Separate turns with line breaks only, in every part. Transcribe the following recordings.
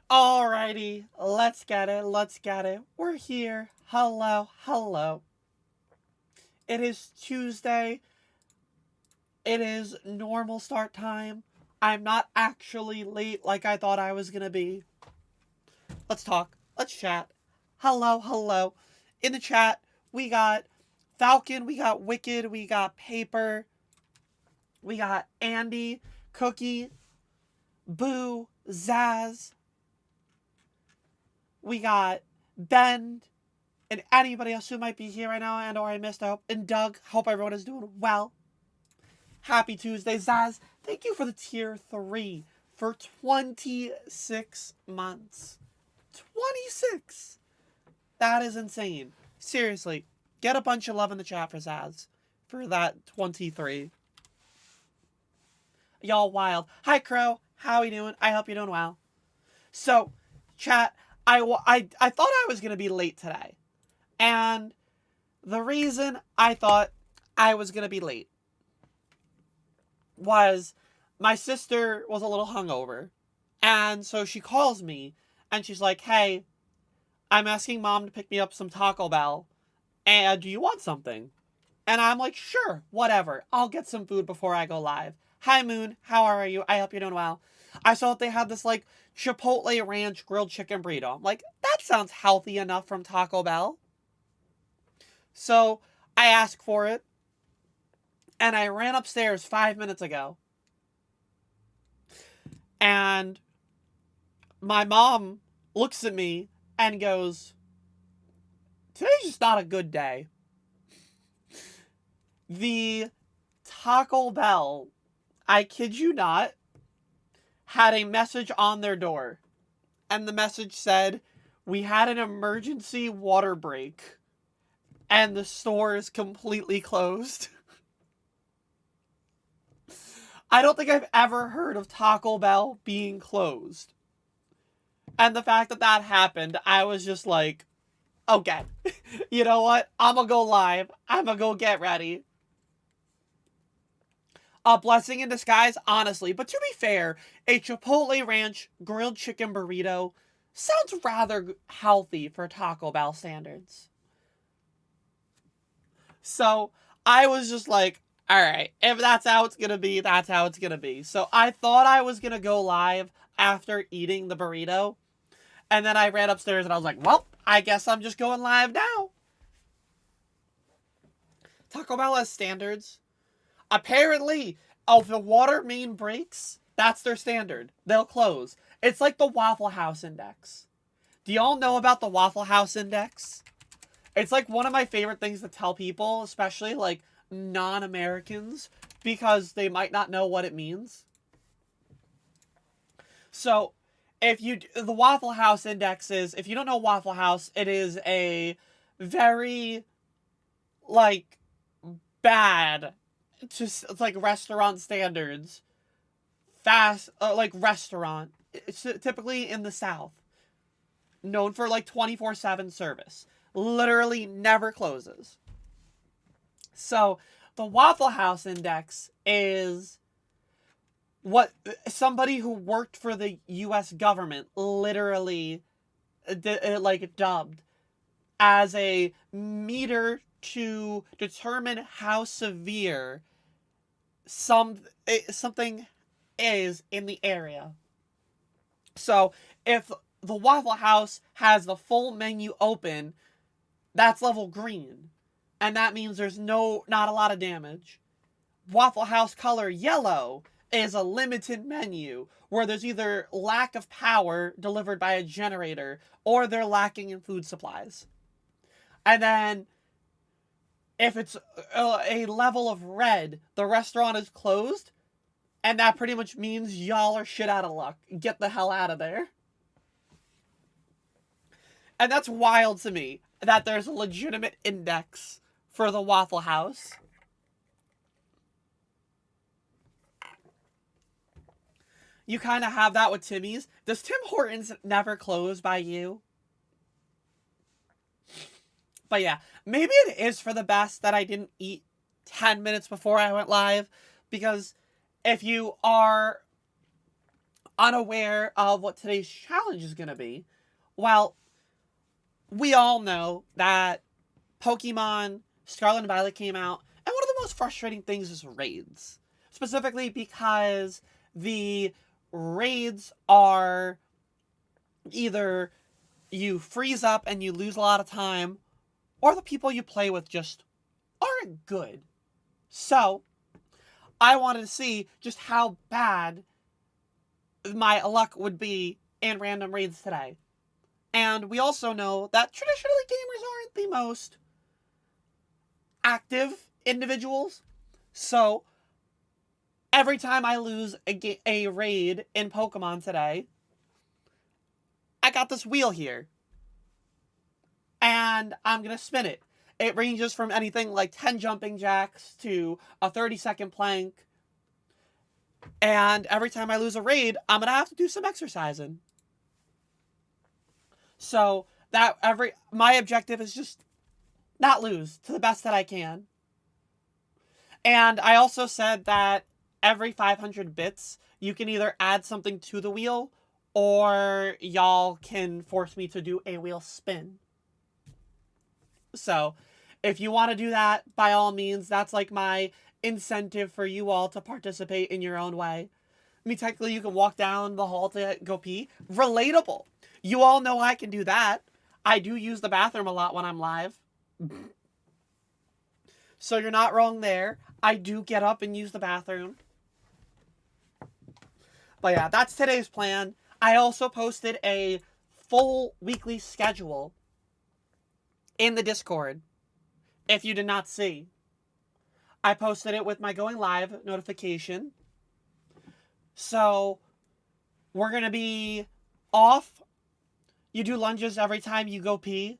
Alrighty, let's get it, let's get it. We're here. Hello, hello. It is Tuesday. It is normal start time. I'm not actually late like I thought I was gonna be. Let's talk. Let's chat. Hello, hello. In the chat, we got Falcon, we got Wicked, we got Paper, we got Andy, Cookie, Boo, Zaz, we got Ben, and anybody else who might be here right now and or I missed out. And Doug, hope everyone is doing well. Happy Tuesday, Zaz. Thank you for the tier 3 for 26 months. 26! That is insane. Seriously, get a bunch of love in the chat for Zaz for that 23. Y'all wild. Hi, Crow. How you doing? I hope you're doing well. So, chat, I thought I was going to be late today. And the reason I thought I was going to be late was my sister was a little hungover. And so she calls me and she's like, hey, I'm asking mom to pick me up some Taco Bell. And do you want something? And I'm like, sure, whatever. I'll get some food before I go live. Hi, Moon. How are you? I hope you're doing well. I saw that they had this, like, Chipotle Ranch grilled chicken burrito. I'm like, that sounds healthy enough from Taco Bell. So I asked for it. And I ran upstairs 5 minutes ago. And my mom looks at me and goes, today's just not a good day. The Taco Bell, I kid you not, had a message on their door. And the message said, we had an emergency water break. And the store is completely closed. I don't think I've ever heard of Taco Bell being closed. And the fact that that happened, I was just like, okay, you know what? I'm gonna go live. I'm gonna go get ready. A blessing in disguise, honestly. But to be fair, a Chipotle Ranch grilled chicken burrito sounds rather healthy for Taco Bell standards. So I was just like, alright, if that's how it's gonna be, that's how it's gonna be. So I thought I was gonna go live after eating the burrito. And then I ran upstairs and I was like, well, I guess I'm just going live now. Taco Bell has standards. Apparently, if the water main breaks, that's their standard. They'll close. It's like the Waffle House Index. Do y'all know about the Waffle House Index? It's like one of my favorite things to tell people, especially like non-Americans, because they might not know what it means. So, the Waffle House Index is, if you don't know Waffle House, it is a very, like, bad, just, it's like restaurant standards, like restaurant, it's typically in the South, known for like 24/7 service, literally never closes. So, the Waffle House Index is what somebody who worked for the U.S. government literally like dubbed as a meter to determine how severe something is in the area. So if the Waffle House has the full menu open, that's level green, and that means there's not a lot of damage. Waffle House color yellow is a limited menu where there's either lack of power delivered by a generator or they're lacking in food supplies. And then if it's a level of red, the restaurant is closed, and that pretty much means y'all are shit out of luck. Get the hell out of there. And that's wild to me, that there's a legitimate index for the Waffle House. You kind of have that with Timmy's. Does Tim Hortons never close by you? But yeah, maybe it is for the best that I didn't eat 10 minutes before I went live. Because if you are unaware of what today's challenge is going to be, well, we all know that Pokemon Scarlet and Violet came out, and one of the most frustrating things is raids. Specifically because the raids are either you freeze up and you lose a lot of time, or the people you play with just aren't good. So, I wanted to see just how bad my luck would be in random raids today. And we also know that traditionally gamers aren't the most active individuals. So, every time I lose a raid in Pokemon today, I got this wheel here. And I'm going to spin it. It ranges from anything like 10 jumping jacks to a 30-second plank. And every time I lose a raid, I'm going to have to do some exercising. So, my objective is just not lose to the best that I can. And I also said that every 500 bits, you can either add something to the wheel, or y'all can force me to do a wheel spin. So, if you want to do that, by all means, that's like my incentive for you all to participate in your own way. I mean, technically, you can walk down the hall to go pee. Relatable. You all know I can do that. I do use the bathroom a lot when I'm live. So you're not wrong there. I do get up and use the bathroom. But yeah, that's today's plan. I also posted a full weekly schedule in the Discord. If you did not see, I posted it with my going live notification. So we're going to be off. You do lunges every time you go pee.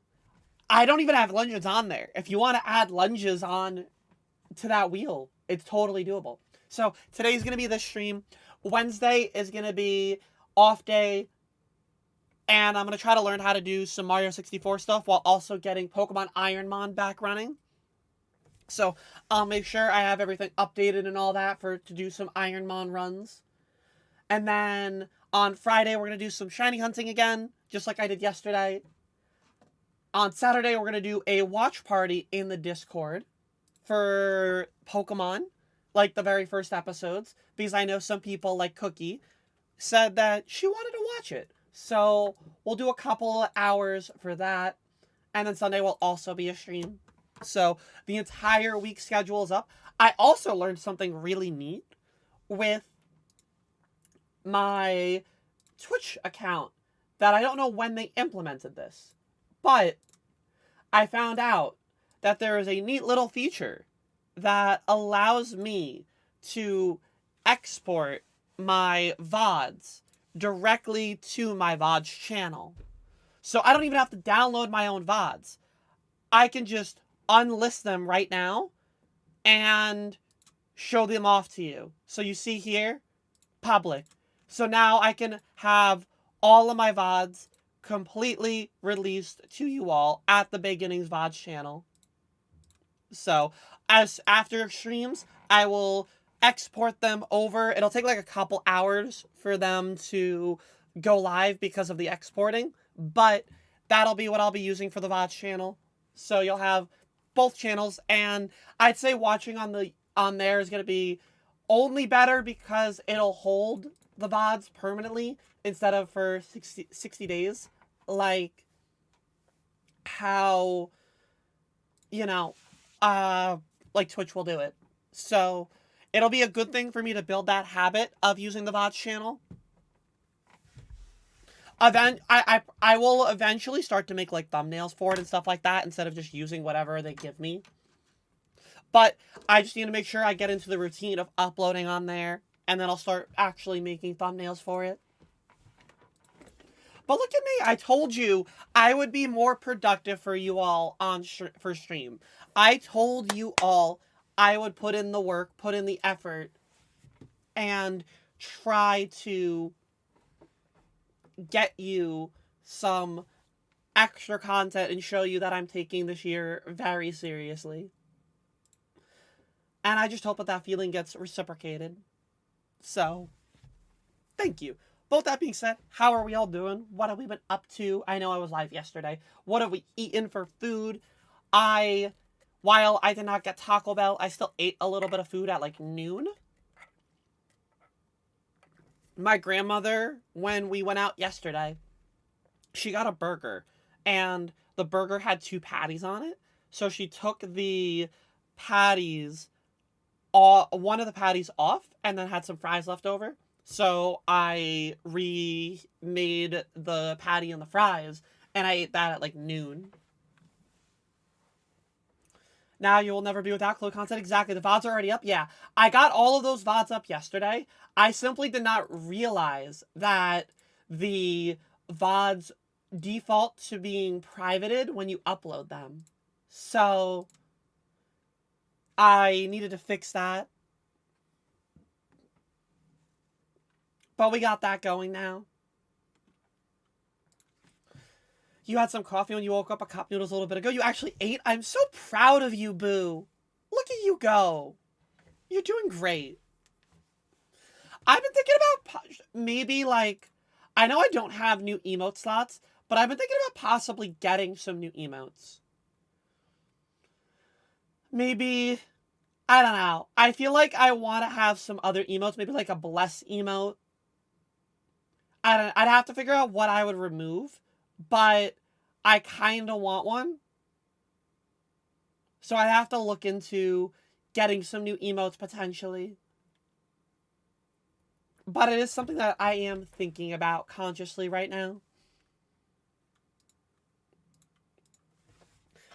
I don't even have lunges on there. If you want to add lunges on to that wheel, it's totally doable. So today's going to be the stream. Wednesday is going to be off day. And I'm going to try to learn how to do some Mario 64 stuff while also getting Pokemon Ironmon back running. So I'll make sure I have everything updated and all that to do some Ironmon runs. And then on Friday, we're going to do some shiny hunting again, just like I did yesterday. On Saturday, we're going to do a watch party in the Discord for Pokemon, like the very first episodes, because I know some people, like Cookie, said that she wanted to watch it. So we'll do a couple of hours for that. And then Sunday will also be a stream. So the entire week schedule is up. I also learned something really neat with my Twitch account that I don't know when they implemented this. But I found out that there is a neat little feature that allows me to export my VODs directly to my VODs channel. So I don't even have to download my own VODs. I can just unlist them right now and show them off to you. So you see here, public. So now I can have all of my VODs completely released to you all at the Beginnings VODs channel. So as after streams, I will export them over. It'll take like a couple hours for them to go live because of the exporting, but that'll be what I'll be using for the VODs channel. So you'll have both channels, and I'd say watching on there is going to be only better because it'll hold the VODs permanently instead of for 60 days, like how, you know, like Twitch will do it. So it'll be a good thing for me to build that habit of using the VODs channel. I will eventually start to make like thumbnails for it and stuff like that instead of just using whatever they give me. But I just need to make sure I get into the routine of uploading on there, and then I'll start actually making thumbnails for it. But look at me. I told you I would be more productive for you all for stream. I told you all I would put in the work, put in the effort, and try to get you some extra content and show you that I'm taking this year very seriously. And I just hope that feeling gets reciprocated. So, thank you. both that being said, how are we all doing? What have we been up to? I know I was live yesterday. What have we eaten for food? I, while I did not get Taco Bell, I still ate a little bit of food at like noon. My grandmother, when we went out yesterday, she got a burger, and the burger had 2 patties on it. So she took the patties, one of the patties off, and then had some fries left over. So I remade the patty and the fries, and I ate that at like noon. Now you will never be without Chloe content. Exactly. The VODs are already up. Yeah. I got all of those VODs up yesterday. I simply did not realize that the VODs default to being privated when you upload them. So I needed to fix that. But we got that going now. You had some coffee when you woke up, a cup noodles a little bit ago. You actually ate? I'm so proud of you, boo. Look at you go. You're doing great. I've been thinking about maybe like, I know I don't have new emote slots, but I've been thinking about possibly getting some new emotes. Maybe, I don't know. I feel like I want to have some other emotes, maybe like a bless emote. I'd have to figure out what I would remove, but I kind of want one. So I'd have to look into getting some new emotes potentially. But it is something that I am thinking about consciously right now.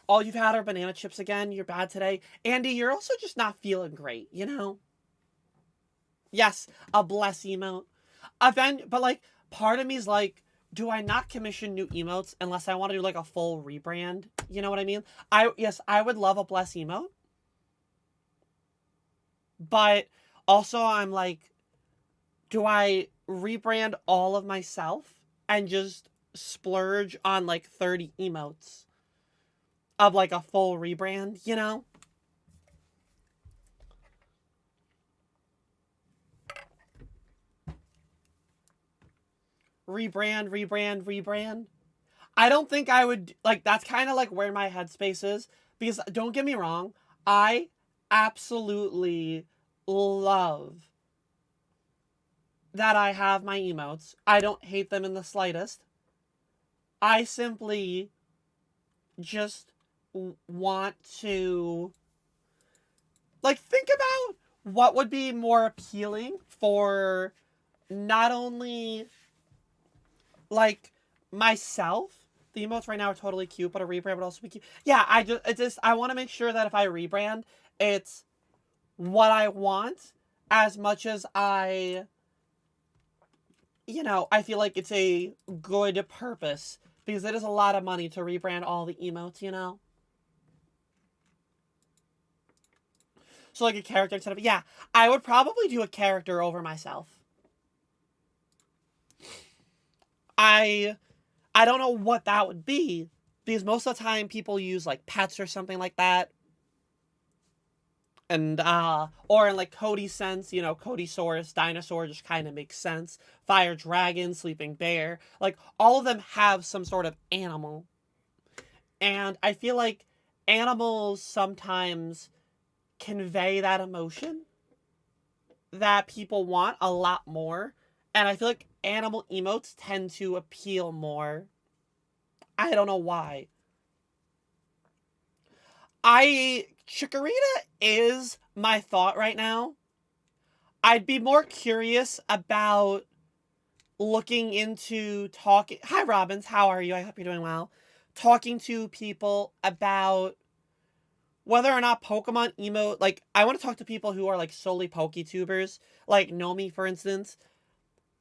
All you've had are banana chips again. You're bad today. Andy, you're also just not feeling great, you know? Yes, a bless emote. But like, part of me is like, do I not commission new emotes unless I want to do like a full rebrand? You know what I mean? Yes, I would love a bless emote. But also I'm like, do I rebrand all of myself and just splurge on like 30 emotes of like a full rebrand, you know? Rebrand. I don't think I would, like, that's kind of like where my headspace is. Because don't get me wrong, I absolutely love that I have my emotes. I don't hate them in the slightest. I simply just want to, like, think about what would be more appealing for not only, like, myself. The emotes right now are totally cute, but a rebrand would also be cute. Yeah, I want to make sure that if I rebrand, it's what I want as much as I, I feel like it's a good purpose. Because it is a lot of money to rebrand all the emotes, you know? So, like, a character instead of... Yeah, I would probably do a character over myself. I don't know what that would be. Because most of the time, people use, like, pets or something like that. And, or in, like, Cody's sense, Codysaurus, dinosaur just kind of makes sense. Fire dragon, sleeping bear. Like, all of them have some sort of animal. And I feel like animals sometimes convey that emotion that people want a lot more. And I feel like animal emotes tend to appeal more. I don't know why. Chikorita is my thought right now. I'd be more curious about looking into talking. Hi, Robbins. How are you? I hope you're doing well. Talking to people about whether or not Pokemon emote, like, I want to talk to people who are, like, solely PokeTubers, like Nomi, for instance,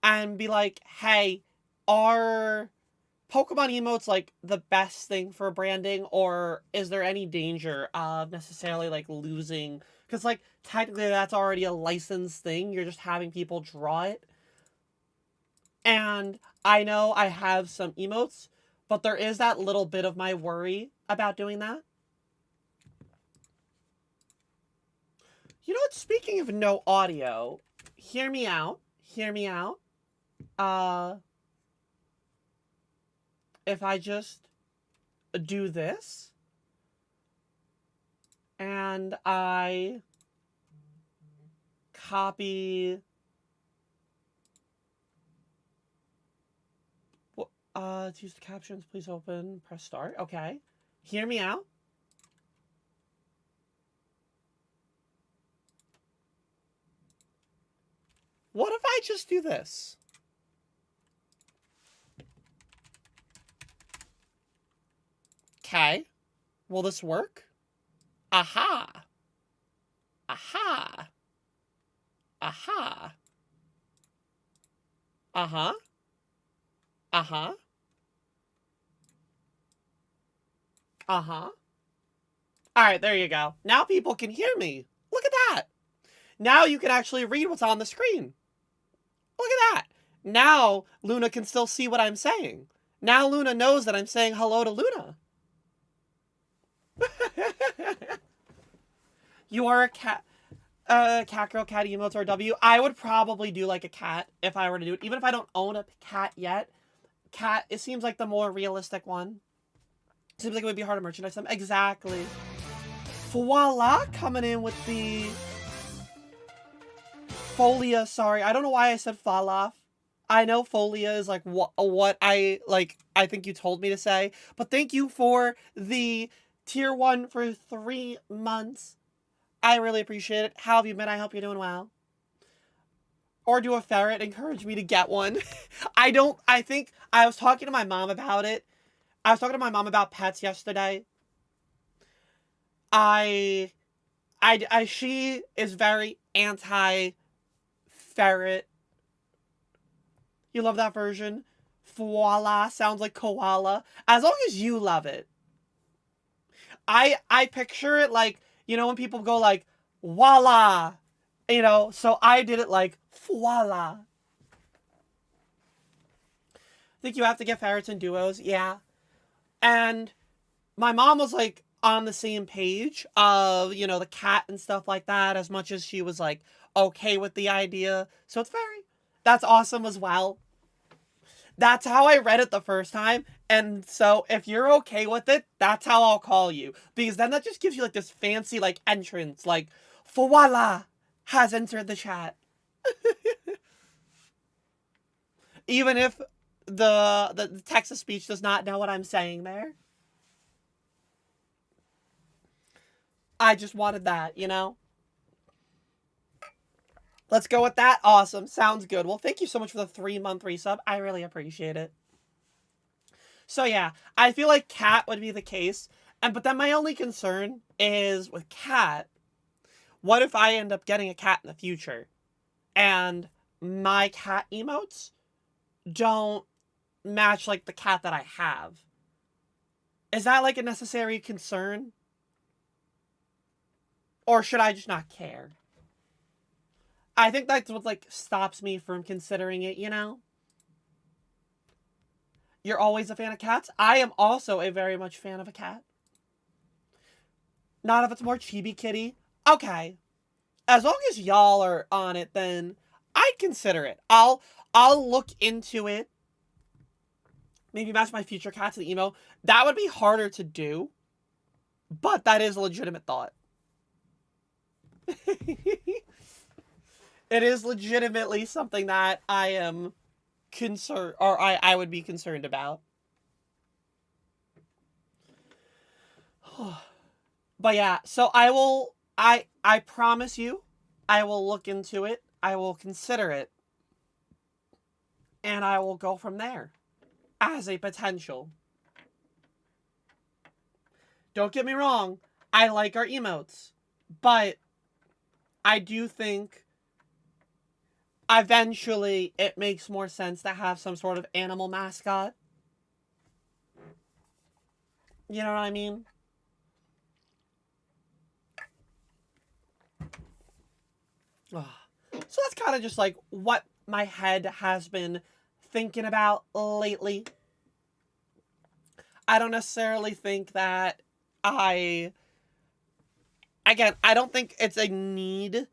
and be like, hey, are Pokemon emotes, like, the best thing for branding, or is there any danger of necessarily, like, losing, because, like, technically that's already a licensed thing, you're just having people draw it, and I know I have some emotes, but there is that little bit of my worry about doing that. You know what? Speaking of no audio, hear me out. Hear me out. if I just do this and I copy to use the captions, please open, press start. Okay. Hear me out. What if I just do this? Okay. Will this work? Aha. Aha. Aha. Uh-huh. Uh-huh. Uh-huh. All right, there you go. Now people can hear me. Look at that. Now you can actually read what's on the screen. Look at that. Now Luna can still see what I'm saying. Now Luna knows that I'm saying hello to Luna. You are a cat. Cat girl, cat emotes, or W. I would probably do like a cat if I were to do it. Even if I don't own a cat yet. Cat, it seems like the more realistic one. Seems like it would be hard to merchandise them. Exactly. Voila, coming in with the Folia, sorry. I don't know why I said Falaf. I know Folia is like what I think you told me to say. But thank you for the tier 1 for 3 months. I really appreciate it. How have you been? I hope you're doing well. Or do a ferret encourage me to get one. I think I was talking to my mom about it. I was talking to my mom about pets yesterday. She is very anti-ferret. You love that version? Voila sounds like koala. As long as you love it. I picture it like, you know, when people go like, voila. You know, so I did it like, voila. Think you have to get ferrets in duos? Yeah. And my mom was like on the same page of, you know, the cat and stuff like that, as much as she was like okay with the idea. So that's awesome as well. That's how I read it the first time. And so if you're okay with it, that's how I'll call you. Because then that just gives you like this fancy like entrance, like voila has entered the chat. Even if the text to speech does not know what I'm saying there. I just wanted that, you know? Let's go with that. Awesome. Sounds good. Well, thank you so much for the 3-month resub. I really appreciate it. So yeah, I feel like cat would be the case. But then my only concern is with cat, what if I end up getting a cat in the future and my cat emotes don't match like the cat that I have? Is that like a necessary concern? Or should I just not care? I think that's what like stops me from considering it, you know? You're always a fan of cats? I am also a very much fan of a cat. Not if it's more chibi kitty. Okay. As long as y'all are on it, then I'd consider it. I'll look into it. Maybe match my future cat to the emo. That would be harder to do. But that is a legitimate thought. It is legitimately something that I am concerned, or I would be concerned about. But yeah, so I promise you, I will look into it. I will consider it. And I will go from there. As a potential. Don't get me wrong, I like our emotes. But I do think eventually it makes more sense to have some sort of animal mascot. You know what I mean? So that's kind of just like what my head has been thinking about lately. I don't necessarily think that again, I don't think it's a need.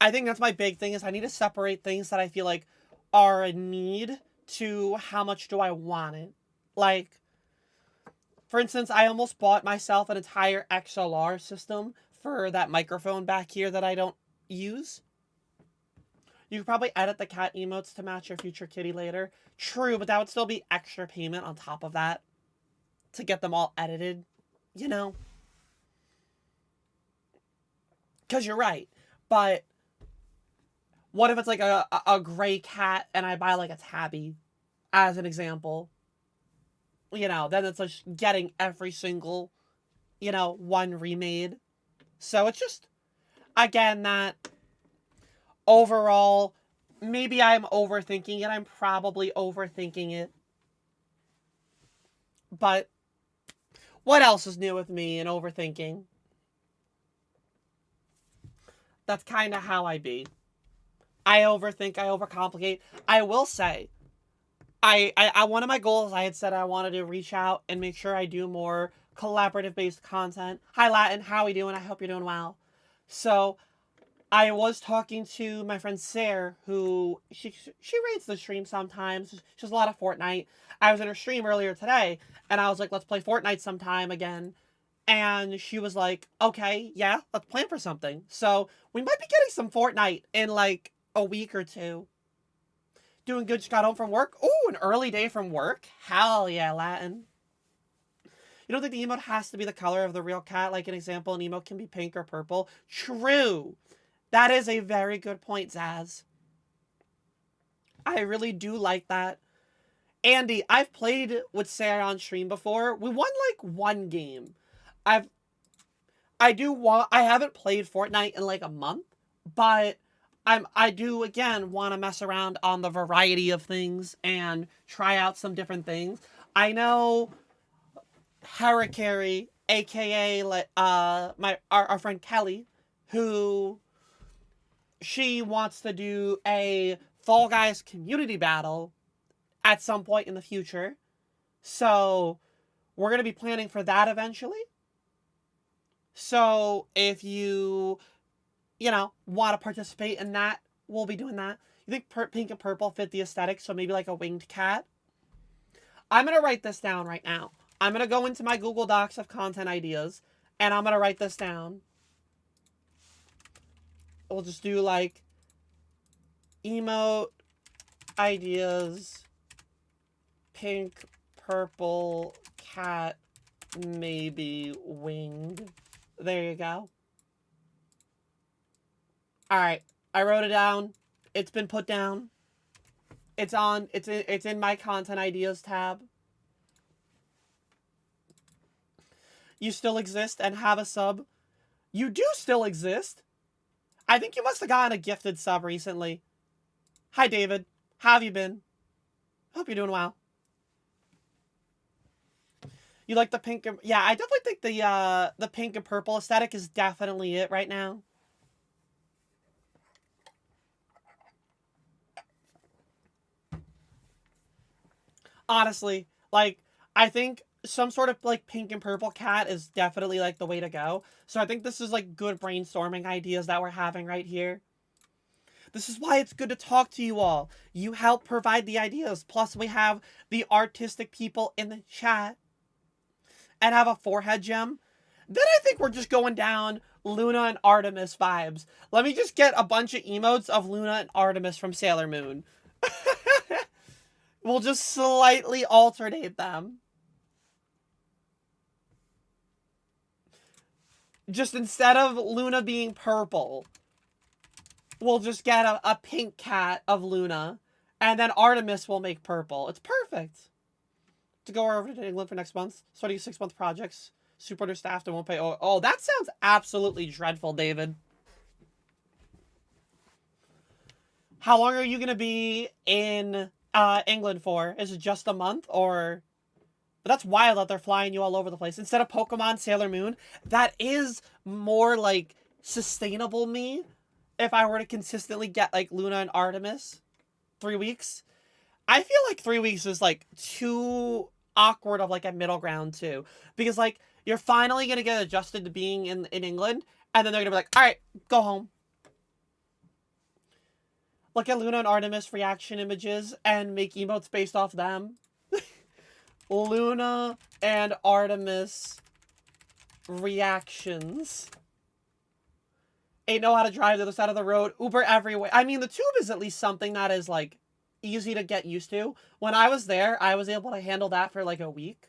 I think that's my big thing is I need to separate things that I feel like are a need to how much do I want it. Like, for instance, I almost bought myself an entire XLR system for that microphone back here that I don't use. You could probably edit the cat emotes to match your future kitty later. True, but that would still be extra payment on top of that to get them all edited, you know? Because you're right. But what if it's like a gray cat and I buy like a tabby, as an example? You know, then it's like getting every single, one remade. So it's just, again, that overall, maybe I'm overthinking it. I'm probably overthinking it. But what else is new with me and overthinking? That's kind of how I be. I overthink, I overcomplicate. I will say, I one of my goals, I had said I wanted to reach out and make sure I do more collaborative based content. Hi Latin, how are we doing? I hope you're doing well. So I was talking to my friend Sarah, who she rates the stream sometimes. She does a lot of Fortnite. I was in her stream earlier today, and I was like, let's play Fortnite sometime again. And she was like, okay, yeah, let's plan for something. So we might be getting some Fortnite in like a week or two. Doing good, just got home from work. Ooh, an early day from work? Hell yeah, Latin. You don't think the emote has to be the color of the real cat? Like an example, an emote can be pink or purple. True. That is a very good point, Zaz. I really do like that. Andy, I've played with Sarah on stream before. We won like one game. I haven't played Fortnite in like a month, but I do again want to mess around on the variety of things and try out some different things. I know Harakiri, aka our friend Kelly, who she wants to do a Fall Guys community battle at some point in the future. So we're going to be planning for that eventually. So if you want to participate in that, we'll be doing that. You think pink and purple fit the aesthetic, so maybe like a winged cat? I'm going to write this down right now. I'm going to go into my Google Docs of content ideas, and I'm going to write this down. We'll just do like emote ideas, pink, purple, cat, maybe winged. There you go. Alright, I wrote it down. It's been put down. It's in my content ideas tab. You still exist and have a sub. You do still exist. I think you must have gotten a gifted sub recently. Hi, David. How have you been? Hope you're doing well. You like the pink and... Yeah, I definitely think the pink and purple aesthetic is definitely it right now. Honestly, like, I think some sort of, like, pink and purple cat is definitely, like, the way to go. So I think this is, like, good brainstorming ideas that we're having right here. This is why it's good to talk to you all. You help provide the ideas. Plus, we have the artistic people in the chat. And have a forehead gem. Then I think we're just going down Luna and Artemis vibes. Let me just get a bunch of emotes of Luna and Artemis from Sailor Moon. We'll just slightly alternate them. Just instead of Luna being purple, we'll just get a pink cat of Luna. And then Artemis will make purple. It's perfect. To go over to England for next month. Starting 6-month projects. Super understaffed and won't pay. Oh, that sounds absolutely dreadful, David. How long are you going to be in England for? Is it just a month or... But that's wild that they're flying you all over the place. Instead of Pokemon, Sailor Moon, that is more, like, sustainable me if I were to consistently get, like, Luna and Artemis. 3 weeks. I feel like 3 weeks is, like, too awkward of, like, a middle ground, too. Because, like, you're finally going to get adjusted to being in England, and then they're going to be like, all right, go home. Look at Luna and Artemis reaction images and make emotes based off them. Luna and Artemis reactions. Ain't know how to drive to the other side of the road. Uber everywhere. I mean, the tube is at least something that is, like, easy to get used to. When I was there, I was able to handle that for, like, a week.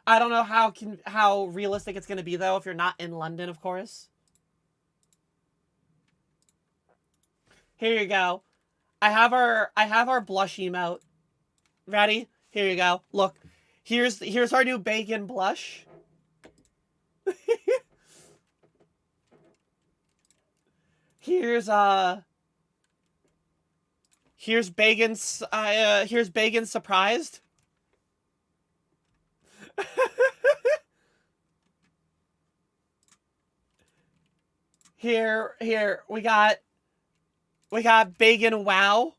I don't know how realistic it's going to be, though, if you're not in London, of course. Here you go. I have our blush emote. Ready? Here you go. Look. Here's our new bacon blush. Here's Bacon surprised. Here we got Bacon wow.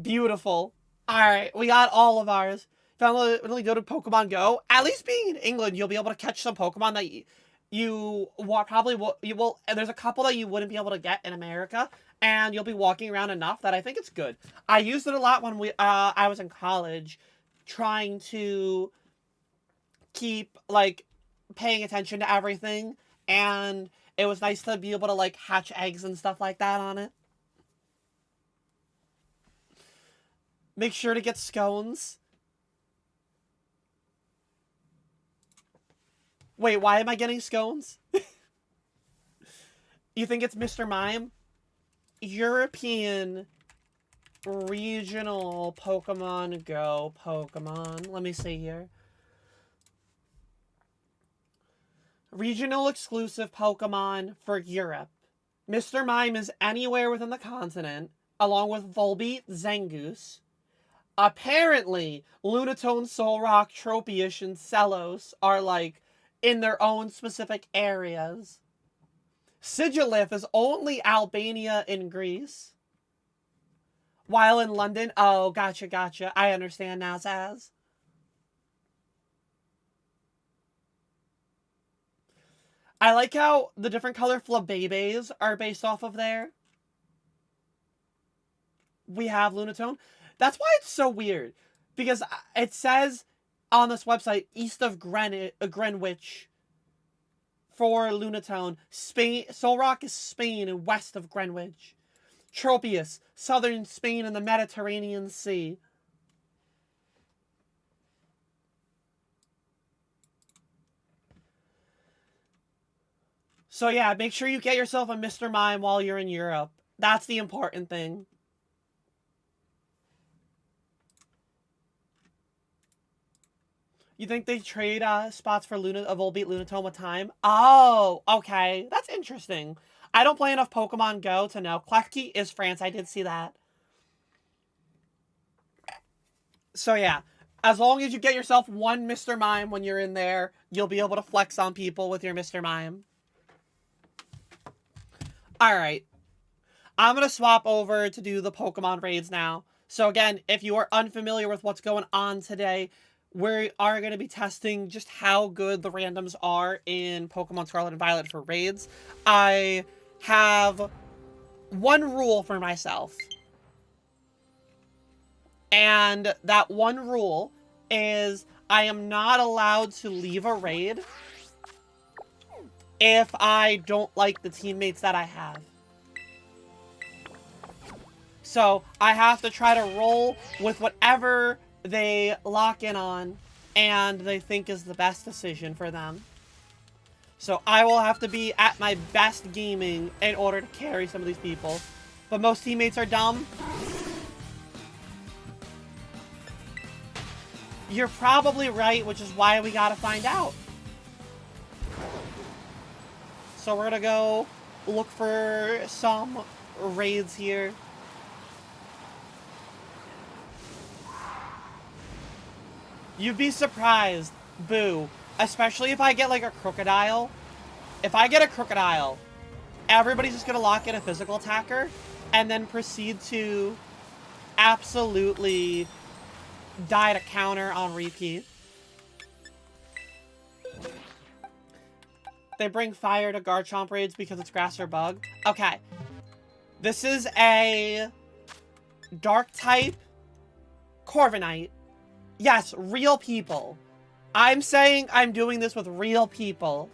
Beautiful. Alright, we got all of ours. Finally go to Pokemon Go. At least being in England, you'll be able to catch some Pokemon that you probably will. There's a couple that you wouldn't be able to get in America, and you'll be walking around enough that I think it's good. I used it a lot when I was in college, trying to keep, like, paying attention to everything, and it was nice to be able to, like, hatch eggs and stuff like that on it. Make sure to get scones. Wait, why am I getting scones? You think it's Mr. Mime? European regional Pokemon Go Pokemon. Let me see here. Regional exclusive Pokemon for Europe. Mr. Mime is anywhere within the continent, along with Volbeat, Zangoose. Apparently, Lunatone, Solrock, Tropius, and Celos are, like, in their own specific areas. Sigilif is only Albania and Greece. While in London... Oh, gotcha. I understand now, Zaz. I like how the different color Flabébés are based off of there. We have Lunatone. That's why it's so weird. Because it says on this website, east of Greenwich for Lunatone. Spain, Solrock is Spain and west of Greenwich. Tropius, southern Spain and the Mediterranean Sea. So yeah, make sure you get yourself a Mr. Mime while you're in Europe. That's the important thing. You think they trade spots for Volbeat Lunatone with time? Oh, okay. That's interesting. I don't play enough Pokemon Go to know. Klefki is France. I did see that. So yeah, as long as you get yourself one Mr. Mime when you're in there, you'll be able to flex on people with your Mr. Mime. Alright. I'm going to swap over to do the Pokemon raids now. So again, if you are unfamiliar with what's going on today, we are going to be testing just how good the randoms are in Pokemon Scarlet and Violet for raids. I have one rule for myself. And that one rule is I am not allowed to leave a raid if I don't like the teammates that I have. So I have to try to roll with whatever they lock in on and they think is the best decision for them. So I will have to be at my best gaming in order to carry some of these people. But most teammates are dumb. You're probably right, which is why we gotta find out. So we're gonna go look for some raids here. You'd be surprised, boo. Especially if I get like a crocodile. If I get a crocodile, everybody's just gonna lock in a physical attacker and then proceed to absolutely die to counter on repeat. They bring fire to Garchomp raids because it's grass or bug. Okay. This is a dark type Corviknight. Yes, real people. I'm saying I'm doing this with real people.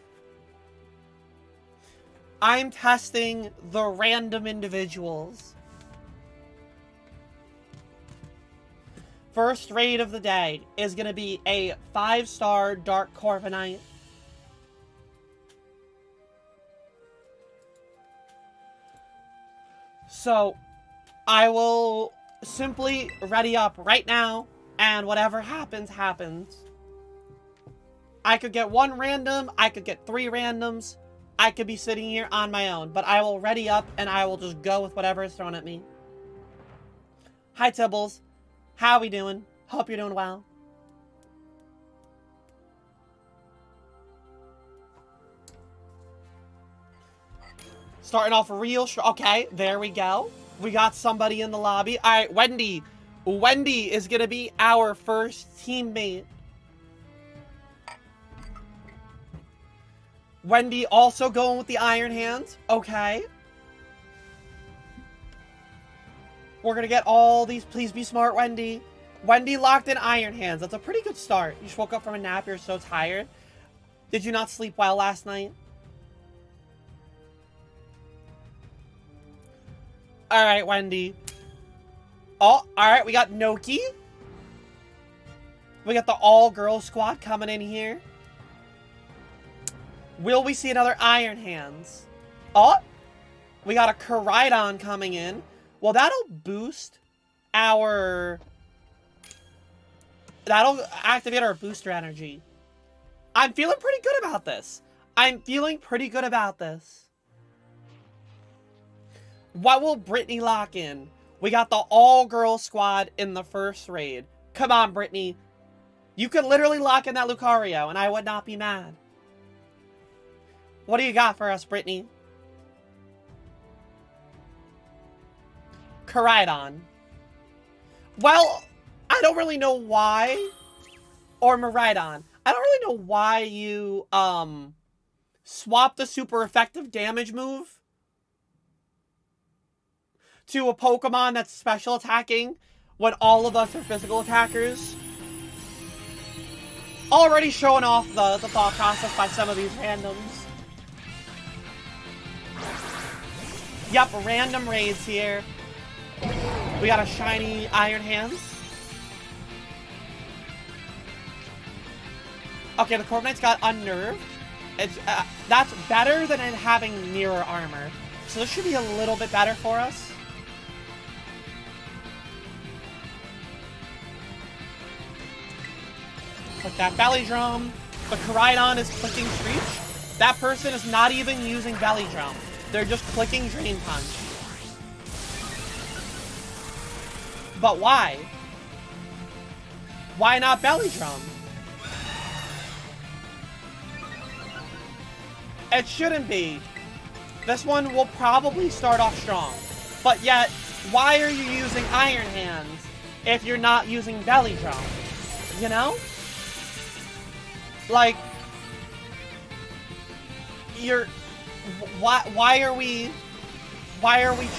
I'm testing the random individuals. First raid of the day is going to be a 5-star Dark Corviknight. So, I will simply ready up right now, and whatever happens, happens. I could get 1 random, I could get 3 randoms, I could be sitting here on my own, but I will ready up and I will just go with whatever is thrown at me. Hi, Tibbles. How we doing? Hope you're doing well. Starting off real strong. Okay, there we go. We got somebody in the lobby. All right, Wendy. Wendy is going to be our first teammate. Wendy also going with the Iron Hands. Okay. We're going to get all these. Please be smart, Wendy. Wendy locked in Iron Hands. That's a pretty good start. You just woke up from a nap. You're so tired. Did you not sleep well last night? Alright, Wendy. Oh, alright. We got Noki. We got the all-girl squad coming in here. Will we see another Iron Hands? Oh, we got a Koraidon coming in. Well, that'll boost our... That'll activate our booster energy. I'm feeling pretty good about this. I'm feeling pretty good about this. What will Brittany lock in? We got the all-girl squad in the first raid. Come on, Brittany. You could literally lock in that Lucario, and I would not be mad. What do you got for us, Brittany? Koraidon. Well, I don't really know why. Or Miraidon. I don't really know why you, swap the super effective damage move to a Pokemon that's special attacking when all of us are physical attackers. Already showing off the thought process by some of these randoms. Yep, random raids here. We got a shiny Iron Hands. Okay, the Corviknight's got Unnerved. It's that's better than it having Mirror Armor. So this should be a little bit better for us. Click that Belly Drum. The Koraidon is clicking Screech. That person is not even using Belly Drum. They're just clicking Drain Punch. But why? Why not Belly Drum? It shouldn't be. This one will probably start off strong. But yet, why are you using Iron Hands if you're not using Belly Drum? You know? Like, you're... Why are we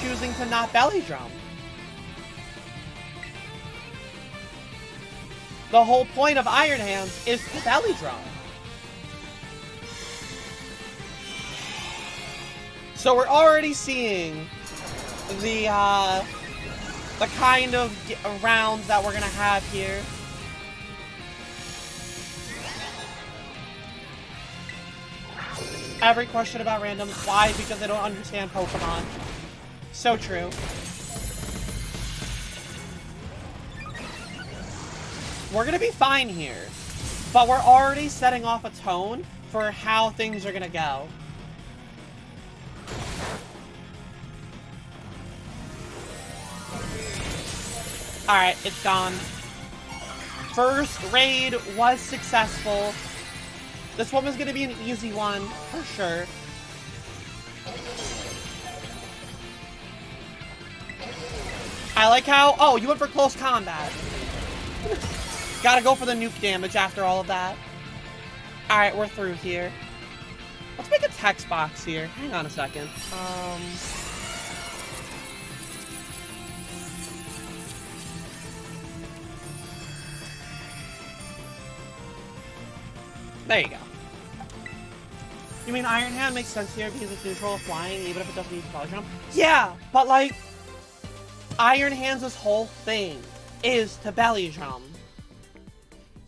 choosing to not Belly Drum? The whole point of Iron Hands is to Belly Drum. So we're already seeing the kind of rounds that we're gonna have here. Every question about randoms. Why? Because they don't understand Pokemon. So true. We're gonna be fine here. But we're already setting off a tone for how things are gonna go. Alright, it's gone. First raid was successful. This one was going to be an easy one, for sure. I like how... Oh, you went for close combat. Gotta go for the nuke damage after all of that. Alright, we're through here. Let's make a text box here. Hang on a second. There you go. You mean Iron Hand makes sense here because it's neutral of flying even if it doesn't use belly jump? Yeah, but like, Iron Hand's whole thing is to belly jump.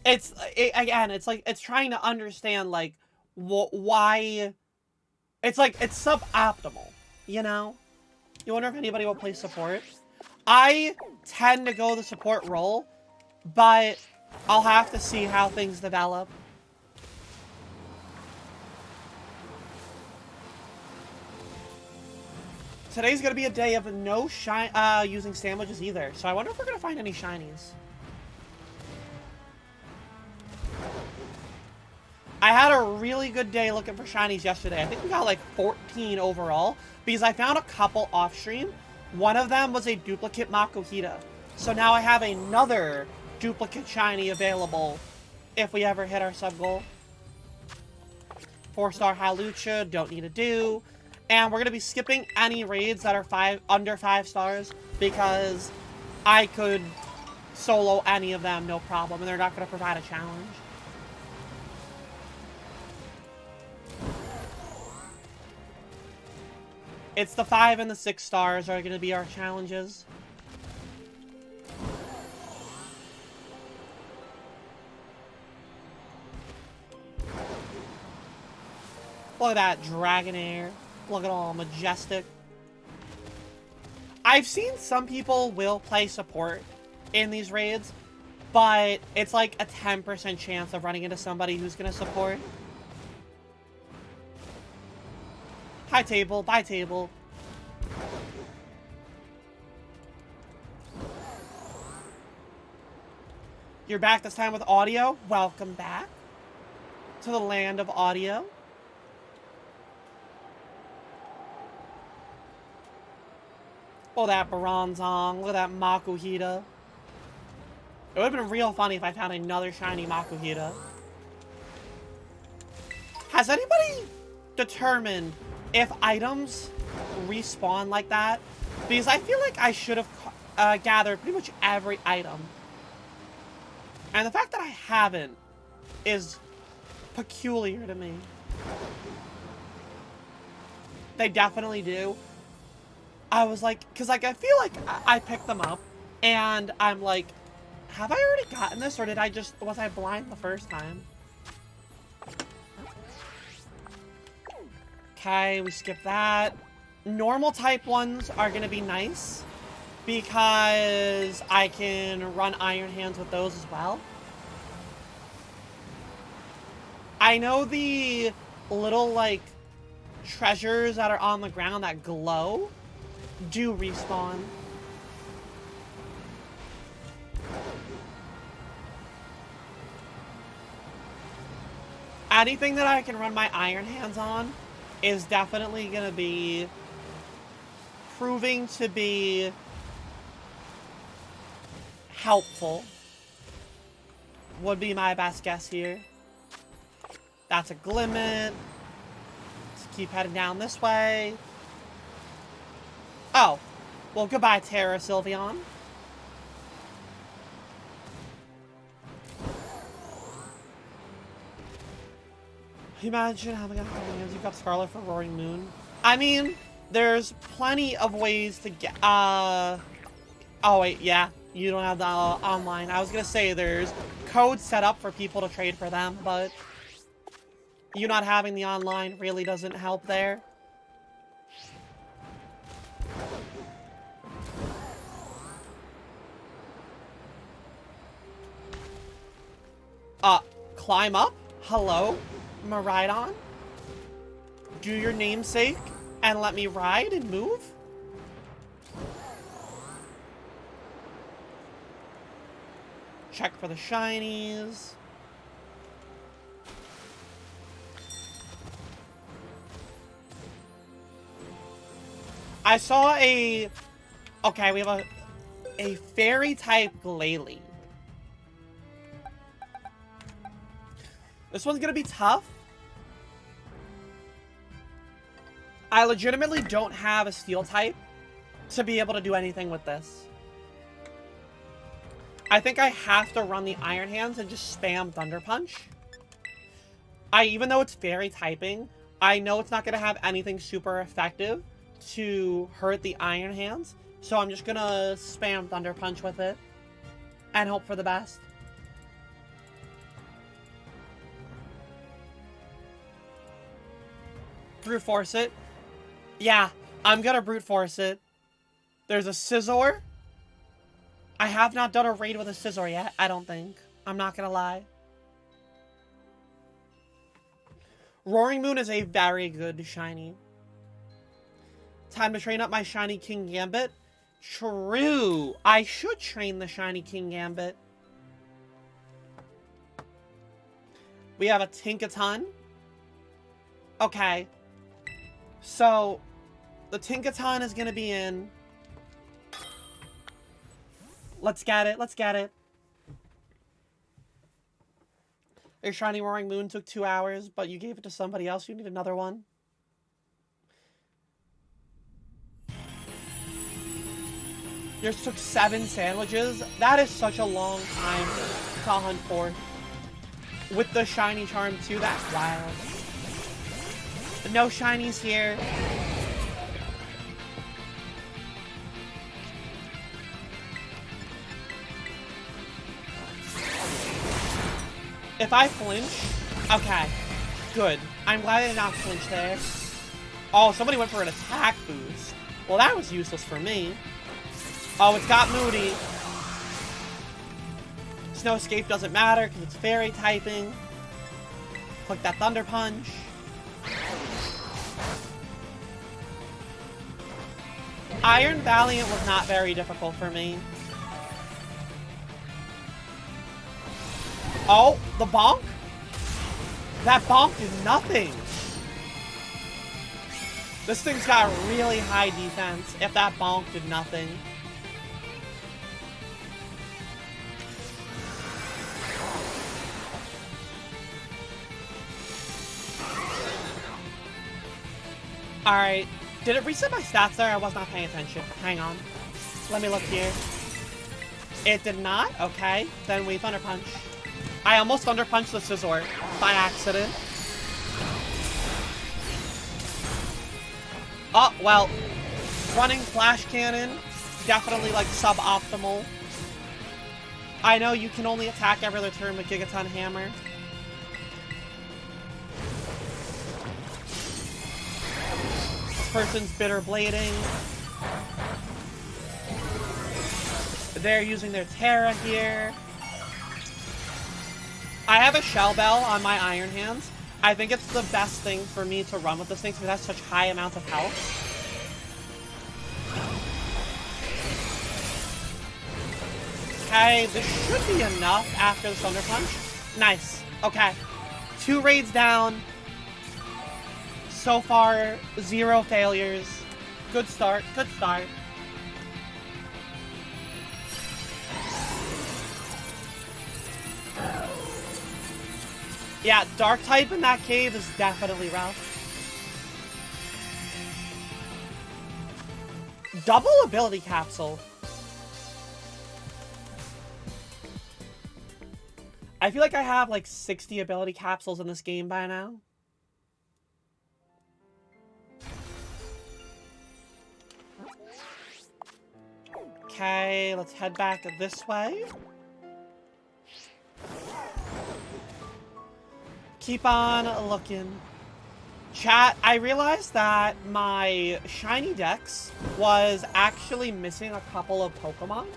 Again, it's like, it's trying to understand, like, why... It's like, it's suboptimal, you know? You wonder if anybody will play support? I tend to go the support role, but I'll have to see how things develop. Today's gonna be a day of no using sandwiches either, so I wonder if we're gonna find any shinies. I had a really good day looking for shinies yesterday. I think we got like 14 overall, because I found a couple off-stream. One of them was a duplicate Makuhita. So now I have another duplicate shiny available if we ever hit our sub-goal. 4-star Halucha, don't need to do. And we're going to be skipping any raids that are under 5 stars, because I could solo any of them, no problem, and they're not going to provide a challenge. It's the 5 and the 6 stars are going to be our challenges. Look at that Dragonair. Look at all majestic. I've seen some people will play support in these raids, but it's like a 10% chance of running into somebody who's going to support. Hi, table. Bye, table. You're back this time with audio. Welcome back to the land of audio. Oh, that Bronzong. Look at that Makuhita. It would have been real funny if I found another shiny Makuhita. Has anybody determined if items respawn like that? Because I feel like I should have gathered pretty much every item. And the fact that I haven't is peculiar to me. They definitely do. I was like, because like I feel like I picked them up and I'm like, have I already gotten this, or was I blind the first time? Okay, we skip that. Normal type ones are gonna be nice because I can run Iron Hands with those as well. I know the little like treasures that are on the ground that glow do respawn. Anything that I can run my Iron Hands on is definitely gonna be proving to be helpful. Would be my best guess here. That's a Glimmet. Let's keep heading down this way. Oh. Well, goodbye, Terra Sylveon. Imagine having a hands. You've got Scarlet for Roaring Moon. I mean, there's plenty of ways to get, oh wait, yeah. You don't have the online. I was gonna say there's codes set up for people to trade for them, but you not having the online really doesn't help there. Climb up? Hello? Maridon? Do your namesake and let me ride and move? Check for the shinies. I saw a... Okay, we have a fairy type Glalie. This one's gonna be tough. I legitimately don't have a steel type to be able to do anything with this. I think I have to run the Iron Hands and just spam Thunder Punch. Even though it's fairy typing, I know it's not going to have anything super effective to hurt the Iron Hands. So I'm just going to spam Thunder Punch with it and hope for the best. Brute Force it. Yeah, I'm going to Brute Force it. There's a Scizor. I have not done a raid with a Scizor yet, I don't think. I'm not going to lie. Roaring Moon is a very good shiny. Time to train up my shiny King Gambit. True. I should train the shiny King Gambit. We have a Tinkaton. Okay. So, the Tinkaton is going to be in. Let's get it. Let's get it. Your shiny Roaring Moon took 2 hours, but you gave it to somebody else. You need another one. Yours took 7 sandwiches. That is such a long time to hunt for. With the shiny charm too, that's wild. No shinies here. If I flinch, okay, good. I'm glad I did not flinch there. Oh, somebody went for an attack boost. Well, that was useless for me. Oh, it's got Moody. Snow Escape doesn't matter because it's fairy typing. Click that Thunder Punch. Iron Valiant was not very difficult for me. Oh, the bonk? That bonk did nothing. This thing's got really high defense if that bonk did nothing. Alright. Did it reset my stats there? I was not paying attention. Hang on. Let me look here. It did not? Okay. Then we Thunder Punch. I almost Thunder Punched the Scizor by accident. Oh, well. Running Flash Cannon. Definitely, like, suboptimal. I know you can only attack every other turn with Gigaton Hammer. Person's Bitter Blading. They're using their Terra here. I have a Shell Bell on my Iron Hands. I think it's the best thing for me to run with this thing because it has such high amounts of health. Okay, this should be enough after the Thunder Punch. Nice. Okay. 2 raids down. So far, 0 failures. Good start. Good start. Yeah, Dark type in that cave is definitely rough. Double ability capsule. I feel like I have like 60 ability capsules in this game by now. Okay, let's head back this way. Keep on looking. Chat, I realized that my shiny dex was actually missing a couple of Pokemon.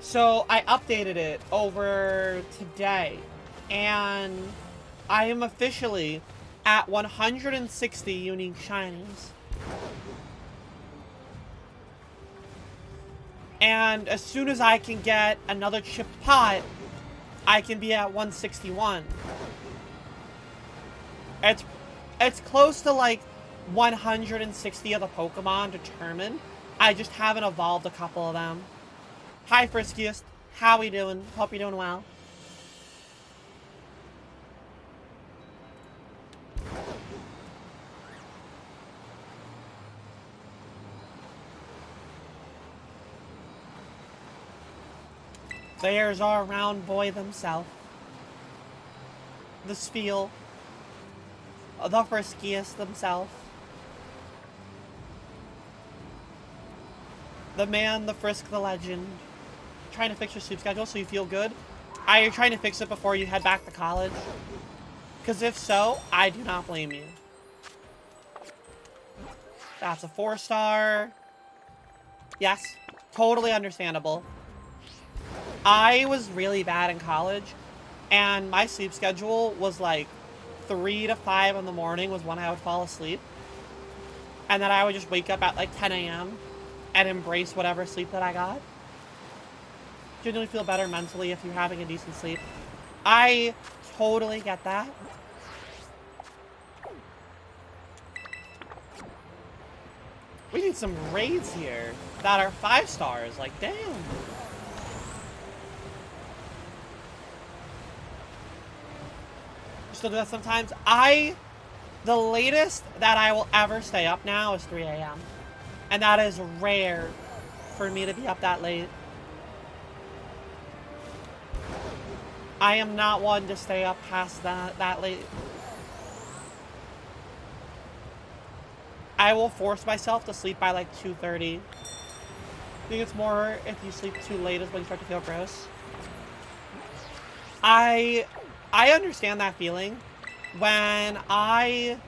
So I updated it over today. And I am officially at 160 unique shinies. And as soon as I can get another chipped pot, I can be at 161. It's close to like 160 of the Pokemon determined. I just haven't evolved a couple of them. Hi Friskiest, how we doing? Hope you're doing well. There's our round boy themselves. The Spiel. The friskiest themselves. The man, the frisk, the legend. Trying to fix your sleep schedule so you feel good? Are you trying to fix it before you head back to college? Because if so, I do not blame you. That's a 4-star. Yes, totally understandable. I was really bad in college, and my sleep schedule was like 3 to 5 in the morning was when I would fall asleep. And then I would just wake up at like 10 a.m. and embrace whatever sleep that I got. Genuinely feel better mentally if you're having a decent sleep. I totally get that. We need some raids here that are 5 stars. Like, damn. Still do that sometimes. The latest that I will ever stay up now is 3 a.m. And that is rare for me to be up that late. I am not one to stay up past that late. I will force myself to sleep by like 2:30. I think it's more if you sleep too late is when you start to feel gross. I understand that feeling when I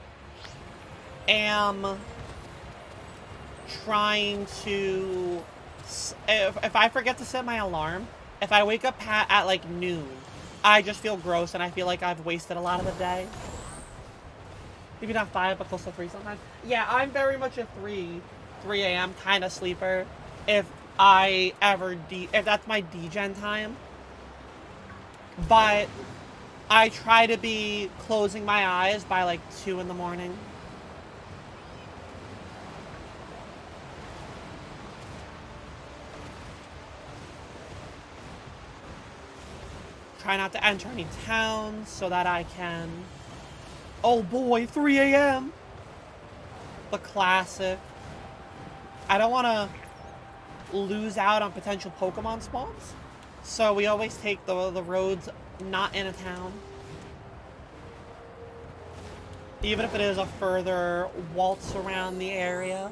am trying to, if I forget to set my alarm, if I wake up at like noon, I just feel gross and I feel like I've wasted a lot of the day. Maybe not 5, but close to 3 sometimes. Yeah, I'm very much a 3 a.m. kind of sleeper. If I ever if that's my degen time. But I try to be closing my eyes by like 2 in the morning. Try not to enter any towns so that I can... Oh boy, 3 a.m. The classic. I don't want to lose out on potential Pokemon spawns. So we always take the roads not in a town. Even if it is a further waltz around the area.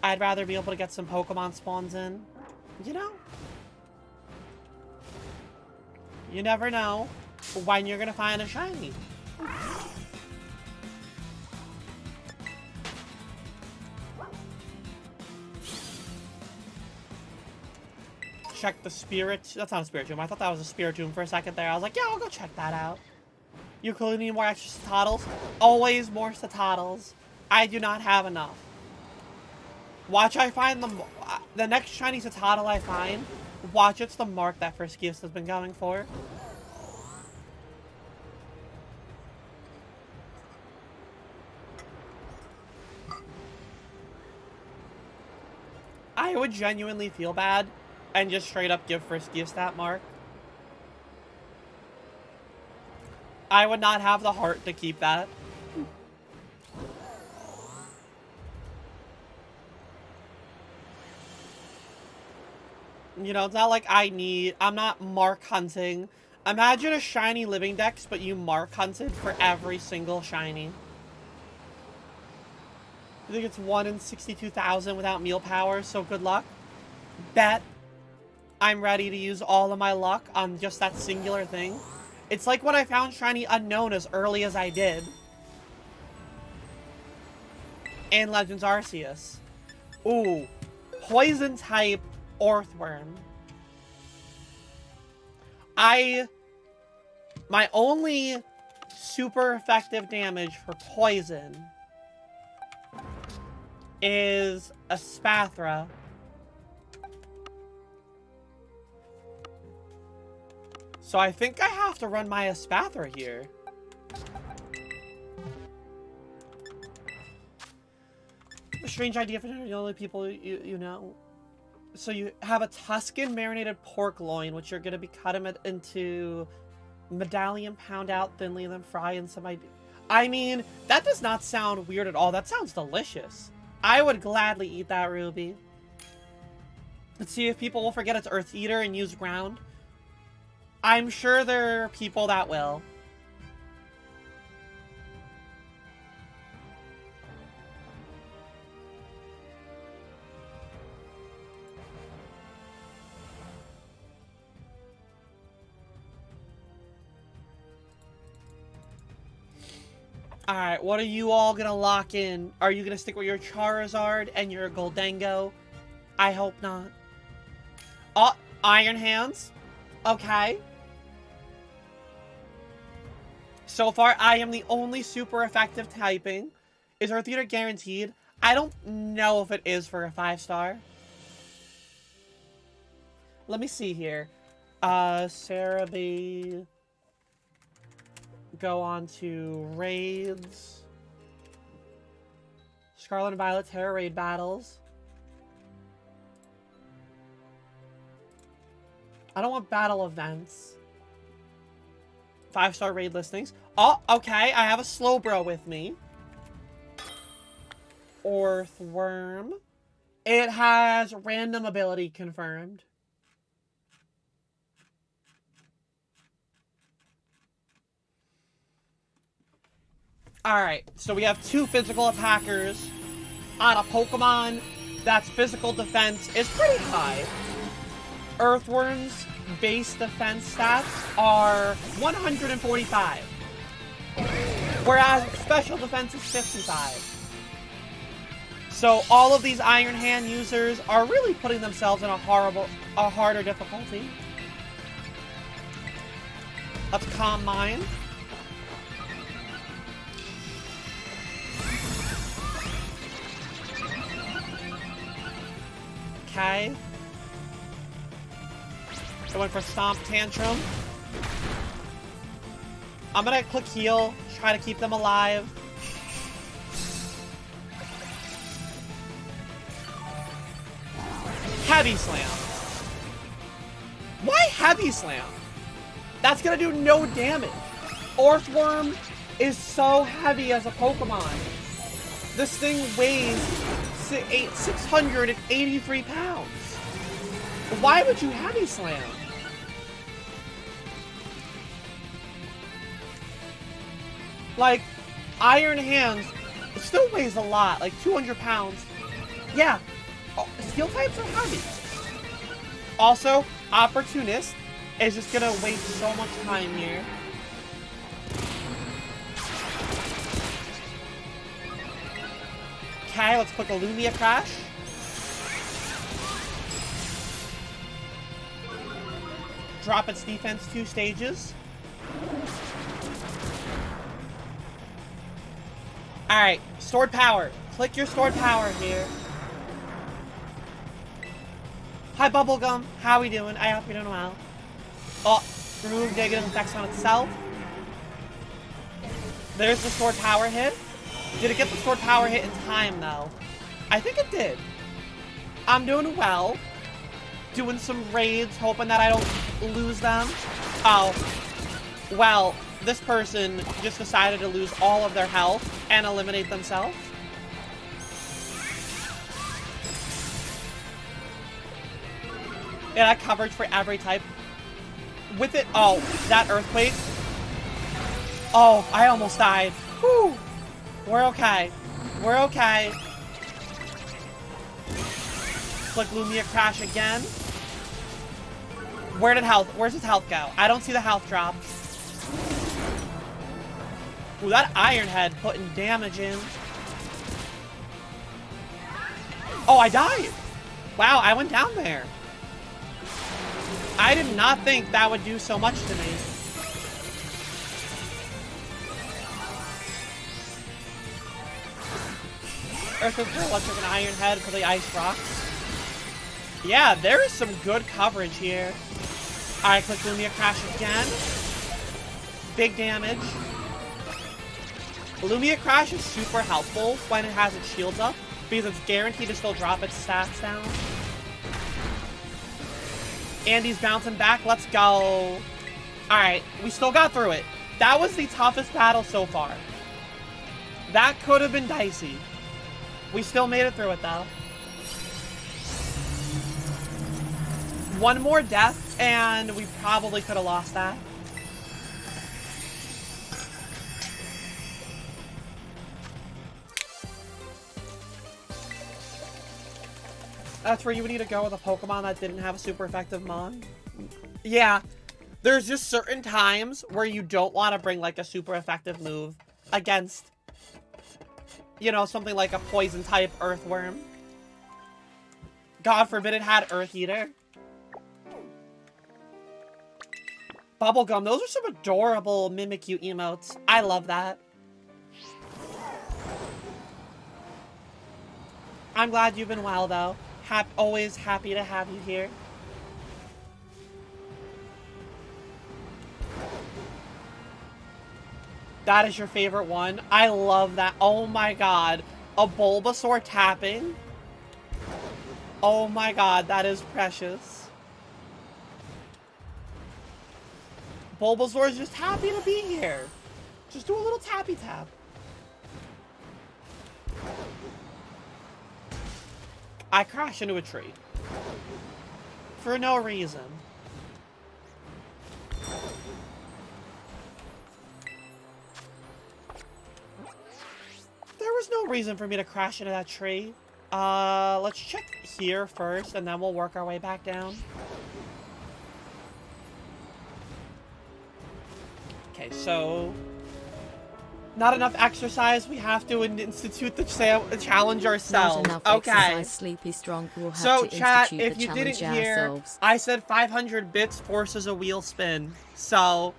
I'd rather be able to get some Pokemon spawns in. You know? You never know when you're gonna find a shiny. Check the spirit. That's not a Spiritomb. I thought that was a Spiritomb for a second there. I was like, yeah, I'll go check that out. You could need more extra Satoddles. Always more Satoddles. I do not have enough. Watch I find the next shiny Satoddle I find. Watch it's the mark that Friskiest has been going for. I would genuinely feel bad and just straight up give Friskiest that mark. I would not have the heart to keep that. You know, it's not like I'm not mark hunting. Imagine a shiny living dex, but you mark hunted for every single shiny. I think it's 1 in 62,000 without meal power, so good luck. Bet I'm ready to use all of my luck on just that singular thing. It's like when I found shiny Unknown as early as I did. And Legends Arceus. Ooh. Poison type Earthworm. My only super effective damage for poison is a Spathra. So I think I have to run my Espathra here. A strange idea for the only people you know. So you have a Tuscan marinated pork loin, which you're going to be cutting it into medallion, pound out thinly, and then fry in some... I mean, that does not sound weird at all. That sounds delicious. I would gladly eat that ruby. Let's see if people will forget it's Earth Eater and use ground. I'm sure there are people that will. Alright, what are you all gonna lock in? Are you gonna stick with your Charizard and your Goldengo? I hope not. Oh, Iron Hands. Okay. So far, I am the only super effective typing. Is Earth Eater guaranteed? I don't know if it is for a 5-star. Let me see here. Sarah B. Go on to raids. Scarlet and Violet Terra raid battles. I don't want battle events. 5-star raid listings. Oh, okay. I have a Slowbro with me. Earthworm. It has random ability confirmed. Alright, so we have 2 physical attackers on a Pokemon that's physical defense is pretty high. Earthworm's base defense stats are 145, whereas special defense is 55. So all of these Iron Hand users are really putting themselves in a harder difficulty. Let's Calm Mind. Okay. I went for Stomp Tantrum. I'm gonna click heal, try to keep them alive. Heavy Slam. Why Heavy Slam? That's gonna do no damage. Earthworm is so heavy as a Pokemon. This thing weighs 683 pounds. Why would you Heavy Slam? Like, Iron Hands still weighs a lot, like 200 pounds. Yeah, Steel types are heavy. Also, Opportunist is just gonna waste so much time here. Okay, let's click a Lumia Crash. Drop its defense 2 stages. Alright, Stored Power. Click your Stored Power here. Hi, Bubblegum. How we doing? I hope you're doing well. Oh, remove negative effects on itself. There's the Stored Power hit. Did it get the Stored Power hit in time, though? I think it did. I'm doing well. Doing some raids, hoping that I don't lose them. Oh. Well, this person just decided to lose all of their health and eliminate themselves. Yeah, that coverage for every type. With it, oh, that Earthquake. Oh, I almost died. Whew. We're okay. We're okay. Click Lumia Crash again. Where's his health go? I don't see the health drop. Ooh, that Iron Head putting damage in. Oh, I died. Wow, I went down there. I did not think that would do so much to me. Earthquake, Electric, and Iron Head for the Ice Rocks. Yeah, there is some good coverage here. Alright, click Lumia Crash again. Big damage. Lumia Crash is super helpful when it has its shields up, because it's guaranteed to still drop its stats down. Andy's bouncing back. Let's go. Alright, we still got through it. That was the toughest battle so far. That could have been dicey. We still made it through it, though. One more death, and we probably could have lost that. That's where you would need to go with a Pokemon that didn't have a super effective Mon. Yeah. There's just certain times where you don't want to bring, like, a super effective move against, you know, something like a poison-type Earthworm. God forbid it had Earth Eater. Bubblegum, those are some adorable Mimikyu emotes. I love that. I'm glad you've been well, though. Always happy to have you here. That is your favorite one? I love that. Oh my god. A Bulbasaur tapping? Oh my god, that is precious. Bulbasaur is just happy to be here. Just do a little tappy tap. I crashed into a tree. For no reason. There was no reason for me to crash into that tree. Let's check here first, and then we'll work our way back down. Okay, so... Not enough exercise. We have to institute the challenge ourselves.
Not enough
okay.
Exercise, Sleepy Strong will have
so,
to
chat,
institute
if
the
you didn't
challenge
hear,
ourselves.
I said 500 bits forces a wheel spin. So,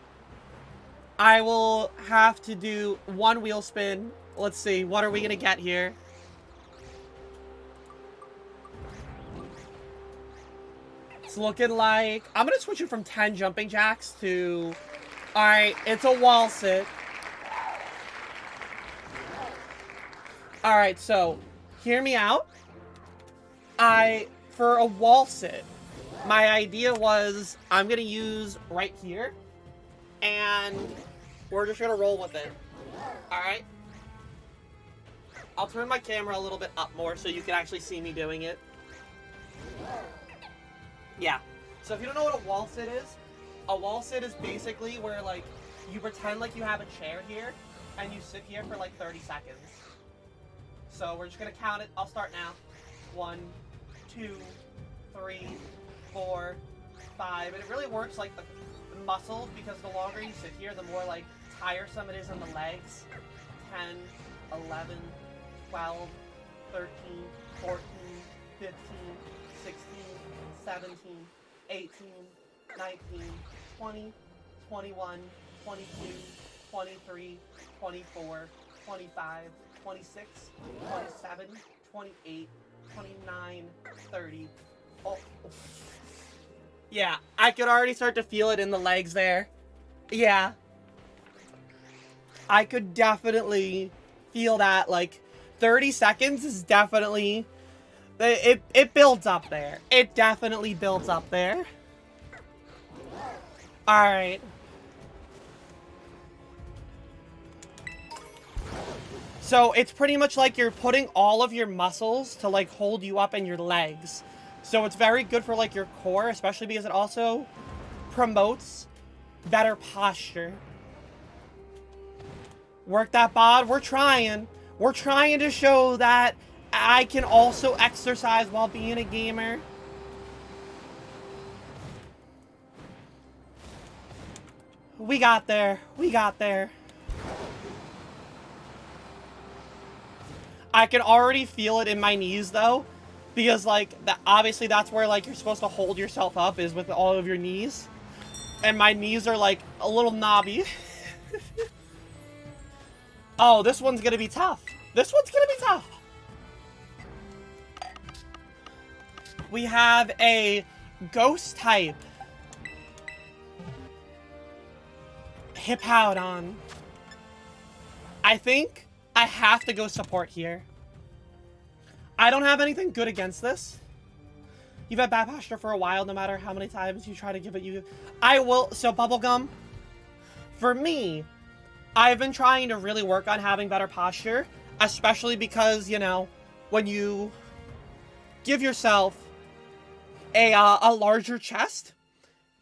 I will have to do one wheel spin. Let's see, what are we gonna get here? It's looking like... I'm gonna switch it from 10 jumping jacks to... Alright, it's a wall sit. Alright, so, hear me out. For a wall sit, my idea was I'm gonna use right here, and we're just gonna roll with it. Alright? I'll turn my camera a little bit up more so you can actually see me doing it. Yeah. So if you don't know what a wall sit is basically where, like, you pretend like you have a chair here, and you sit here for, like, 30 seconds. So we're just gonna count it. I'll start now. 1, 2, 3, 4, 5. And it really works like the muscles, because the longer you sit here, the more like tiresome it is on the legs. 10, 11, 12, 13, 14, 15, 16, 17, 18, 19, 20, 21, 22, 23, 24, 25, 26, 27, 28, 29, 30. Oh. Yeah, I could already start to feel it in the legs there. Yeah. I could definitely feel that, like, 30 seconds is definitely... It builds up there. It definitely builds up there. Alright. So it's pretty much like you're putting all of your muscles to, like, hold you up in your legs. So it's very good for, like, your core, especially because it also promotes better posture. Work that bod. We're trying. We're trying to show that I can also exercise while being a gamer. We got there. We got there. I can already feel it in my knees, though, because, like, obviously that's where, like, you're supposed to hold yourself up, is with all of your knees. And my knees are, like, a little knobby. Oh, this one's gonna be tough. This one's gonna be tough. We have a ghost type Hippowdon. I think I have to go support here. I don't have anything good against this. You've had bad posture for a while, no matter how many times you try to give it. I will. So, Bubblegum, for me, I've been trying to really work on having better posture, especially because, you know, when you give yourself a larger chest,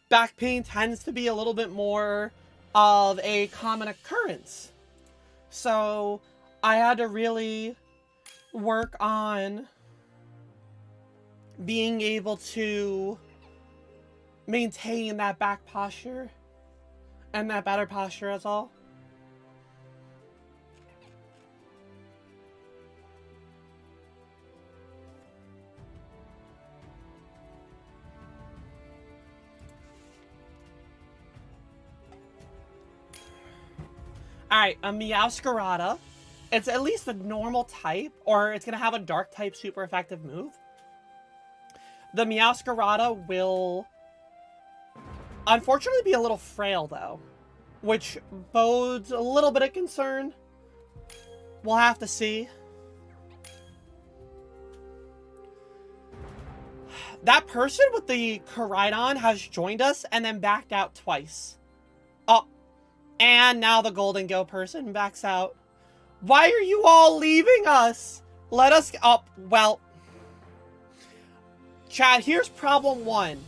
back pain tends to be a little bit more of a common occurrence. So I had to really work on being able to maintain that back posture and that better posture as all. Alright, a Meowscarada. It's at least a normal type, or it's going to have a dark type super effective move. The Meowscarada will unfortunately be a little frail, though, which bodes a little bit of concern. We'll have to see. That person with the Koraidon has joined us and then backed out twice. Oh, and now the Golden Go person backs out. Why are you all leaving us? Let us... Oh, well... Chat, here's problem 1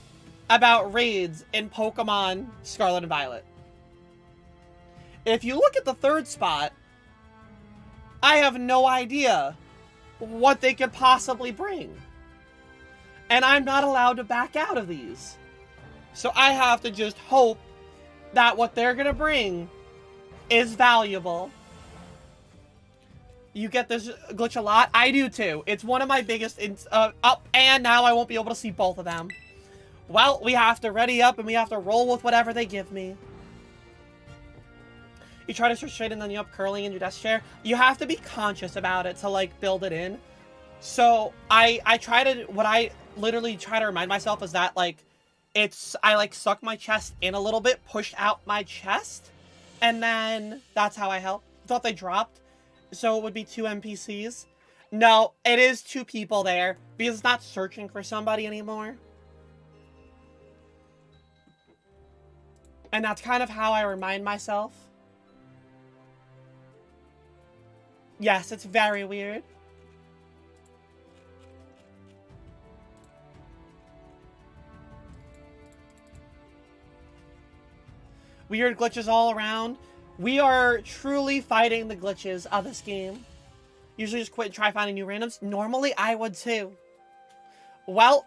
about raids in Pokemon Scarlet and Violet. If you look at the 3rd spot, I have no idea what they could possibly bring. And I'm not allowed to back out of these. So I have to just hope that what they're going to bring is valuable. You get this glitch a lot? I do too. It's one of my biggest... and now I won't be able to see both of them. Well, we have to ready up and we have to roll with whatever they give me. You try to switch straight and then you up curling in your desk chair. You have to be conscious about it to, like, build it in. So, I try to... What I literally try to remind myself is that, like, I, like, suck my chest in a little bit, push out my chest, and then that's how I help. I thought they dropped. So it would be 2 NPCs. No, it is 2 people there, because it's not searching for somebody anymore. And that's kind of how I remind myself. Yes, it's very weird. Weird glitches all around. We are truly fighting the glitches of this game. Usually just quit and try finding new randoms. Normally, I would too. Well,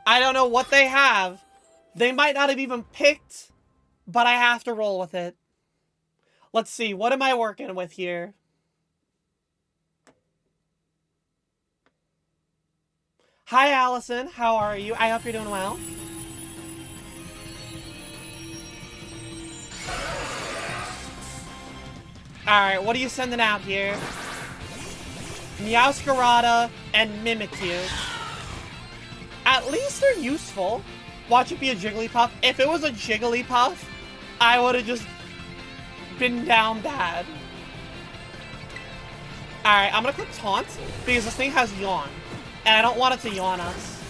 I don't know what they have. They might not have even picked, but I have to roll with it. Let's see, what am I working with here? Hi, Allison. How are you? I hope you're doing well. Alright, what are you sending out here? Meowscarada and Mimikyu. At least they're useful. Watch it be a Jigglypuff. If it was a Jigglypuff, I would have just been down bad. Alright, I'm gonna click Taunt, because this thing has Yawn. And I don't want it to yawn us.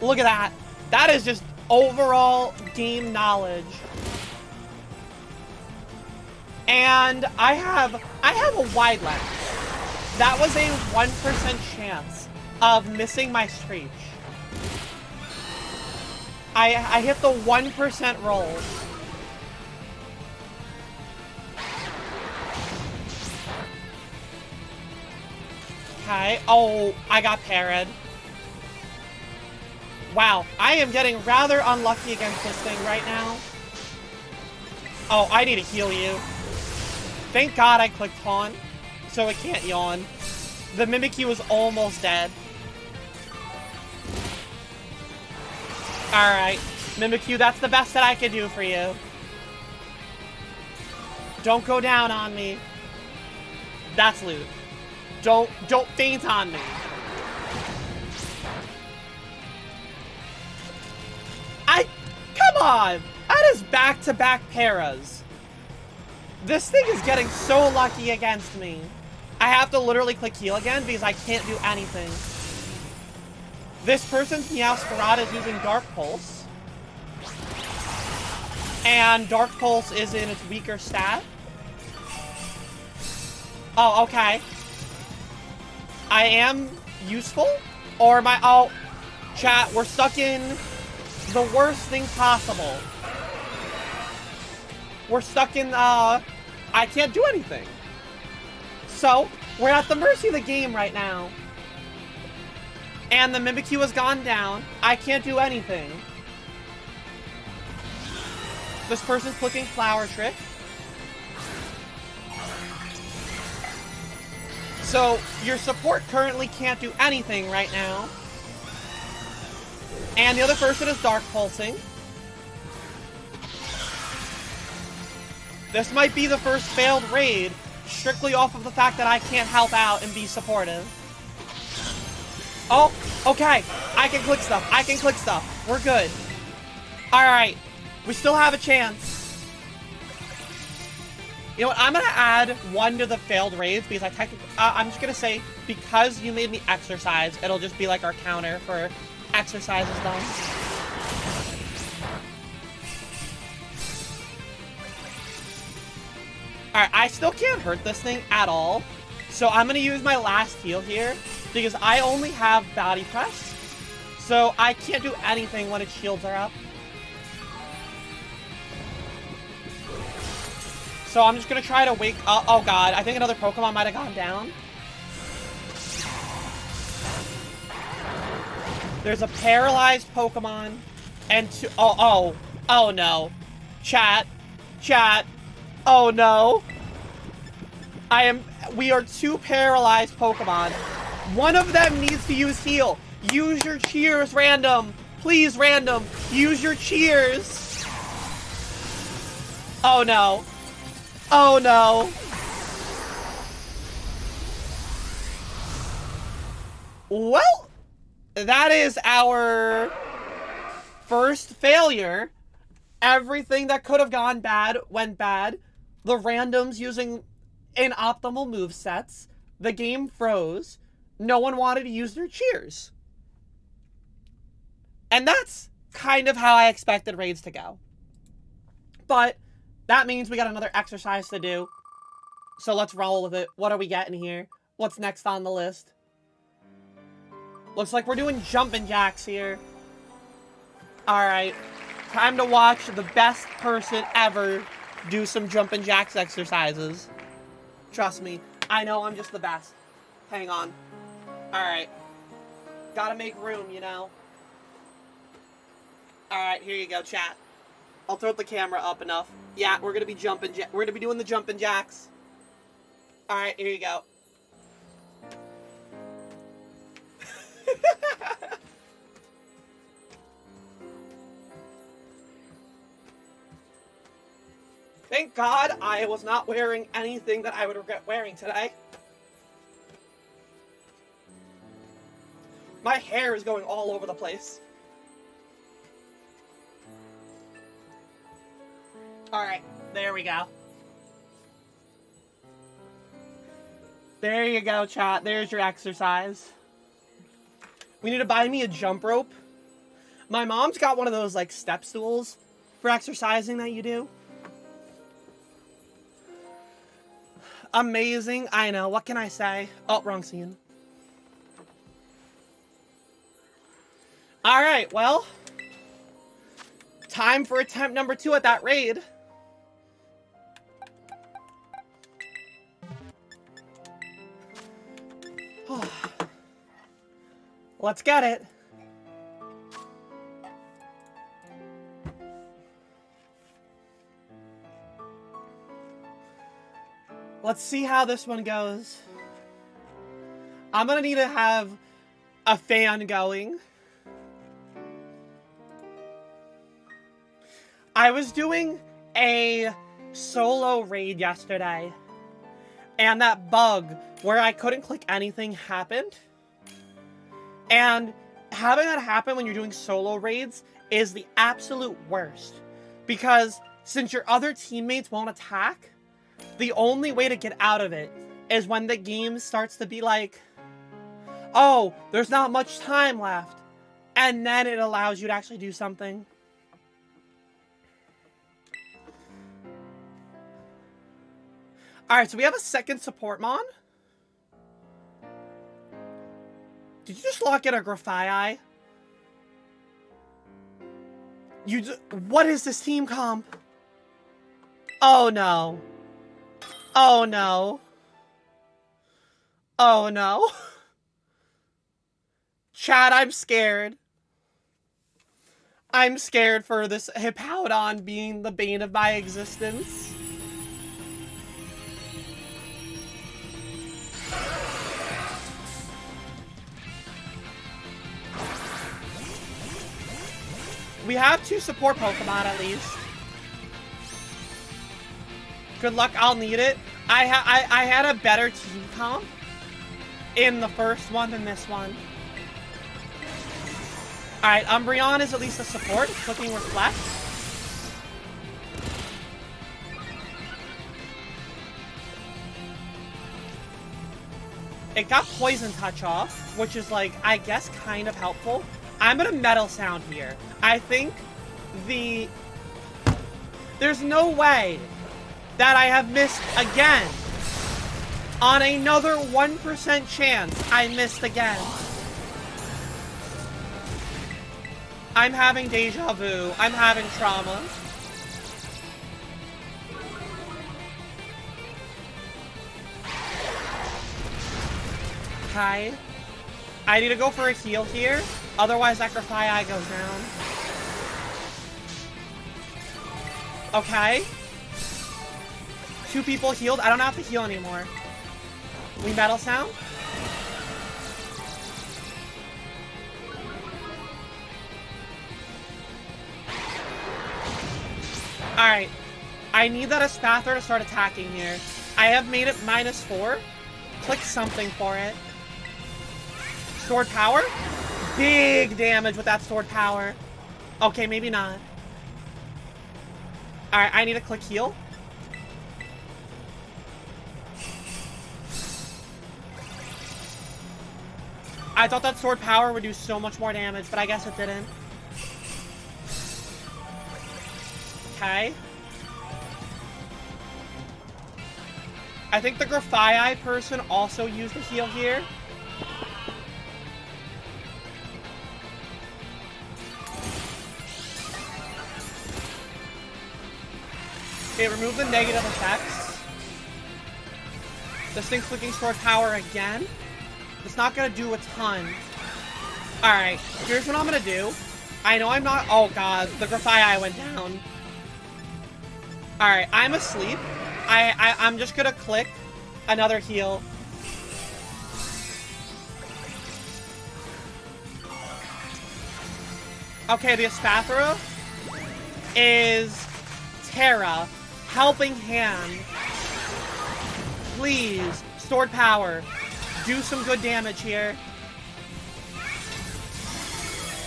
Look at that. That is just overall game knowledge. And I have a wide lens. That was a 1% chance of missing my Screech. I hit the 1% roll. Okay. Oh, I got parried. Wow, I am getting rather unlucky against this thing right now. Oh, I need to heal you. Thank God I clicked Taunt, so it can't yawn. The Mimikyu is almost dead. Alright, Mimikyu, that's the best that I can do for you. Don't go down on me. That's loot. Don't faint on me. Come on! That is back-to-back paras. This thing is getting so lucky against me. I have to literally click heal again because I can't do anything. This person's Meowscarada is using Dark Pulse. And Dark Pulse is in its weaker stat. Oh, okay. I am useful? Or am I... Oh, chat, we're stuck in the worst thing possible. We're stuck in, I can't do anything. So, we're at the mercy of the game right now. And the Mimikyu has gone down. I can't do anything. This person's clicking Flower Trick. So, your support currently can't do anything right now. And the other person is Dark Pulsing. This might be the first failed raid, strictly off of the fact that I can't help out and be supportive. Oh, okay. I can click stuff. I can click stuff. We're good. Alright. We still have a chance. You know what? I'm gonna add 1 to the failed raids because I technically... I'm just gonna say, because you made me exercise, it'll just be like our counter for exercises done. Alright, I still can't hurt this thing at all. So I'm gonna use my last heal here because I only have body press. So I can't do anything when its shields are up. So I'm just gonna try to wake up. Oh god, I think another Pokemon might have gone down. There's a paralyzed Pokemon and two... Oh no. Chat. Oh no. We are 2 paralyzed Pokemon. One of them needs to use heal. Use your cheers, random. Please, random. Use your cheers. Oh no. Oh no. Well, that is our first failure. Everything that could have gone bad went bad. The randoms using inoptimal movesets. The game froze. No one wanted to use their cheers. And that's kind of how I expected raids to go. But that means we got another exercise to do. So let's roll with it. What are we getting here? What's next on the list? Looks like we're doing jumping jacks here. Alright. Time to watch the best person ever do some jumping jacks exercises. Trust me. I know I'm just the best. Hang on. Alright. Gotta make room, you know. Alright, here you go, chat. I'll throw the camera up enough. Yeah, we're gonna be we're gonna be doing the jumping jacks. Alright, here you go. Thank God I was not wearing anything that I would regret wearing today. My hair is going all over the place. Alright, there we go. There you go, chat. There's your exercise. We need to buy me a jump rope. My mom's got one of those, like, step stools for exercising that you do. Amazing. I know. What can I say? Oh, wrong scene. Alright, well. Time for attempt number 2 at that raid. Let's get it. Let's see how this one goes. I'm gonna need to have a fan going. I was doing a solo raid yesterday, and that bug where I couldn't click anything happened. And having that happen when you're doing solo raids is the absolute worst. Because since your other teammates won't attack, the only way to get out of it is when the game starts to be like, oh, there's not much time left. And then it allows you to actually do something. Alright, so we have a second support mon. Did you just lock in a Grafii? What is this team comp? Oh no. Oh no. Oh no. Chad, I'm scared. I'm scared for this Hippowdon being the bane of my existence. We have 2 support Pokemon at least. Good luck, I'll need it. I had a better team comp in the first one than this one. Alright, Umbreon is at least a support. It's clicking Reflect. It got Poison Touch off, which is, like, I guess kind of helpful. I'm gonna Metal Sound here. I think there's no way that I have missed again. On another 1% chance, I missed again. I'm having deja vu. I'm having trauma. Okay. I need to go for a heal here. Otherwise, that Grafii goes down. Okay. 2 people healed. I don't have to heal anymore. We Metal Sound. Alright. I need that Espather to start attacking here. I have made it -4. Click something for it. Sword Power? Big damage with that Sword Power. Okay, maybe not. Alright, I need to click heal. I thought that Sword Power would do so much more damage, but I guess it didn't. Okay. I think the Grafii person also used a heal here. Okay, remove the negative effects. This thing's clicking Sword Power again. It's not gonna do a ton. Alright, here's what I'm gonna do. I know I'm not... Oh god, the Grafii went down. Alright, I'm asleep. I'm just gonna click another heal. Okay, the Espathra is Terra. Helping Hand. Please, Sword Power. Do some good damage here.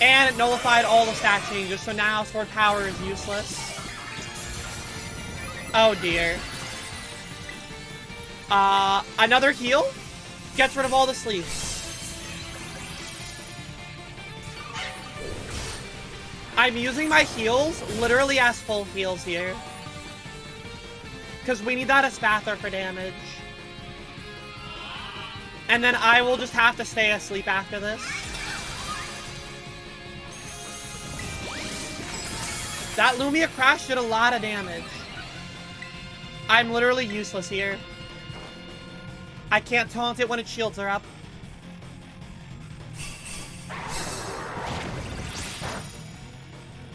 And it nullified all the stat changes, so now Sword Power is useless. Oh dear. Another heal? Gets rid of all the sleeps. I'm using my heals literally as full heals here. Because we need that Espather for damage. And then I will just have to stay asleep after this. That Lumia Crash did a lot of damage. I'm literally useless here. I can't taunt it when its shields are up.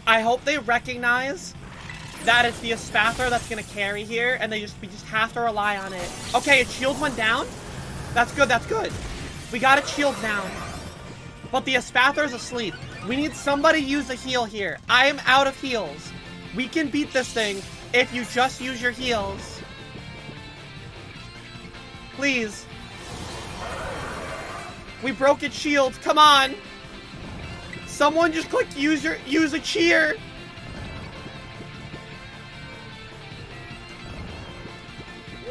I hope they recognize that it's the Espather that's gonna carry here, and we just have to rely on it. Okay, its shield went down. That's good, that's good. We got its shield down. But the Espather's asleep. We need somebody use a heal here. I am out of heals. We can beat this thing if you just use your heals. Please. We broke its shield. Come on. Someone just click use a cheer.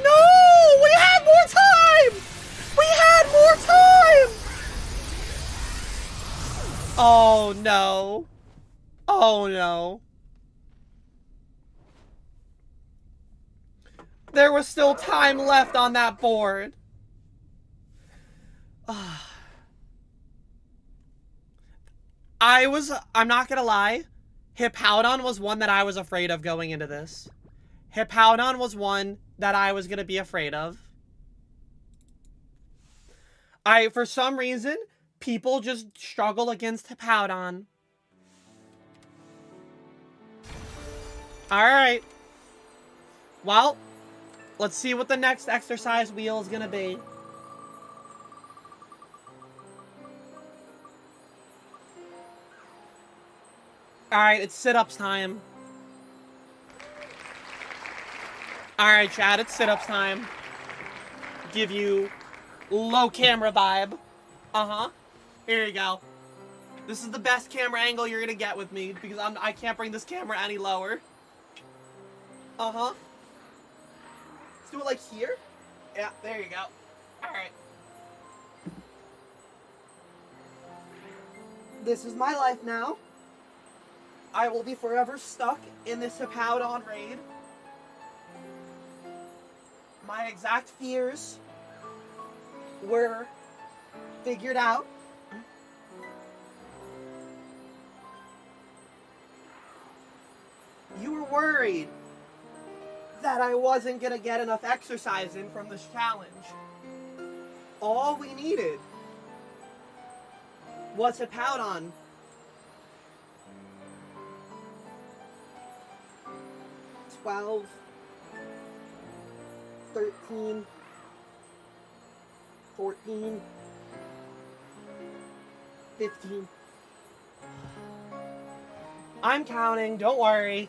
No! We had more time! We had more time! Oh no. Oh no. There was still time left on that board. I'm not gonna lie, Hippowdon was one that I was afraid of going into this. Hippowdon was one that I was gonna be afraid of. For some reason, people just struggle against Hippowdon. Alright. Well, let's see what the next exercise wheel is gonna be. Alright, it's sit-ups time. Alright, Chad, it's sit-ups time. Give you low camera vibe. Uh-huh. Here you go. This is the best camera angle you're gonna get with me because I can't bring this camera any lower. Uh-huh. Let's do it like here. Yeah, there you go. Alright. This is my life now. I will be forever stuck in this Hippowdon raid. My exact fears were figured out. You were worried that I wasn't gonna get enough exercise in from this challenge. All we needed was Hippowdon. 12, 13, 14, 15. I'm counting, don't worry.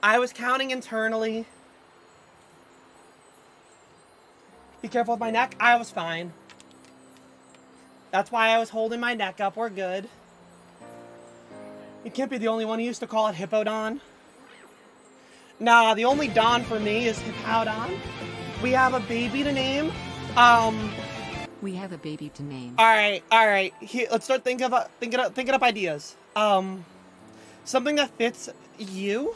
I was counting internally. Be careful with my neck. I was fine. That's why I was holding my neck up. We're good. You can't be the only one who used to call it Hippowdon. Nah, the only Don for me is Hippowdon. We have a baby to name.
We have a baby to name.
All right. Here, let's start thinking up ideas. Something that fits you.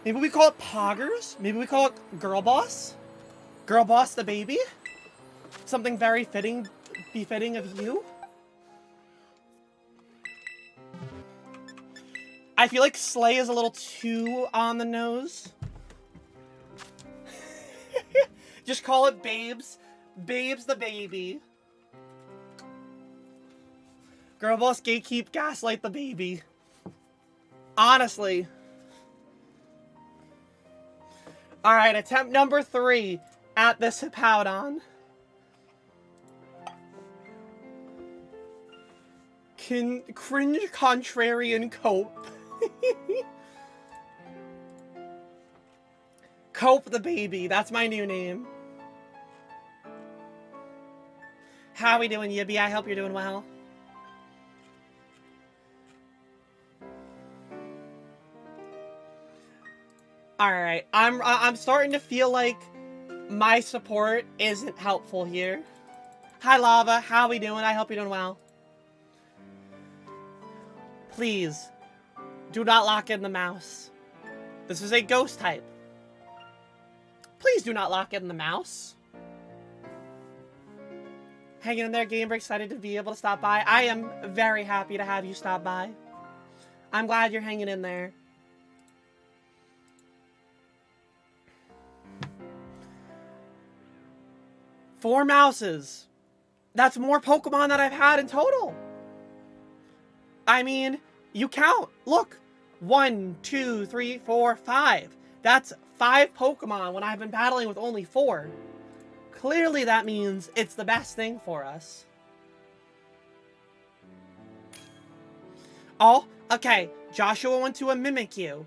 Maybe we call it Poggers. Maybe we call it Girl Boss. Girl Boss the baby. Something very befitting of you. I feel like Slay is a little too on the nose. Just call it Babes. Babes the baby. Girl Boss Gatekeep Gaslight the baby. Honestly. Alright, attempt number 3 at this Hippowdon. Cringe Contrarian Cope. Cope the baby, that's my new name. How we doing, Yibby? I hope you're doing well. Alright, I'm starting to feel like my support isn't helpful here. Hi Lava, how we doing? I hope you're doing well. Please, do not lock in the mouse. This is a ghost type. Please do not lock in the mouse. Hanging in there, Gamer, excited to be able to stop by. I am very happy to have you stop by. I'm glad you're hanging in there. Four mouses. That's more Pokemon that I've had in total. I mean, you count. Look. 1, 2, 3, 4, 5. That's 5 Pokemon when I've been battling with only 4. Clearly that means it's the best thing for us. Oh, okay. Joshua went to a Mimikyu.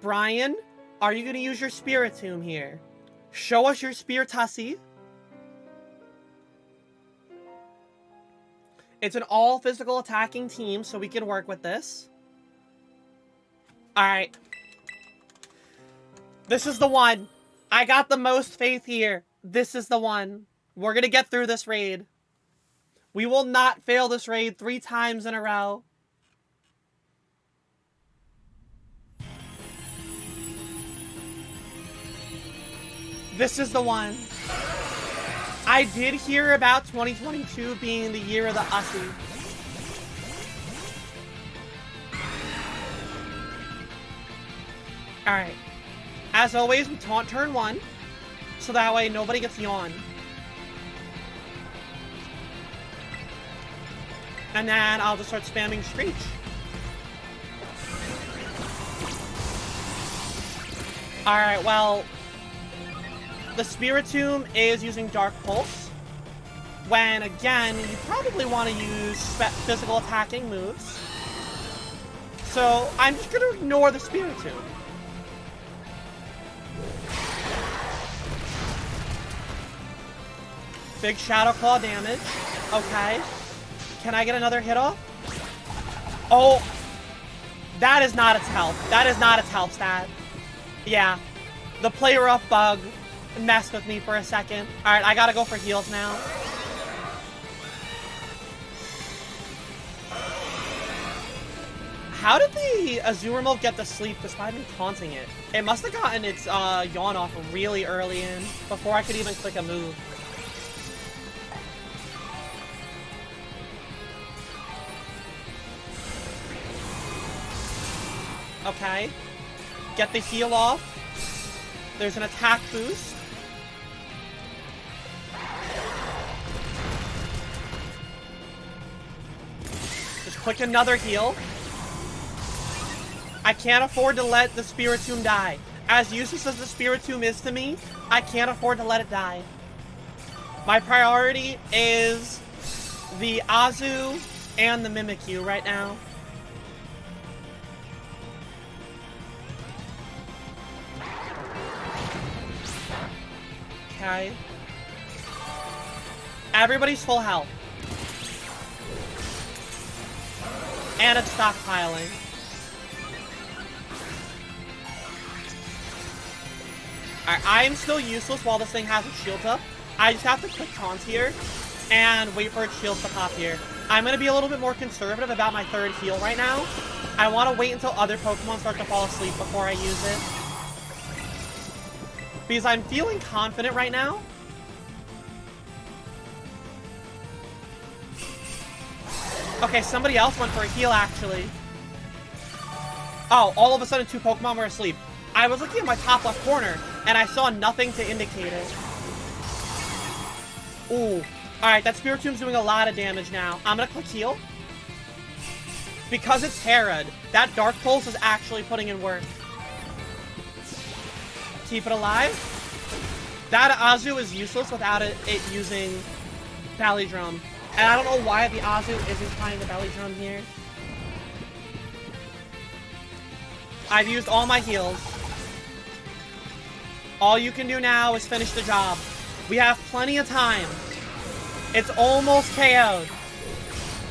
Brian, are you going to use your Spiritomb here? Show us your Spiritussie. It's an all physical attacking team, so we can work with this. Alright. This is the one. I got the most faith here. This is the one. We're gonna get through this raid. We will not fail this raid 3 times in a row. This is the one. I did hear about 2022 being the year of the Ussie. Alright. As always, we taunt turn 1. So that way nobody gets yawn. And then I'll just start spamming Screech. Alright, well... The Spiritomb is using Dark Pulse. When, again, you probably want to use physical attacking moves. So, I'm just going to ignore the Spiritomb. Big Shadow Claw damage. Okay. Can I get another hit off? Oh! That is not its health. That is not its health stat. Yeah. The play rough bug messed with me for a second. Alright, I gotta go for heals now. How did the Azumarill get to sleep despite me taunting it? It must have gotten its yawn off really early in, before I could even click a move. Okay. Get the heal off. There's an attack boost. Just click another heal. I can't afford to let the Spiritomb die. As useless as the Spiritomb is to me, I can't afford to let it die. My priority is the Azu and the Mimikyu right now. Okay. Everybody's full health. And it's stockpiling. Alright, I am still useless while this thing has its shield up. I just have to click taunt here and wait for its shield to pop here. I'm going to be a little bit more conservative about my third heal right now. I want to wait until other Pokemon start to fall asleep before I use it. Because I'm feeling confident right now. Okay, somebody else went for a heal, actually. Oh, all of a sudden 2 Pokemon were asleep. I was looking at my top left corner, and I saw nothing to indicate it. Ooh. Alright, that Spiritomb's doing a lot of damage now. I'm gonna click heal. Because it's Herod, that Dark Pulse is actually putting in work. Keep it alive. That Azu is useless without it using Belly Drum. And I don't know why the Azu isn't trying the Belly Drum here. I've used all my heals. All you can do now is finish the job. We have plenty of time. It's almost KO'd.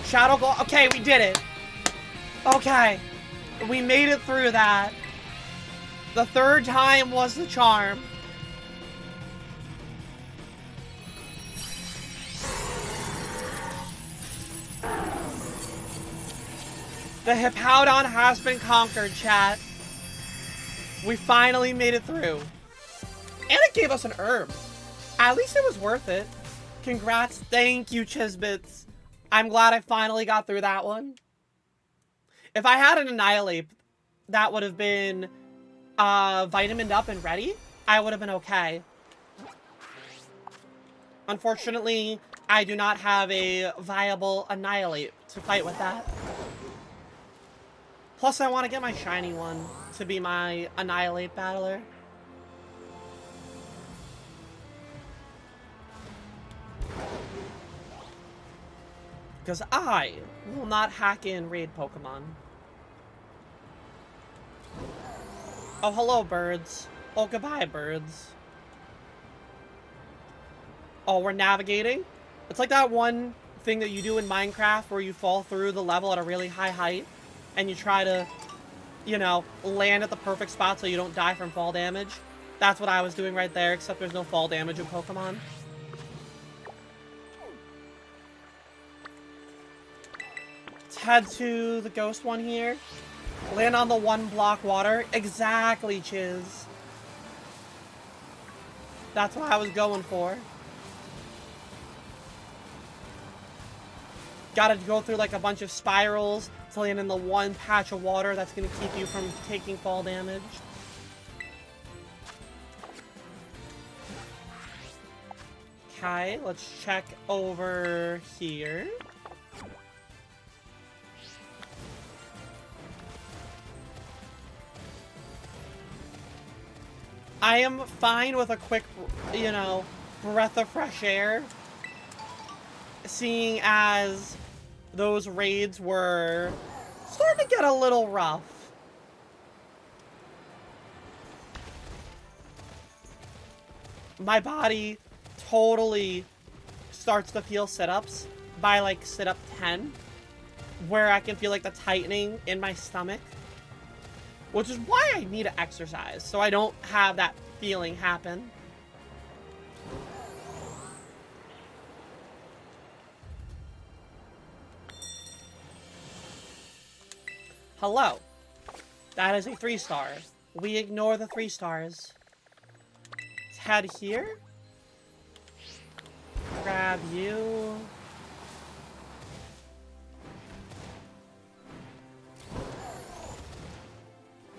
Shadow Claw. Okay, we did it. Okay. We made it through that. The third time was the charm. The Hippowdon has been conquered, chat. We finally made it through. And it gave us an herb. At least it was worth it. Congrats. Thank you, Chisbits. I'm glad I finally got through that one. If I had an Annihilate, that would have been vitamined up and ready. I would have been okay. Unfortunately, I do not have a viable Annihilate to fight with that. Plus, I want to get my shiny one to be my Annihilate battler. Because I will not hack in raid Pokemon. Oh, hello, birds. Oh, goodbye, birds. Oh, we're navigating? It's like that one thing that you do in Minecraft where you fall through the level at a really high height and you try to, you know, land at the perfect spot so you don't die from fall damage. That's what I was doing right there, except there's no fall damage in Pokemon. Let's head to the ghost one here. Land on the 1 block water. Exactly, Chiz. That's what I was going for. Gotta go through like a bunch of spirals to land in the one patch of water that's gonna keep you from taking fall damage. Okay, let's check over here. I am fine with a quick, you know, breath of fresh air. Seeing as those raids were starting to get a little rough. My body totally starts to feel sit-ups by like sit-up 10, where I can feel like the tightening in my stomach, which is why I need to exercise, so I don't have that feeling happen. Hello. That is a 3-star. We ignore the 3 stars. Let's head here. Grab you.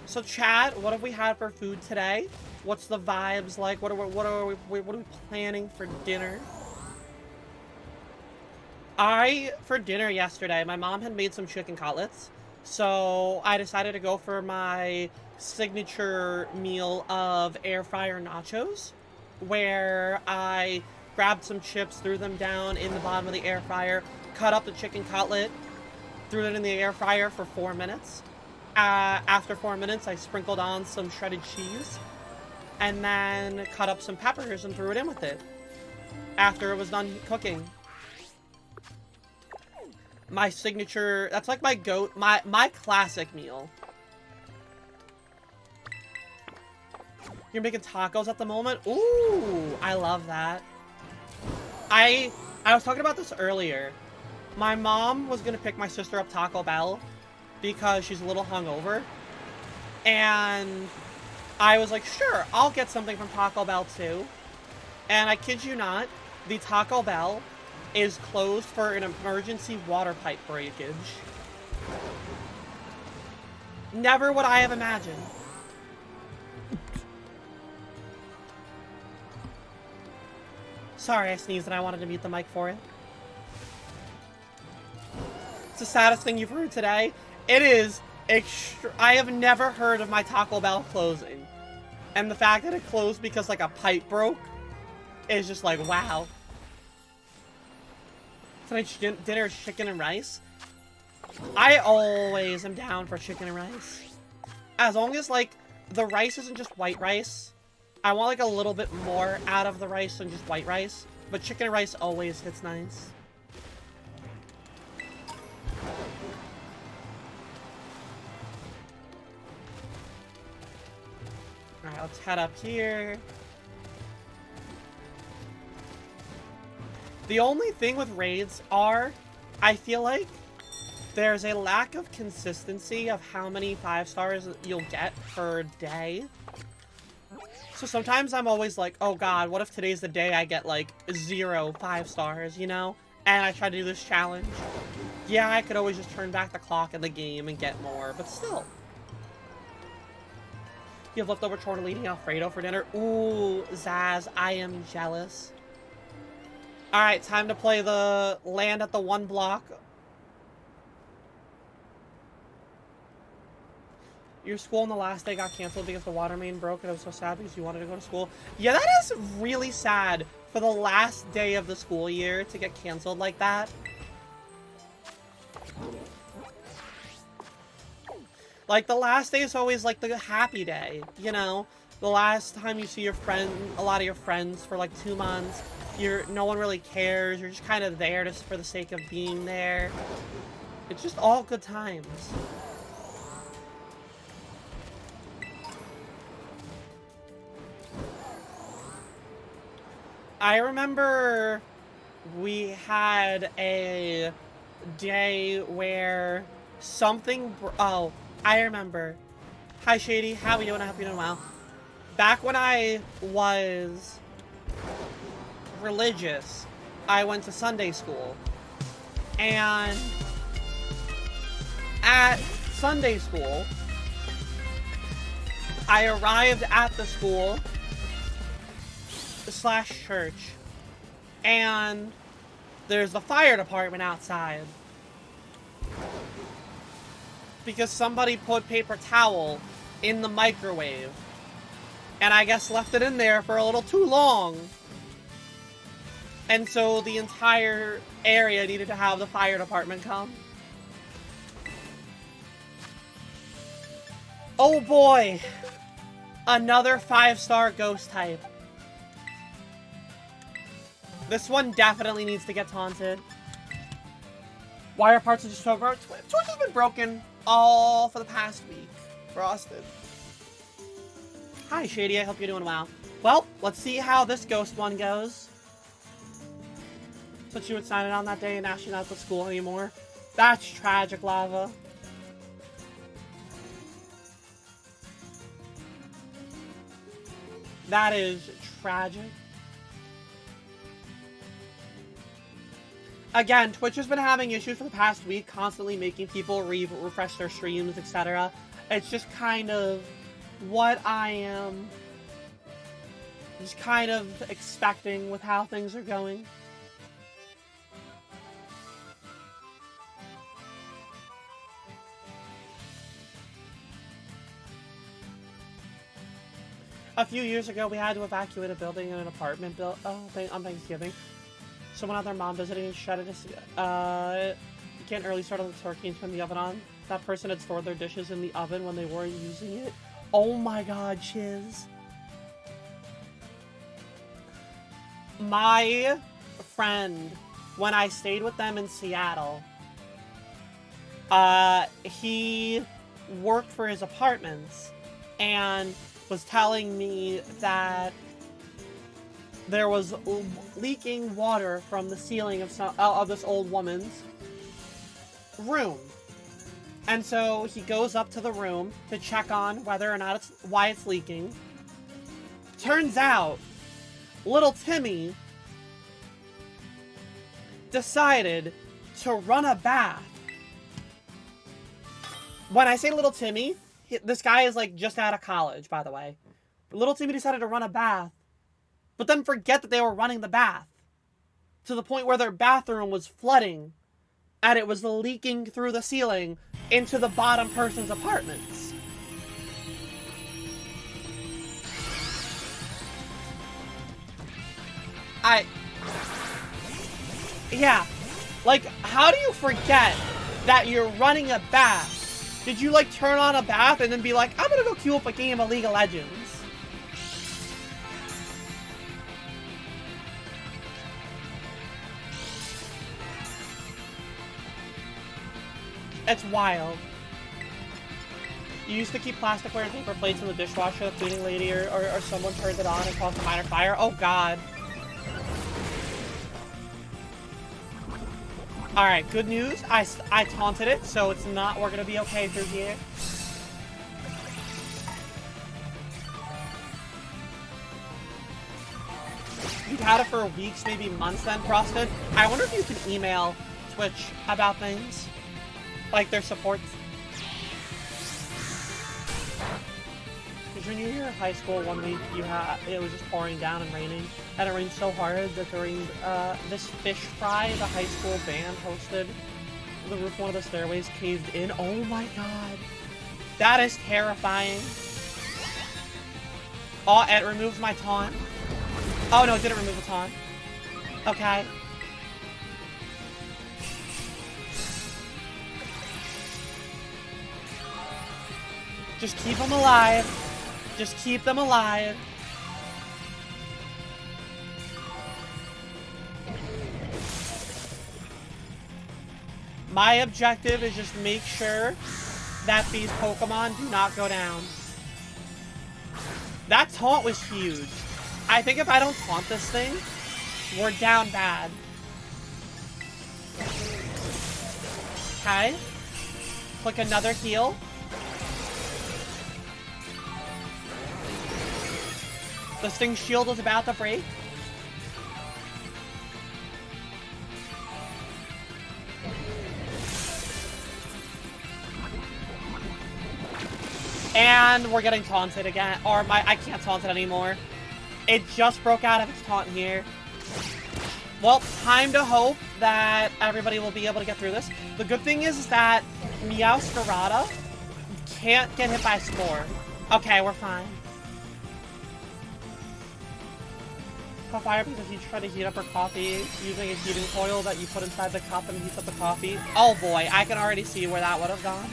So chat, what have we had for food today? What's the vibes like? What are we planning for dinner? For dinner yesterday, my mom had made some chicken cutlets. So I decided to go for my signature meal of air fryer nachos, where I grabbed some chips, threw them down in the bottom of the air fryer, cut up the chicken cutlet, threw it in the air fryer for 4 minutes. After 4 minutes, I sprinkled on some shredded cheese, and then cut up some peppers and threw it in with it after it was done cooking. My signature, that's like my my classic meal. You're making tacos at the moment? Ooh, I love that. I was talking about this earlier. My mom was gonna pick my sister up Taco Bell because she's a little hungover. And I was like, sure, I'll get something from Taco Bell too. And I kid you not, the Taco Bell is closed for an emergency water pipe breakage. Never would I have imagined. Sorry, I sneezed and I wanted to mute the mic for it. It's the saddest thing you've heard today. It is I have never heard of my Taco Bell closing. And the fact that it closed because like a pipe broke is just like, wow. Tonight's dinner is chicken and rice. I always am down for chicken and rice. As long as, like, the rice isn't just white rice. I want, like, a little bit more out of the rice than just white rice. But chicken and rice always hits nice. Alright, let's head up here. The only thing with raids are, I feel like there's a lack of consistency of how many 5 stars you'll get per day. So sometimes I'm always like, oh god, what if today's the day I get like 0 5 stars, you know? And I try to do this challenge. Yeah, I could always just turn back the clock in the game and get more, but still. You have leftover tortellini Alfredo for dinner? Ooh, Zaz, I am jealous. Alright, time to play the land at the 1 block. Your school on the last day got canceled because the water main broke and I was so sad because you wanted to go to school. Yeah, that is really sad for the last day of the school year to get canceled like that. Like, the last day is always like the happy day, you know? The last time you see your a lot of your friends for like 2 months. No one really cares. You're just kind of there just for the sake of being there. It's just all good times. I remember we had a day where something... Oh, I remember. Hi, Shady. How are you doing? I hope you're doing well. Back when I was religious. I went to Sunday school. And at Sunday school, I arrived at the school / church, and there's the fire department outside. Because somebody put paper towel in the microwave. And I guess left it in there for a little too long. And so the entire area needed to have the fire department come. Oh boy! Another 5-star ghost type. This one definitely needs to get taunted. Wire parts are just so broken. Twitch has been broken all for the past week. Frosted. Hi, Shady. I hope you're doing well. Well, let's see how this ghost one goes. So she would sign it on that day, and now she's not at the school anymore. That's tragic, Lava. That is tragic. Again, Twitch has been having issues for the past week, constantly making people refresh their streams, etc. It's just kind of what I am just kind of expecting with how things are going. A few years ago, we had to evacuate a building in an apartment built on Thanksgiving. Someone had their mom visiting and shredded get an early start on the turkey and turn the oven on. That person had stored their dishes in the oven when they weren't using it. Oh my god, Chiz. My friend, when I stayed with them in Seattle, he worked for his apartments and was telling me that there was leaking water from the ceiling of this old woman's room. And so he goes up to the room to check on whether or not why it's leaking. Turns out, little Timmy decided to run a bath. When I say little Timmy, this guy is like just out of college, by the way. Little Timmy decided to run a bath, but then forget that they were running the bath. To the point where their bathroom was flooding, and it was leaking through the ceiling into the bottom person's apartments. Yeah. Like, how do you forget that you're running a bath? Did you, like, turn on a bath and then be like, I'm gonna go queue up a game of League of Legends? It's wild. You used to keep plasticware and paper plates in the dishwasher. The cleaning lady or someone turned it on and caused a minor fire. Oh, God. Alright, good news. I taunted it, so it's not... We're gonna be okay through here. You've had it for weeks, maybe months then, Frosted. I wonder if you can email Twitch about things. Like their supports. Because when you were in high school one week, it was just pouring down and raining. And it rained so hard that during this fish fry the high school band hosted, the roof of one of the stairways caved in. Oh my god. That is terrifying. Oh, it removes my taunt. Oh no, it didn't remove the taunt. Okay. Just keep them alive. Just keep them alive. My objective is just make sure that these Pokemon do not go down. That taunt was huge. I think if I don't taunt this thing, we're down bad. Okay. Click another heal. This thing's shield was about to break. And we're getting taunted again. Or I can't taunt it anymore. It just broke out of its taunt here. Well, time to hope that everybody will be able to get through this. The good thing is that Meowscarada can't get hit by Spore. Okay, we're fine. Fire because you try to heat up her coffee using a heating coil that you put inside the cup and heats up the coffee. Oh boy, I can already see where that would have gone.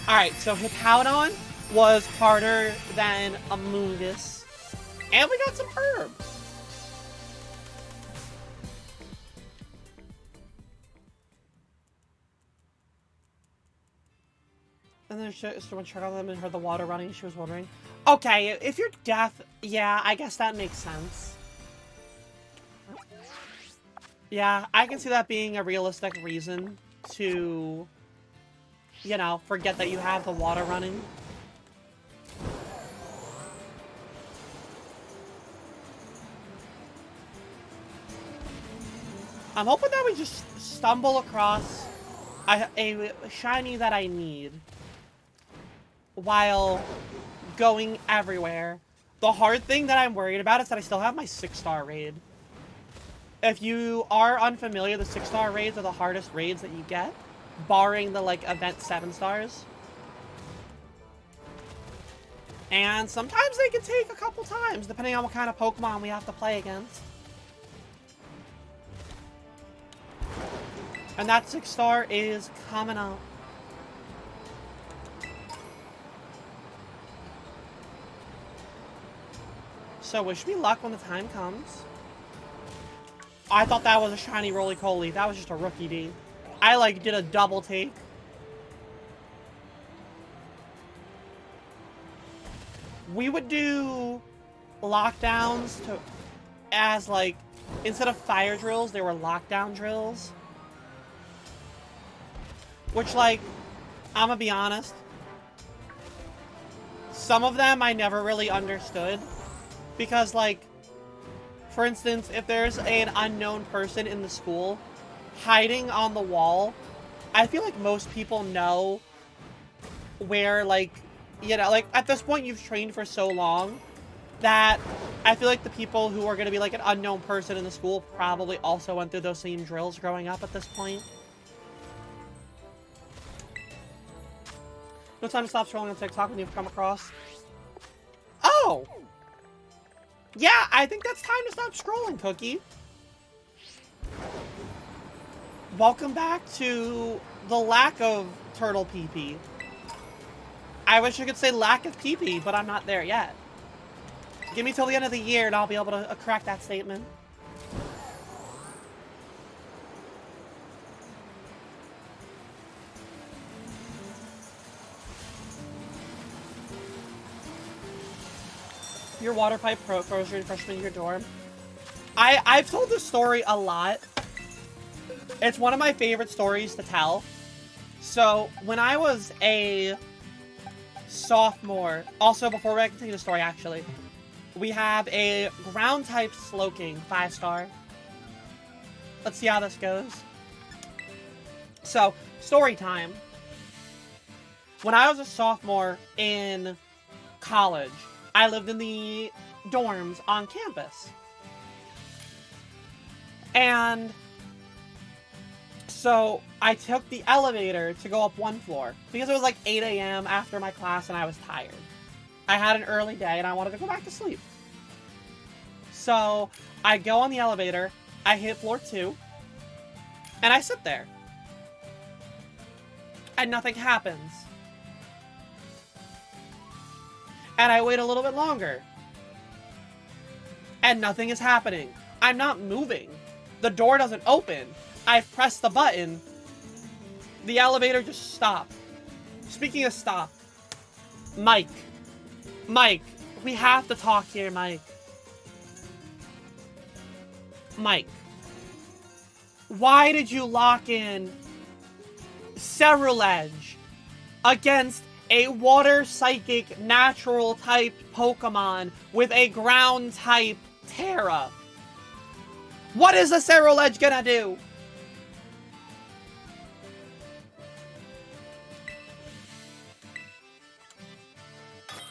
Alright, so Hippowdon was harder than Amoonguss. And we got some herbs. And then someone checked on them and heard the water running. She was wondering. Okay, if you're deaf, yeah, I guess that makes sense. Yeah, I can see that being a realistic reason to, you know, forget that you have the water running. I'm hoping that we just stumble across a shiny that I need while going everywhere. The hard thing that I'm worried about is that I still have my 6-star raid. If you are unfamiliar, the 6-star raids are the hardest raids that you get, barring the, like, event 7 stars. And sometimes they can take a couple times, depending on what kind of Pokemon we have to play against. And that 6-star is coming up. So wish me luck when the time comes. I thought that was a shiny roly-poly. That was just a rookie D. I, like, did a double take. We would do lockdowns as, like, instead of fire drills, there were lockdown drills. Which, like, I'm gonna be honest. Some of them I never really understood. Because, like, for instance, if there's an unknown person in the school hiding on the wall, I feel like most people know where, like, you know, like, at this point you've trained for so long that I feel like the people who are going to be, like, an unknown person in the school probably also went through those same drills growing up at this point. No time to stop scrolling on TikTok when you've come across. Oh! Yeah, I think that's time to stop scrolling, Cookie. Welcome back to the lack of turtle pee-pee. I wish I could say lack of pee-pee, but I'm not there yet. Give me till the end of the year and I'll be able to correct that statement. Your water pipe froze during freshman year dorm. I've told this story a lot. It's one of my favorite stories to tell. So, when I was a sophomore, also before I continue the story actually, we have a ground type Slowking 5-star. Let's see how this goes. So, story time. When I was a sophomore in college, I lived in the dorms on campus. And so I took the elevator to go up one floor because it was like 8 a.m. after my class and I was tired. I had an early day and I wanted to go back to sleep. So I go on the elevator, I hit floor 2, and I sit there. And nothing happens. And I wait a little bit longer. And nothing is happening. I'm not moving. The door doesn't open. I've pressed the button. The elevator just stopped. Speaking of stop. Mike. Mike. We have to talk here, Mike. Mike. Why did you lock in Cerulege against a water psychic natural type Pokemon with a ground type Terra? What is a Cerulege gonna do?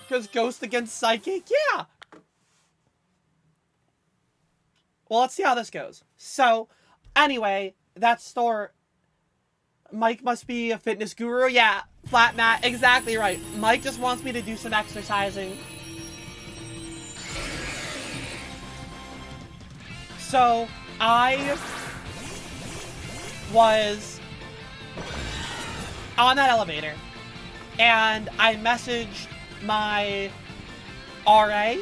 Because ghost against psychic? Yeah. Well, let's see how this goes. So, anyway, that store... Mike must be a fitness guru. Yeah, flat mat. Exactly right. Mike just wants me to do some exercising. So, I was on that elevator, and I messaged my RA,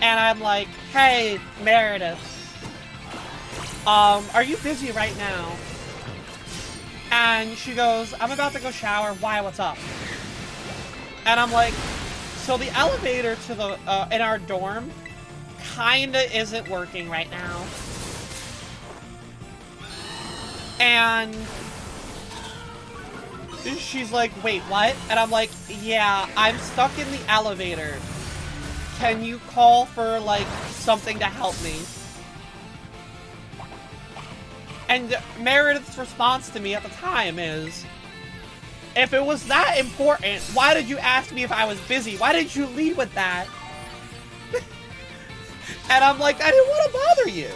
and I'm like, hey, Meredith, are you busy right now? And she goes, I'm about to go shower. Why? What's up? And I'm like, so the elevator to the in our dorm kinda isn't working right now. And she's like, wait, what? And I'm like, yeah, I'm stuck in the elevator. Can you call for, like, something to help me? And Meredith's response to me at the time is, if it was that important, why did you ask me if I was busy? Why did you lead with that? And I'm like, I didn't want to bother you.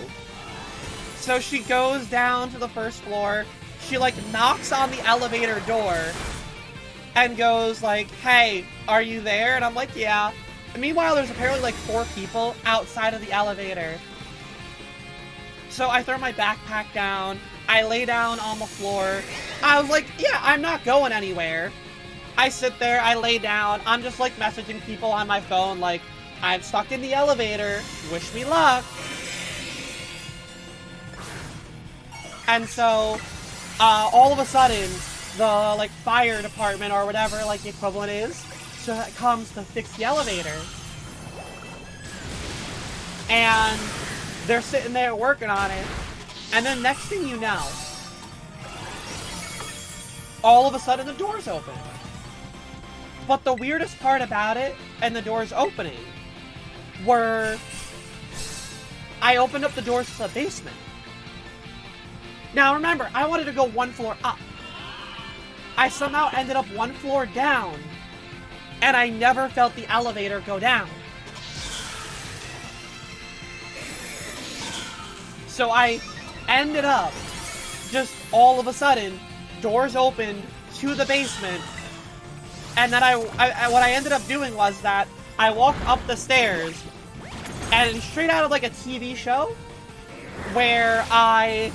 So she goes down to the first floor. She, like, knocks on the elevator door and goes, like, hey, are you there? And I'm like, yeah. And meanwhile, there's apparently, like, 4 people outside of the elevator. So I throw my backpack down. I lay down on the floor. I was like, yeah, I'm not going anywhere. I sit there. I lay down. I'm just, like, messaging people on my phone, like, I'm stuck in the elevator. Wish me luck. And so, all of a sudden, the, like, fire department or whatever, like, the equivalent is, so that comes to fix the elevator. And they're sitting there working on it. And then next thing you know, all of a sudden the door's open. But the weirdest part about it, and the door's opening, were I opened up the doors to the basement. Now remember, I wanted to go 1 floor up. I somehow ended up 1 floor down, and I never felt the elevator go down. So I ended up, just all of a sudden, doors opened to the basement, and then what I ended up doing was that I walked up the stairs, and straight out of, like, a TV show, where I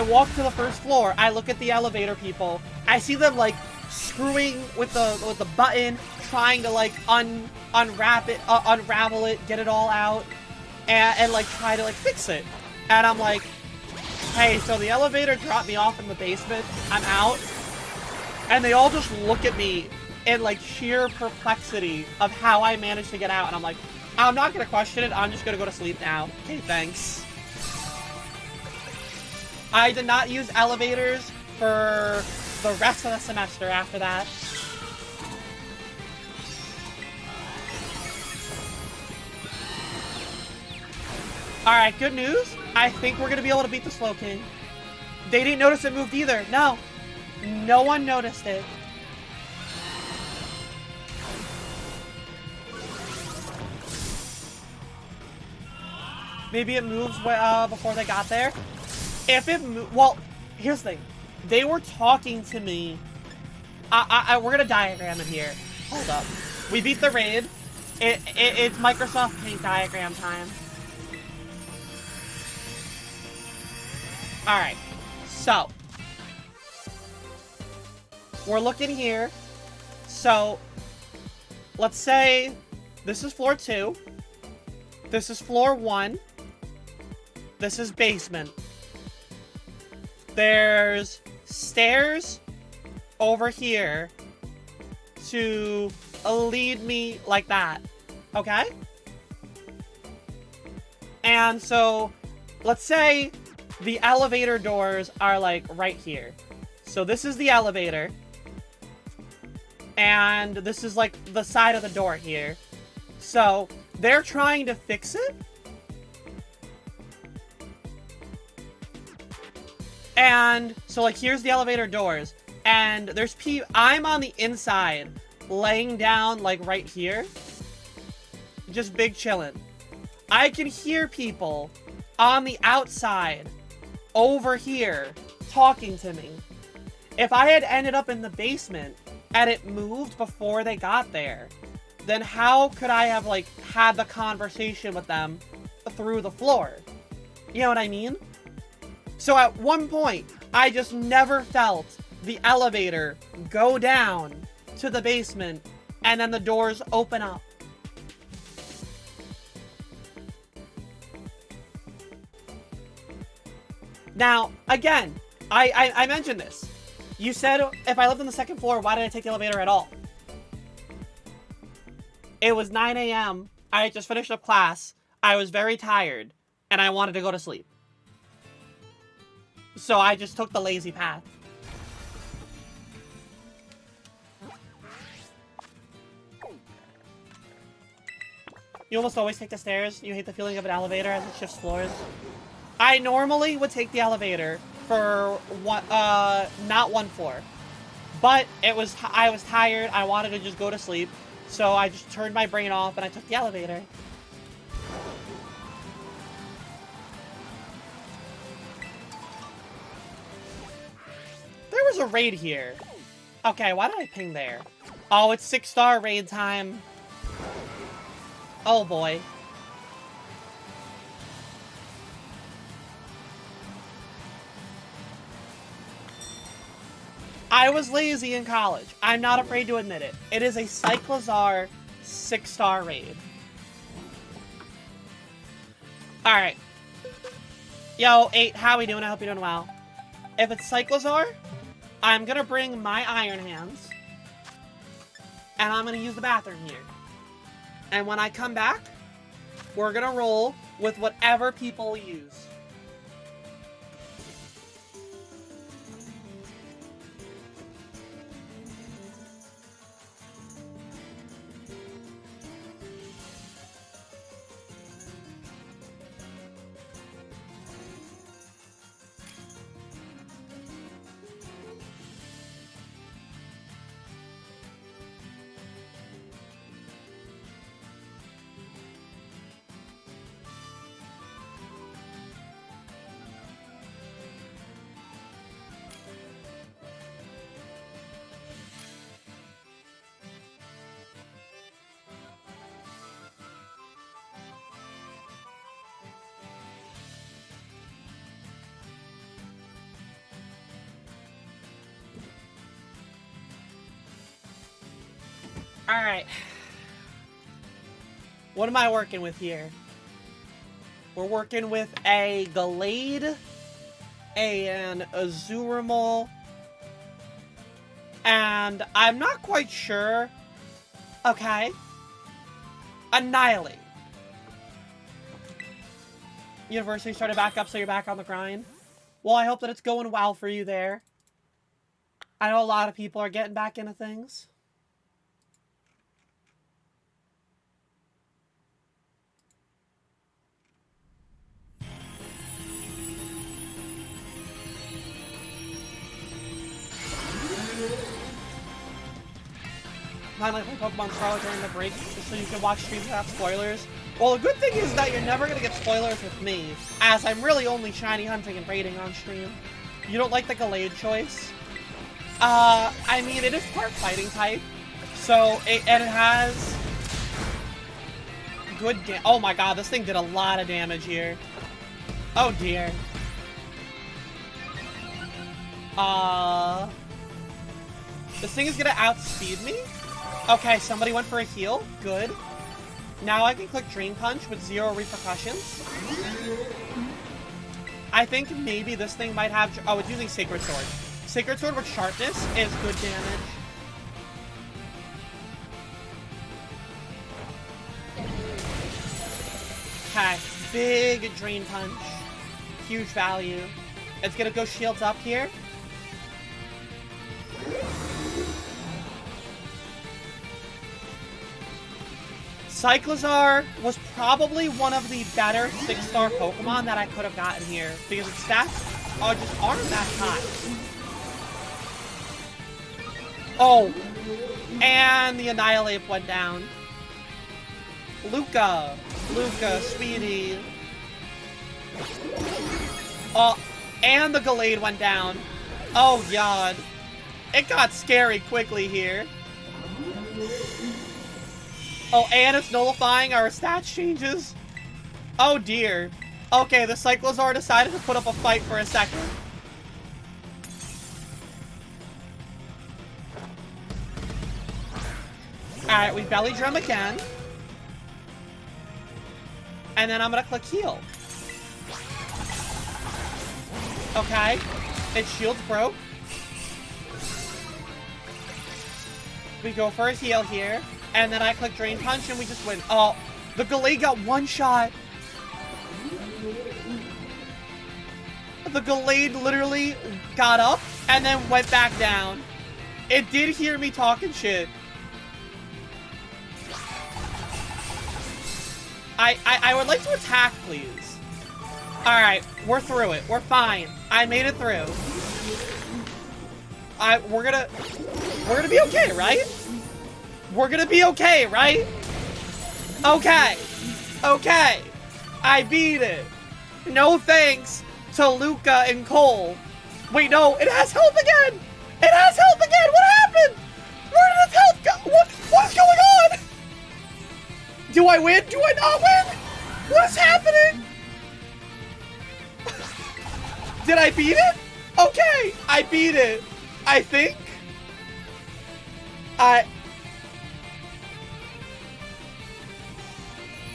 walk to the first floor, I look at the elevator people, I see them, like, screwing with the button, trying to, like, unravel it, get it all out, and like, try to, like, fix it. And I'm like, hey, so the elevator dropped me off in the basement, I'm out, and they all just look at me in, like, sheer perplexity of how I managed to get out, and I'm like, I'm not gonna question it, I'm just gonna go to sleep now. Okay, thanks. I did not use elevators for the rest of the semester after that. Alright, good news. I think we're gonna be able to beat the Slow King. They didn't notice it moved either. No. No one noticed it. Maybe it moves before they got there. If it well, here's the thing. They were talking to me. We're gonna diagram it here. Hold up. We beat the raid. It's Microsoft Paint diagram time. Alright. So. We're looking here. So. Let's say this is floor 2. This is floor 1. This is basement. There's stairs over here to lead me like that. Okay? And so, let's say the elevator doors are, like, right here. So this is the elevator. And this is, like, the side of the door here. So, they're trying to fix it. And so, like, here's the elevator doors. And there's I'm on the inside laying down, like, right here. Just big chillin'. I can hear people on the outside over here talking to me. If I had ended up in the basement and it moved before they got there, then how could I have, like, had the conversation with them through the floor? You know what I mean? So at one point, I just never felt the elevator go down to the basement and then the doors open up. Now, again, I mentioned this. You said if I lived on the second floor, why did I take the elevator at all? It was 9 a.m. I had just finished up class. I was very tired, and I wanted to go to sleep. So I just took the lazy path. You almost always take the stairs. You hate the feeling of an elevator as it shifts floors. I normally would take the elevator for one, not one floor, but I was tired. I wanted to just go to sleep, so I just turned my brain off and I took the elevator. There was a raid here. Okay, why did I ping there? Oh, it's 6-star raid time. Oh boy. I was lazy in college. I'm not afraid to admit it. It is a Cyclozar 6-star raid. Alright. Yo, 8, how we doing? I hope you're doing well. If it's Cyclozar, I'm gonna bring my Iron Hands. And I'm gonna use the bathroom here. And when I come back, we're gonna roll with whatever people use. Alright. What am I working with here? We're working with a Gallade, an Azurimal, and I'm not quite sure. Okay. Annihilate. University started back up, so you're back on the grind. Well, I hope that it's going well for you there. I know a lot of people are getting back into things. Finally play Pokemon Scarlet during the break, just so you can watch streams without spoilers. Well, the good thing is that you're never going to get spoilers with me, as I'm really only shiny hunting and raiding on stream. You don't like the Gallade choice? I mean, it is part fighting type, so it has good oh my god, this thing did a lot of damage here. Oh dear. This thing is gonna outspeed me? Okay, somebody went for a heal. Good. Now I can click Dream Punch with 0 repercussions. I think maybe this thing might have... Oh, it's using Sacred Sword. Sacred Sword with Sharpness is good damage. Okay, big Drain Punch. Huge value. It's gonna go shields up here. Cyclozar was probably one of the better 6-star Pokemon that I could have gotten here, because its stats just aren't that high. Oh, And the Annihilate went down. Luca, Speedy. Oh, and the Gallade went down. Oh, God. It got scary quickly here. Oh, and it's nullifying our stats changes. Oh, dear. Okay, the Cyclozar decided to put up a fight for a second. Alright, we Belly Drum again. And then I'm gonna click heal. Okay. Its shield's broke. We go for a heal here. And then I click Drain Punch and we just win. Oh, the Gallade got one shot. The Gallade literally got up and then went back down. It did hear me talking shit. I would like to attack, please. Alright, we're through it. We're fine. I made it through. We're gonna be okay, right? We're gonna be okay, right? Okay. Okay. I beat it. No thanks to Luca and Cole. Wait, no, it has health again! It has health again! What happened? Where did its health go? What is going on? Do I win? Do I not win? What is happening? Did I beat it? Okay, I beat it. I think.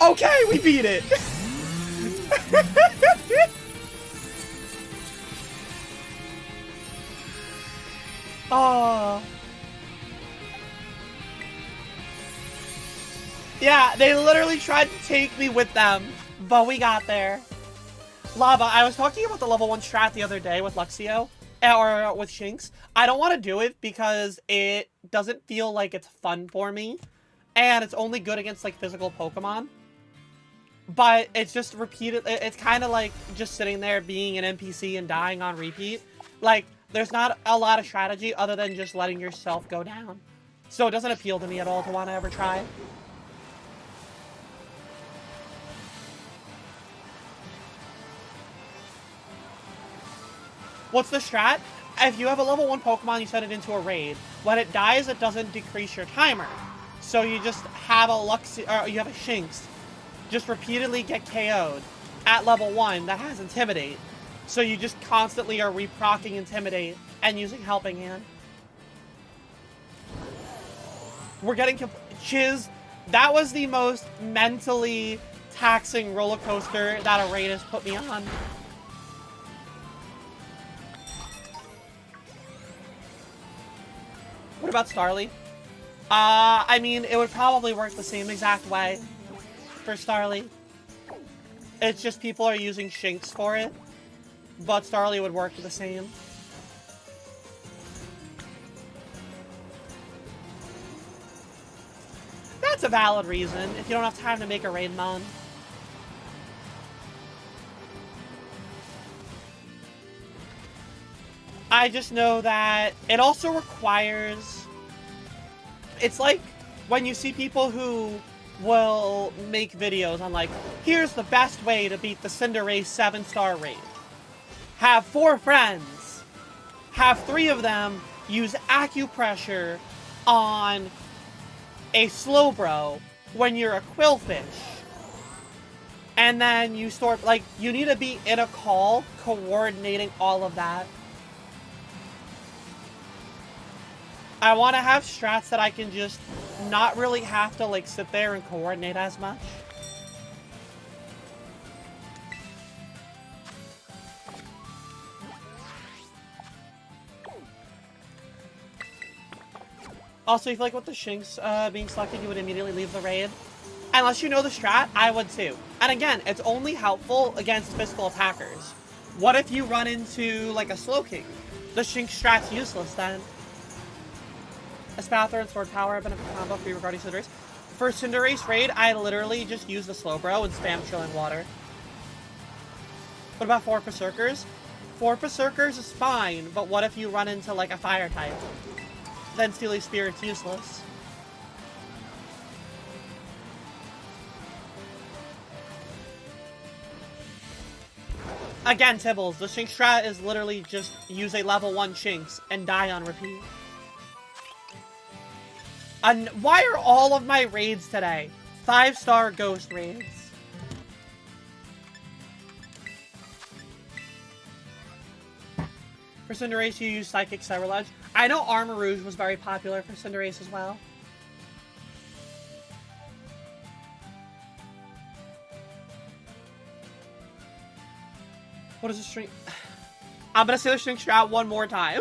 Okay, we beat it. Oh. Yeah, they literally tried to take me with them, but we got there. Lava, I was talking about the level 1 strat the other day with Luxio, or with Shinx. I don't want to do it because it doesn't feel like it's fun for me, and it's only good against, like, physical Pokemon. But it's just repeated, it's kind of like just sitting there being an NPC and dying on repeat. Like, there's not a lot of strategy other than just letting yourself go down. So it doesn't appeal to me at all to want to ever try. What's the strat? If you have a level 1 Pokemon, you send it into a raid. When it dies, it doesn't decrease your timer. So you just have a Luxio, or you have a Shinx. Just repeatedly get KO'd at level 1 that has Intimidate. So you just constantly are reprocking Intimidate and using Helping Hand. We're getting Chiz. That was the most mentally taxing roller coaster that a raid has put me on. What about Starly? I mean, it would probably work the same exact way for Starly. It's just people are using Shinx for it, but Starly would work the same. That's a valid reason if you don't have time to make a raid mon. I just know that it also requires... It's like when you see people who will make videos on, like, here's the best way to beat the Cinderace 7-star raid. Have 4 friends. Have 3 of them use acupressure on a Slowbro when you're a Quillfish. And then you sort, like, you need to be in a call coordinating all of that. I want to have strats that I can just not really have to, like, sit there and coordinate as much. Also, if you like with the Shinx being selected, you would immediately leave the raid. Unless you know the strat, I would too. And again, it's only helpful against physical attackers. What if you run into, like, a Slowking? The Shinx strat's useless then. A Spather and Sword Power have been a combo for you regarding Cinderace. For Cinderace raid, I literally just use the Slowbro and spam Chilling Water. What about 4 Berserkers? 4 Berserkers is fine, but what if you run into, like, a Fire type? then Steely Spirit's useless. Again, Tibbles, the Shinx strat is literally just use a level 1 Shinx and die on repeat. And why are all of my raids today 5-star ghost raids? For Cinderace, you use Psychic Cyberledge. I know Armor Rouge was very popular for Cinderace as well. What is the string? I'm gonna say the Shinx strat one more time.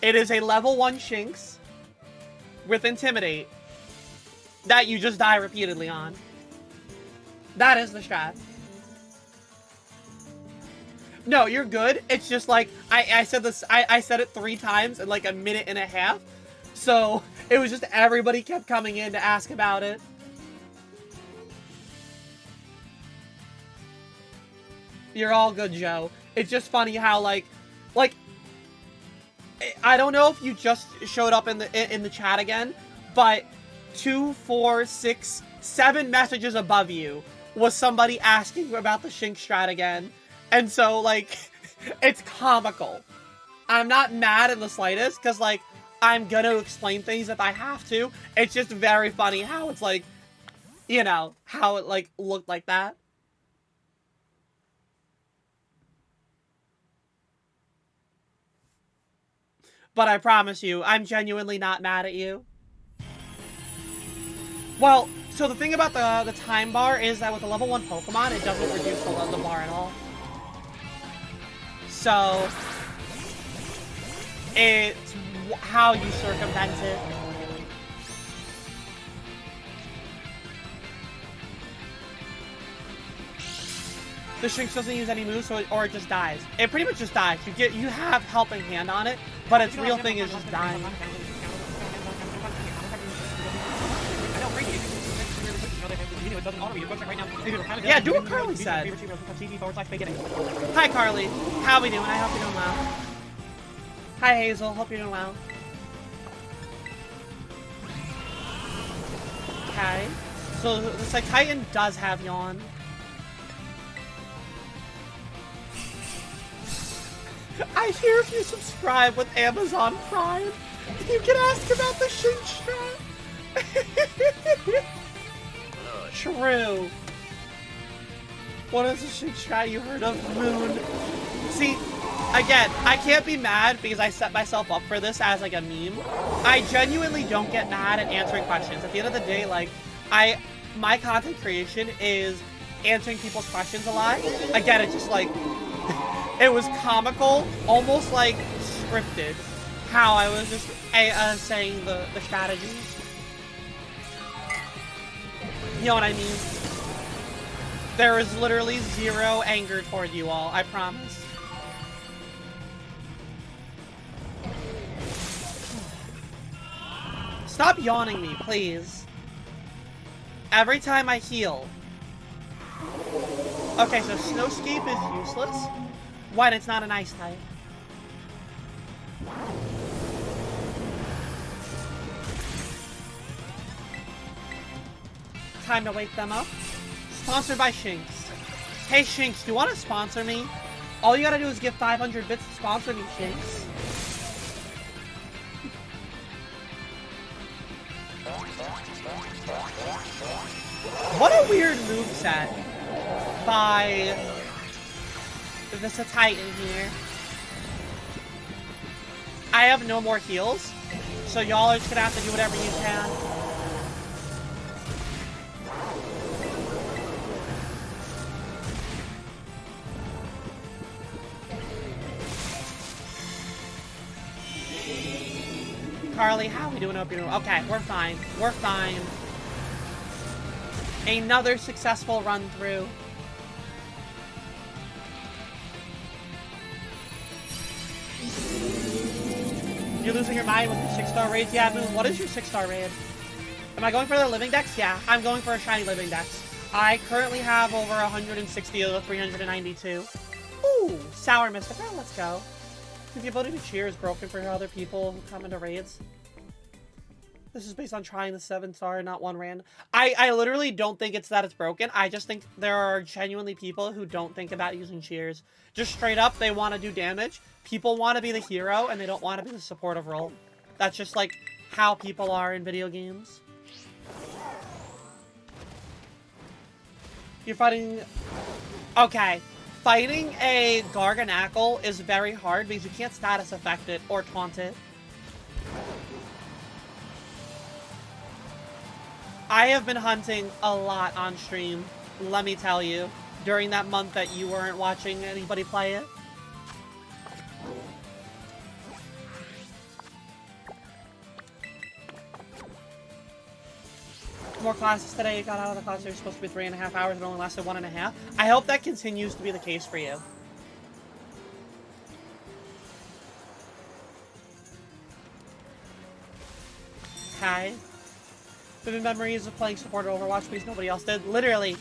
It is a level 1 Shinx with Intimidate that you just die repeatedly on. That is the strat. No, you're good. It's just like, I said this, I said it 3 times in like a minute and a half. So, it was just everybody kept coming in to ask about it. You're all good, Joe. It's just funny how, like, I don't know if you just showed up in the chat again, but 2, 4, 6, 7 messages above you was somebody asking about the Shinx strat again. And so, like, it's comical. I'm not mad in the slightest, because, like, I'm gonna explain things if I have to. It's just very funny how it's, like, you know, how it, like, looked like that. But I promise you, I'm genuinely not mad at you. Well, so the thing about the time bar is that with a level 1 Pokemon, it doesn't reduce the bar at all. So, it's how you circumvent it. The Shinx doesn't use any moves, or it just dies. It pretty much just dies. You have Helping Hand on it, but its real thing is just dying. Yeah, do what Carly said. Hi, Carly. How we doing? I hope you're doing well. Hi, Hazel. Hope you're doing well. Okay. So, looks like Titan does have Yawn. I hear if you subscribe with Amazon Prime, you can ask about the Shinx strat. True. What is the Shinx strat you heard of? Moon. See, again, I can't be mad because I set myself up for this as like a meme. I genuinely don't get mad at answering questions. At the end of the day, like, my content creation is answering people's questions a lot. Again, it's just like, it was comical, almost like scripted, how I was just saying the strategies. You know what I mean? There is literally 0 anger toward you all, I promise. Stop yawning me, please. Every time I heal. Okay, so Snowscape is useless when it's not an ice type. Time to wake them up. Sponsored by Shinx. Hey Shinx, do you want to sponsor me? All you gotta do is give 500 bits to sponsor me, Shinx. What a weird moveset by this Titan here. I have no more heals, so y'all are just gonna have to do whatever you can. Carly, how are we doing? Okay, we're fine. We're fine. Another successful run through. You're losing your mind with your 6-star raids? Yeah, Moon, what is your 6-star raid? Am I going for the Living Dex? Yeah, I'm going for a shiny Living Dex. I currently have over 160 of the 392. Ooh, Sour Mystica, let's go. If the ability to cheer is broken for other people who come into raids. This is based on trying the 7-star, not one random. I literally don't think it's that it's broken. I just think there are genuinely people who don't think about using cheers. Just straight up, they want to do damage. People want to be the hero, and they don't want to be the supportive role. That's just, like, how people are in video games. You're fighting... Okay. Fighting a Garganackle is very hard because you can't status affect it or taunt it. I have been hunting a lot on stream, let me tell you, during that month that you weren't watching anybody play it. More classes today. You got out of the class. You're supposed to be 3.5 hours. It only lasted 1.5. I hope that continues to be the case for you. Hi. Vivid memories of playing support Overwatch because nobody else did. Literally.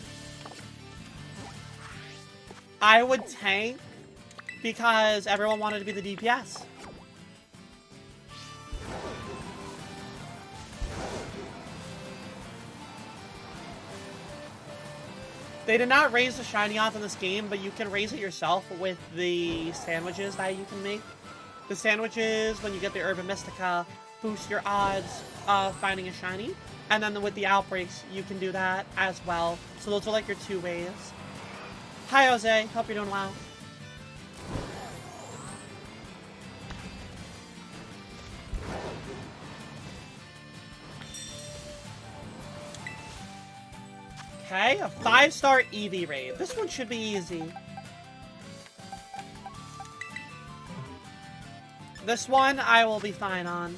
I would tank because everyone wanted to be the DPS. They did not raise the shiny odds in this game, but you can raise it yourself with the sandwiches that you can make. The sandwiches, when you get the Urban Mystica, boost your odds of finding a shiny. And then with the outbreaks, you can do that as well. So those are like your two ways. Hi, Jose. Hope you're doing well. Okay, a 5-star Eevee raid. This one should be easy. This one I will be fine on.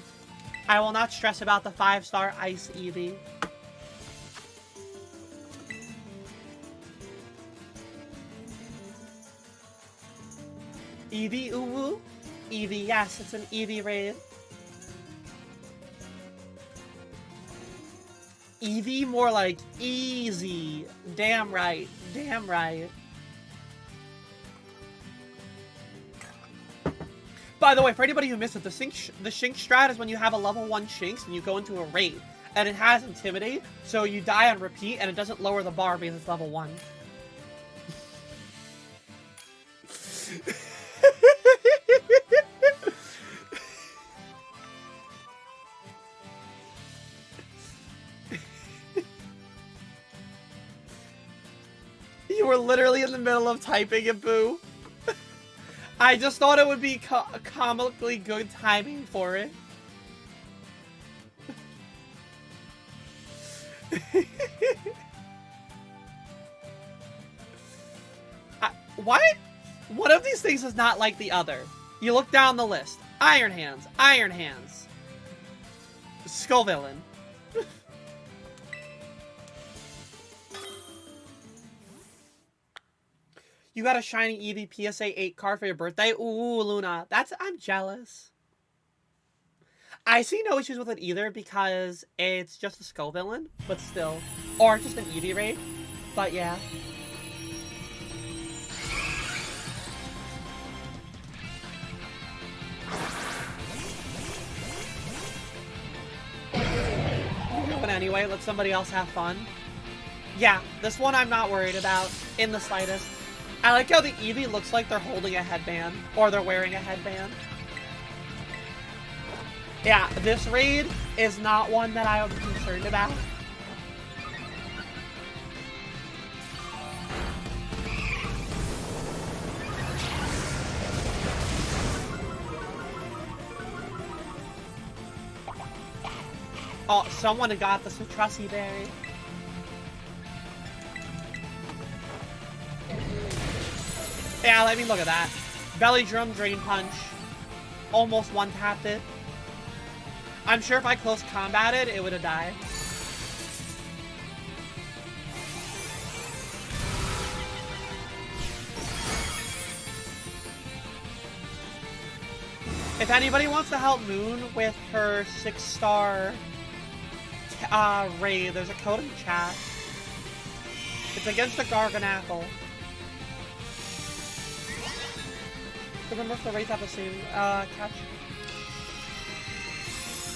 I will not stress about the 5-star Ice Eevee. Eevee Uwu? Eevee, yes, it's an Eevee raid. Eevee, more like easy. Damn right. Damn right. By the way, for anybody who missed it, the Shinx strat is when you have a level 1 Shinx and you go into a raid. And it has Intimidate, so you die on repeat and it doesn't lower the bar because it's level 1. You were literally in the middle of typing it, boo. I just thought it would be comically good timing for it. What? One of these things is not like the other. You look down the list. Iron Hands. Iron Hands. Skull Villain. You got a shiny Eevee PSA 8 card for your birthday? Ooh, Luna. I'm jealous. I see no issues with it either because it's just a Skull Villain, but still. Or just an Eevee raid. But yeah. But anyway, let somebody else have fun. Yeah, this one I'm not worried about in the slightest. I like how the Eevee looks like they're holding a headband, or they're wearing a headband. Yeah, this raid is not one that I would be concerned about. Oh, someone got the Citrusy Berry. Yeah, let me look at that. Belly Drum, Drain Punch. Almost one-tapped it. I'm sure if I close combated, it would have died. If anybody wants to help Moon with her 6-star raid, there's a code in the chat. It's against the Garganackle. remember if the raids have the same catch.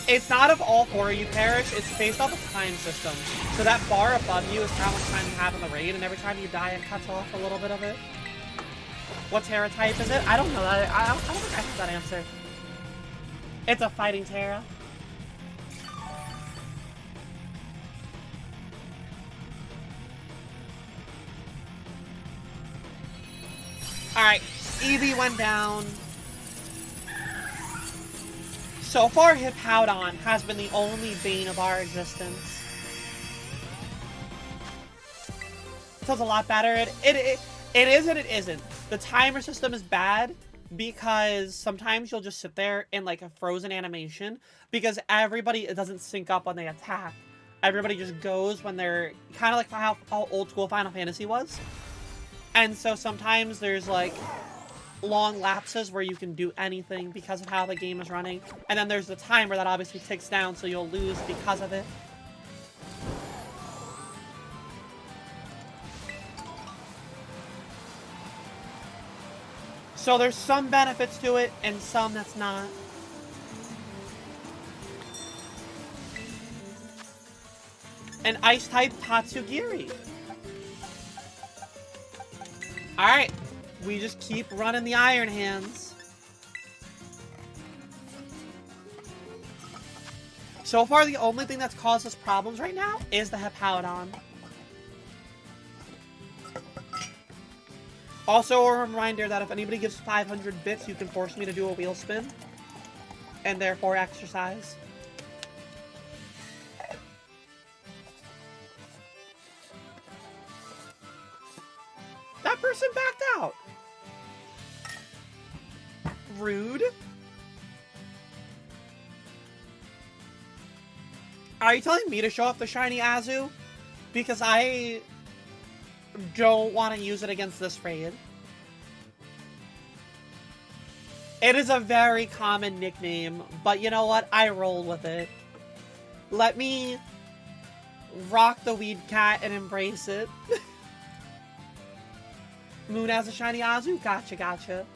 It's not if all 4 of you perish, it's based off a time system. So that bar above you is how much time you have in the raid, and every time you die, it cuts off a little bit of it. What Terra type is it? I don't know that. I don't think I have that answer. It's a fighting Terra. Alright, Eevee went down. So far, Hippowdon has been the only bane of our existence. So it's a lot better. It is and it isn't. The timer system is bad because sometimes you'll just sit there in like a frozen animation because everybody, it doesn't sync up when they attack. Everybody just goes when they're kind of like how old school Final Fantasy was. And so sometimes there's like long lapses where you can do anything because of how the game is running. And then there's the timer that obviously ticks down, so you'll lose because of it. So there's some benefits to it and some that's not. An ice type Tatsugiri. Alright. We just keep running the Iron Hands. So far, the only thing that's caused us problems right now is the Hippowdon. Also, a reminder that if anybody gives 500 bits, you can force me to do a wheel spin. And therefore exercise. That person backed out. Rude. Are you telling me to show off the shiny Azu? Because I don't want to use it against this raid. It is a very common nickname, but you know what? I roll with it. Let me rock the weed cat and embrace it. Moon has a shiny Azu? Gotcha, gotcha.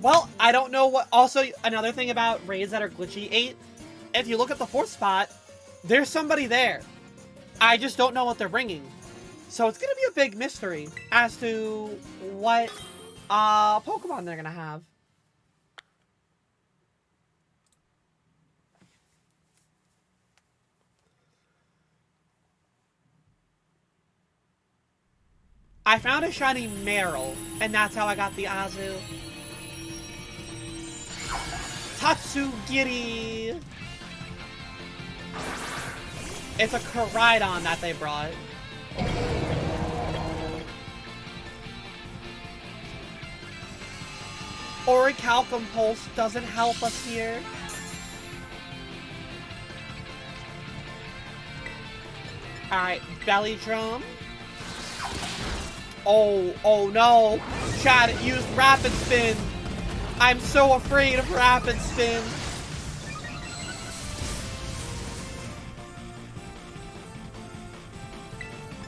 Well, I don't know what... Also, another thing about raids that are glitchy 8, if you look at the 4th spot, there's somebody there. I just don't know what they're bringing. So it's going to be a big mystery as to what Pokemon they're going to have. I found a shiny Meryl, and that's how I got the Azu. Tatsugiri! It's a Koraidon that they brought. Orichalcum Pulse doesn't help us here. Alright, Belly Drum. Oh no! Chad used Rapid Spin! I'm so afraid of Rapid Spin!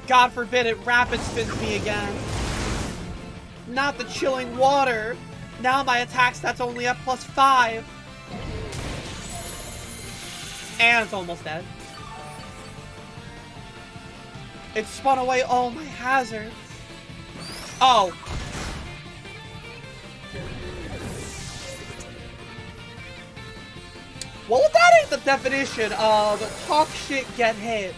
God forbid it Rapid Spins me again. Not the chilling water! Now my attack stat's only at +5. And it's almost dead. It spun away all my hazards. Oh. Well, that ain't the definition of talk shit, get hit.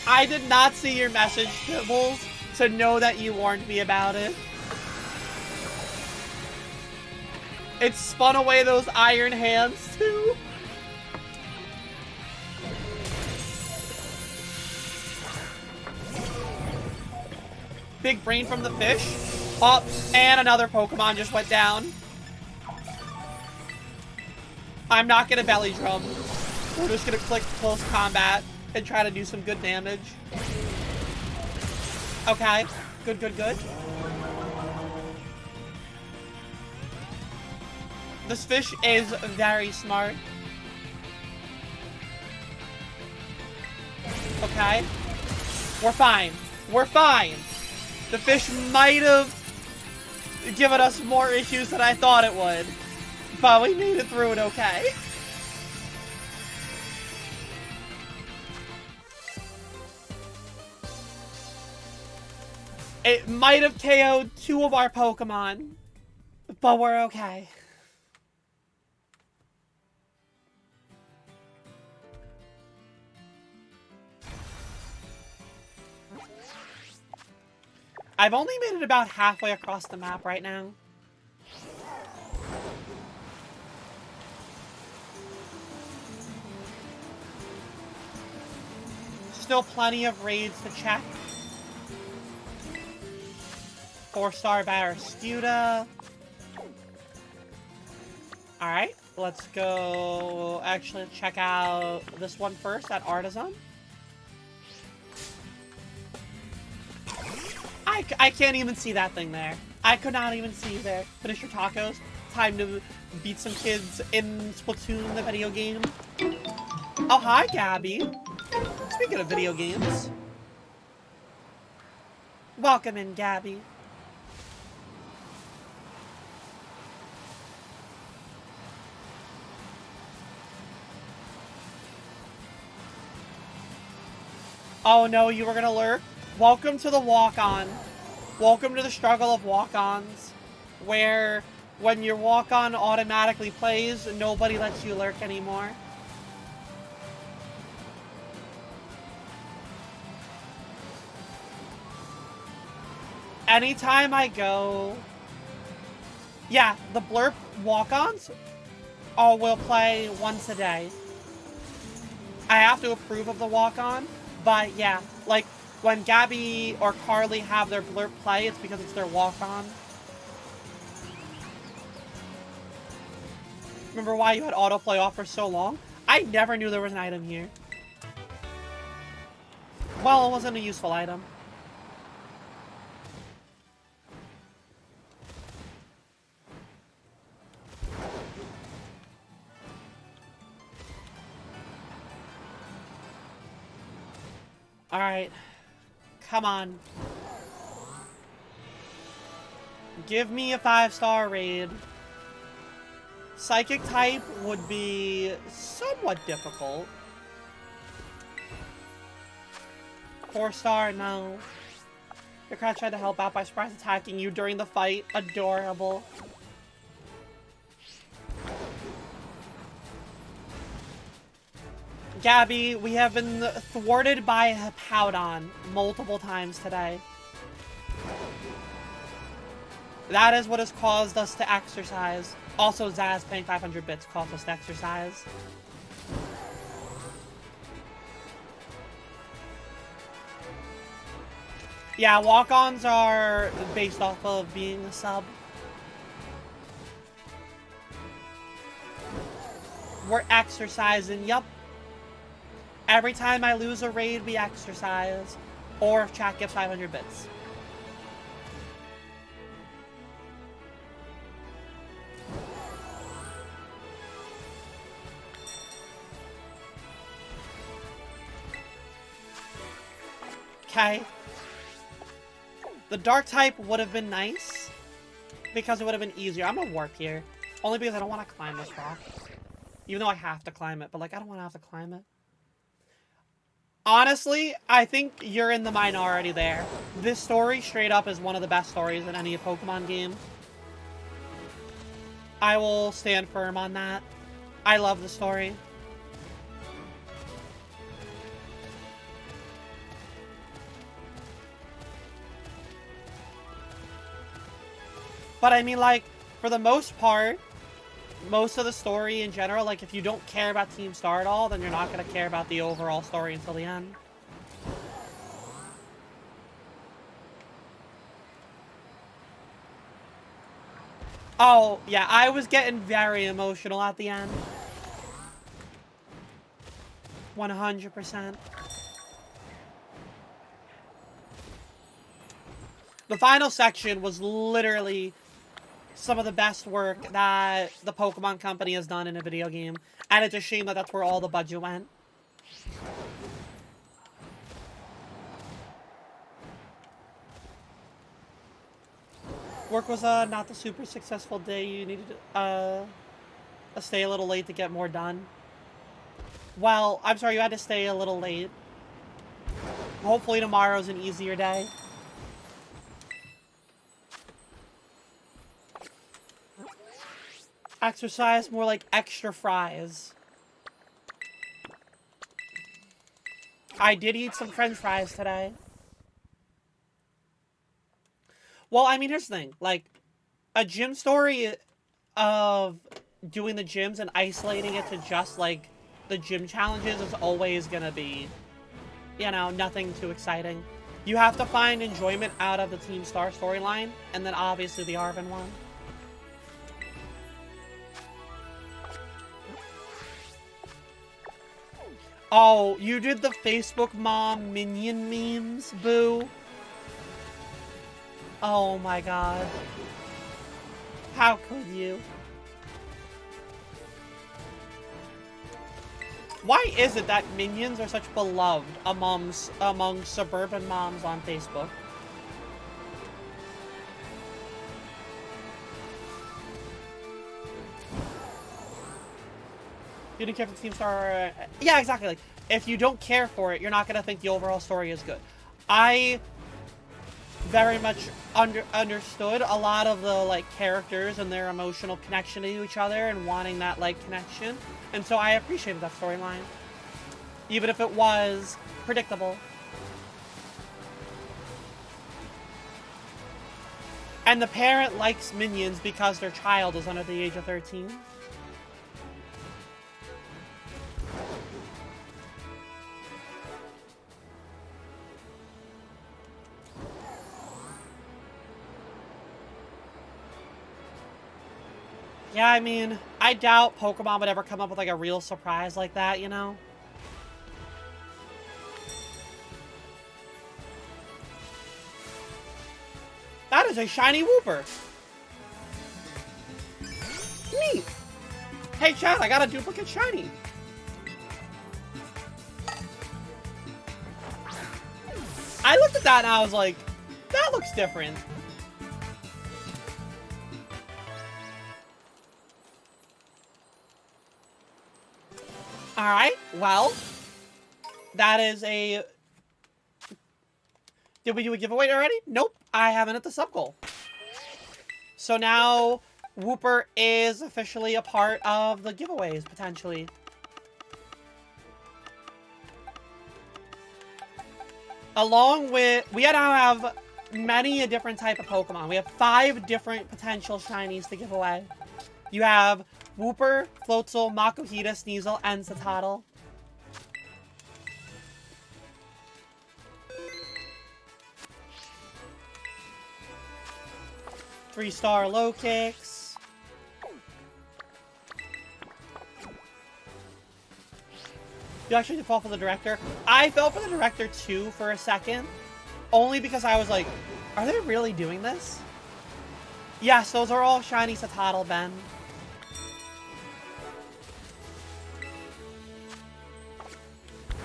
I did not see your message, Tibbles, to know that you warned me about it. It spun away those iron hands, too. Big brain from the fish. Oh, and another Pokemon just went down. I'm not gonna belly drum. We're just gonna click close combat and try to do some good damage. Okay, good, good, good. This fish is very smart. Okay. We're fine. We're fine. The fish might have given us more issues than I thought it would. But we made it through it okay. It might have KO'd 2 of our Pokemon. But we're okay. I've only made it about halfway across the map right now. Still plenty of raids to check. 4-star Barraskewda. Alright, let's go actually check out this one first, that Artisan. I can't even see that thing there. I could not even see you there. Finish your tacos. Time to beat some kids in Splatoon, the video game. Oh, hi, Gabby. Speaking of video games. Welcome in, Gabby. Oh no, you were gonna lurk? Welcome to the walk-on. Welcome to the struggle of walk-ons, where when your walk-on automatically plays, nobody lets you lurk anymore. Anytime I go... Yeah, the Blurp walk-ons will play once a day. I have to approve of the walk-on, but yeah, like, when Gabby or Carly have their Blurp play, it's because it's their walk-on. Remember why you had autoplay off for so long? I never knew there was an item here. Well, it wasn't a useful item. Alright. Come on. Give me a 5-star raid. Psychic type would be somewhat difficult. 4-star, no. Your cat tried to help out by surprise attacking you during the fight. Adorable. Gabby, we have been thwarted by a Hippowdon multiple times today. That is what has caused us to exercise. Also, Zaz paying 500 bits caused us to exercise. Yeah, walk-ons are based off of being a sub. We're exercising, yup. Every time I lose a raid, we exercise. Or if chat gives 500 bits. Okay. The dark type would have been nice. Because it would have been easier. I'm gonna warp here. Only because I don't want to climb this rock. Even though I have to climb it. But like, I don't want to have to climb it. Honestly, I think you're in the minority there. This story, straight up, is one of the best stories in any Pokemon game. I will stand firm on that. I love the story. But I mean, like, for the most part, most of the story in general, like, if you don't care about Team Star at all, then you're not going to care about the overall story until the end. Oh, yeah, I was getting very emotional at the end. 100%. The final section was literally some of the best work that the Pokemon Company has done in a video game. And it's a shame that that's where all the budget went. Work was not the super successful day. You needed to stay a little late to get more done. Well, I'm sorry, you had to stay a little late. Hopefully tomorrow's an easier day. Exercise, more like extra fries. I did eat some french fries today. Well, I mean, here's the thing. Like, a gym story of doing the gyms and isolating it to just, like, the gym challenges is always gonna be, you know, nothing too exciting. You have to find enjoyment out of the Team Star storyline, and then obviously the Arvin one. Oh, you did the Facebook mom minion memes, boo. Oh my god. How could you? Why is it that minions are such beloved among suburban moms on Facebook? You didn't care for the Team Star... Yeah, exactly. Like, if you don't care for it, you're not going to think the overall story is good. I very much understood a lot of the, like, characters and their emotional connection to each other and wanting that, like, connection. And so I appreciated that storyline. Even if it was predictable. And the parent likes minions because their child is under the age of 13. Yeah, I mean, I doubt Pokemon would ever come up with, like, a real surprise like that, you know? That is a shiny Wooper! Neat! Hey, chat, I got a duplicate shiny! I looked at that and I was like, that looks different. Alright, well, that is a... Did we do a giveaway already? Nope, I haven't at the sub goal. So now, Wooper is officially a part of the giveaways, potentially. Along with... We now have many a different type of Pokemon. We have 5 different potential shinies to give away. You have Wooper, Floatzel, Makuhita, Sneasel, and Satotl. Three-star low kicks. You actually did fall for the director. I fell for the director too for a second. Only because I was like, are they really doing this? Yes, those are all shiny Satotl, Ben.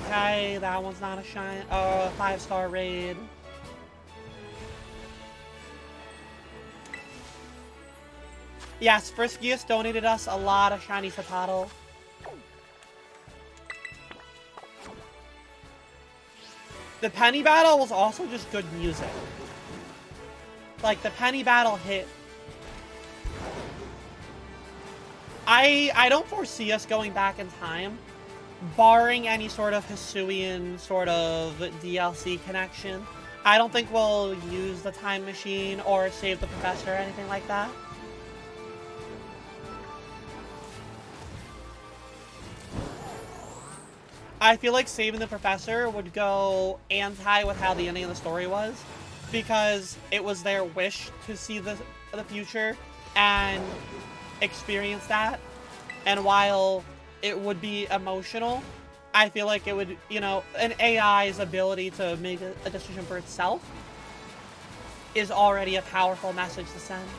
Okay, that one's not a shiny. Oh, a 5-star raid. Yes, Friskiest donated us a lot of shiny Satotl. The Penny Battle was also just good music. Like, the Penny Battle hit. I don't foresee us going back in time, barring any sort of Hisuian sort of DLC connection. I don't think we'll use the time machine or save the professor or anything like that. I feel like saving the professor would go anti with how the ending of the story was, because it was their wish to see the future and experience that. And while it would be emotional, I feel like it would, you know, an AI's ability to make a decision for itself is already a powerful message to send.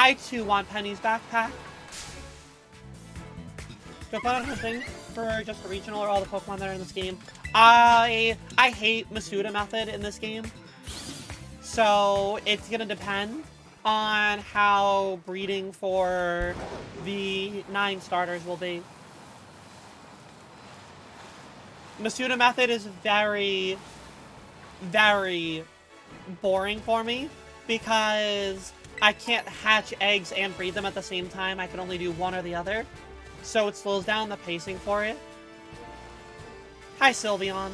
I too want Penny's backpack. Go put on hunting for just the regional or all the Pokemon that are in this game. I hate Masuda method in this game. So it's gonna depend on how breeding for the 9 starters will be. Masuda method is very, very boring for me because I can't hatch eggs and breed them at the same time. I can only do one or the other. So it slows down the pacing for it. Hi, Sylveon.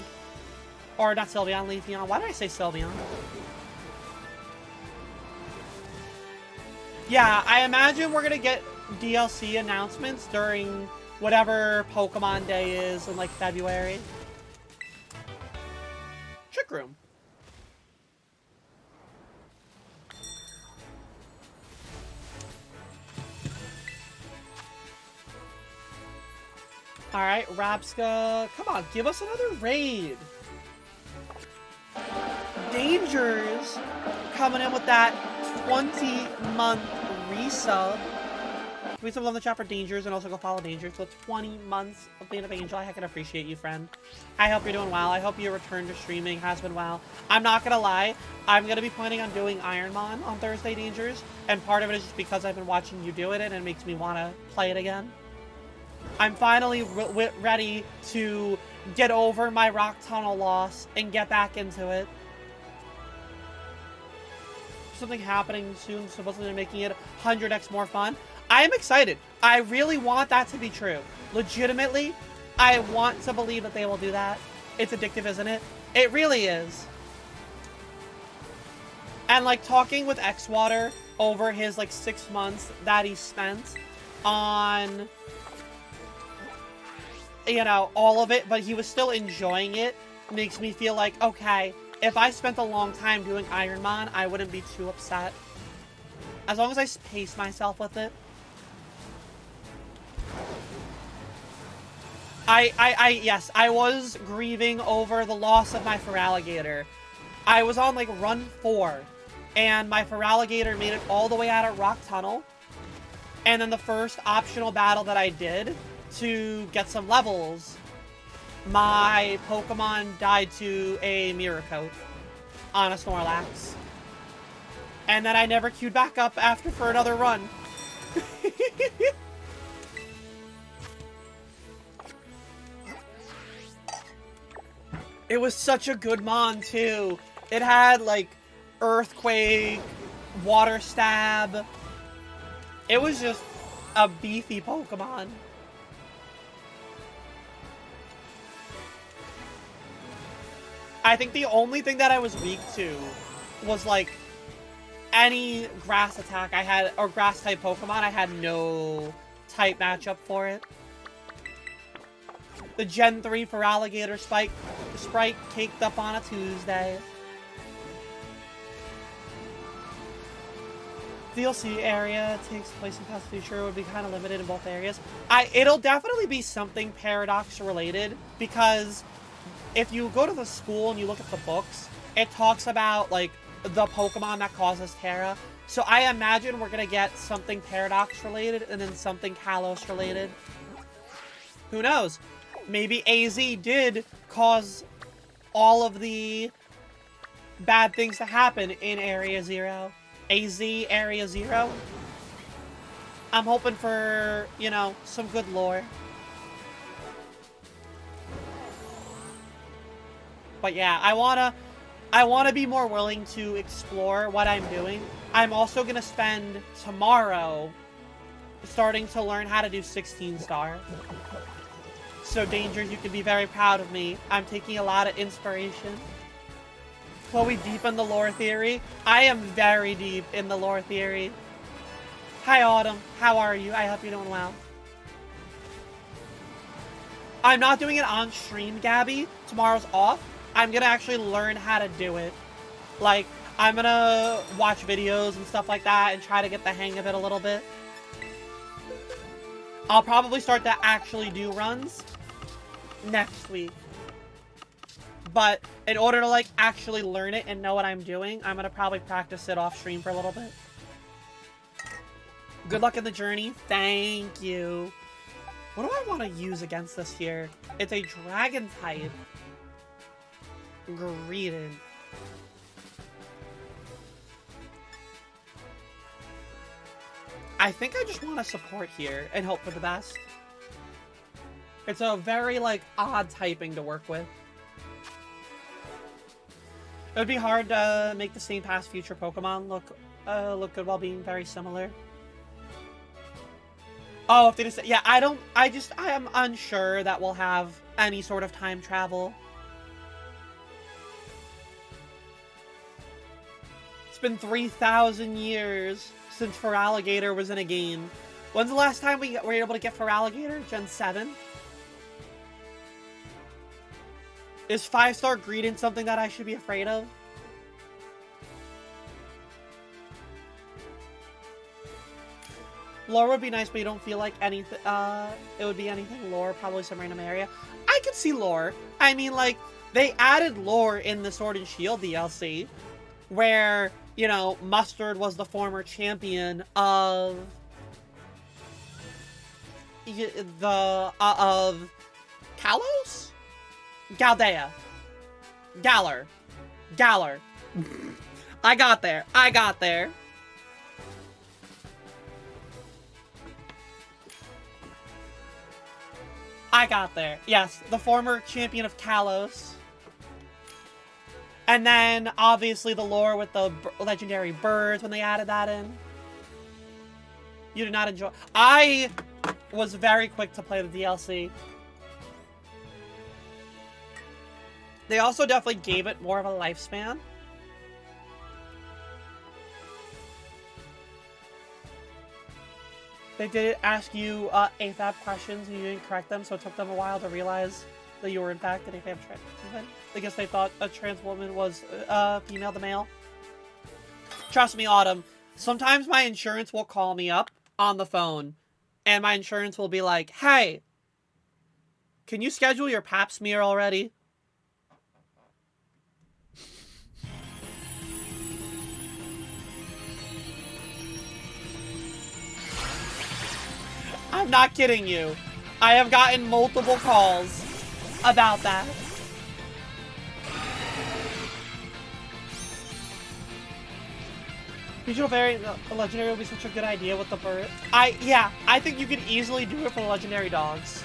Or not Sylveon, Leafeon. Why did I say Sylveon? Yeah, I imagine we're gonna get DLC announcements during whatever Pokemon Day is in, like, February. Trick Room. Alright, Rapska. Come on, give us another raid. Dangers coming in with that 20-month resub. Can we sub on the chat for Dangers and also go follow Dangers? So 20 months of being an angel. I can appreciate you, friend. I hope you're doing well. I hope your return to streaming has been well. I'm not gonna lie. I'm gonna be planning on doing Ironmon on Thursday, Dangers. And part of it is just because I've been watching you do it and it makes me want to play it again. I'm finally ready to get over my Rock Tunnel loss and get back into it. Something happening soon, supposedly making it 100x more fun. I am excited. I really want that to be true. Legitimately, I want to believe that they will do that. It's addictive, isn't it? It really is. And, like, talking with Xwater over his, like, 6 months that he spent on, you know, all of it, but he was still enjoying it, makes me feel like, okay, if I spent a long time doing Ironmon, I wouldn't be too upset. As long as I pace myself with it. Yes, I was grieving over the loss of my Feraligatr. I was on, like, run 4, and my Feraligatr made it all the way out of Rock Tunnel. And then the first optional battle that I did to get some levels, my Pokemon died to a Miracoat on a Snorlax. And then I never queued back up after for another run. It was such a good mon, too. It had, like, Earthquake, Water Stab. It was just a beefy Pokemon. I think the only thing that I was weak to was, like, any grass attack I had, or grass type Pokemon, I had no type matchup for it. The Gen 3 Feraligatr Sprite caked up on a Tuesday. DLC area takes place in past future would be kind of limited in both areas. It'll definitely be something Paradox related, because if you go to the school and you look at the books, it talks about, like, the Pokemon that causes Terra. So I imagine we're gonna get something Paradox related and then something Kalos related. Who knows? Maybe AZ did cause all of the bad things to happen in Area 0. AZ Area 0. I'm hoping for, you know, some good lore. But yeah, I wanna be more willing to explore what I'm doing. I'm also gonna spend tomorrow starting to learn how to do 16-star. So Dangers, you can be very proud of me. I'm taking a lot of inspiration. While we deepen the lore theory, I am very deep in the lore theory. Hi Autumn, how are you? I hope you're doing well. I'm not doing it on stream, Gabby. Tomorrow's off. I'm gonna actually learn how to do it. Like, I'm gonna watch videos and stuff like that and try to get the hang of it a little bit. I'll probably start to actually do runs next week. But in order to, like, actually learn it and know what I'm doing, I'm gonna probably practice it off stream for a little bit. Good luck in the journey. Thank you. What do I want to use against this here? It's a dragon type. Greeted. I think I just want to support here and hope for the best. It's a very, like, odd typing to work with. It would be hard to make the same past future Pokemon look good while being very similar. Oh, if they just... Yeah, I am unsure that we'll have any sort of time travel. It's been 3,000 years since Feraligatr was in a game. When's the last time we were able to get Feraligatr? Gen 7? Is 5-star Greedent something that I should be afraid of? Lore would be nice, but you don't feel like anything, it would be anything lore, probably some random area. I could see lore. I mean, like, they added lore in the Sword and Shield DLC, where, you know, Mustard was the former champion of of Kalos? Galdea. Galar. Galar. I got there. I got there. I got there. Yes, the former champion of Kalos. And then, obviously, the lore with the legendary birds when they added that in. You did not enjoy... I was very quick to play the DLC. They also definitely gave it more of a lifespan. They did ask you AFAB questions and you didn't correct them, so it took them a while to realize that you were in fact an AFAB trans woman. I guess they thought a trans woman was female to male. Trust me, Autumn. Sometimes my insurance will call me up on the phone, and my insurance will be like, "Hey, can you schedule your pap smear already?" I'm not kidding you. I have gotten multiple calls about that. Regional variant, the legendary would be such a good idea with the bird. Yeah, I think you could easily do it for the legendary dogs.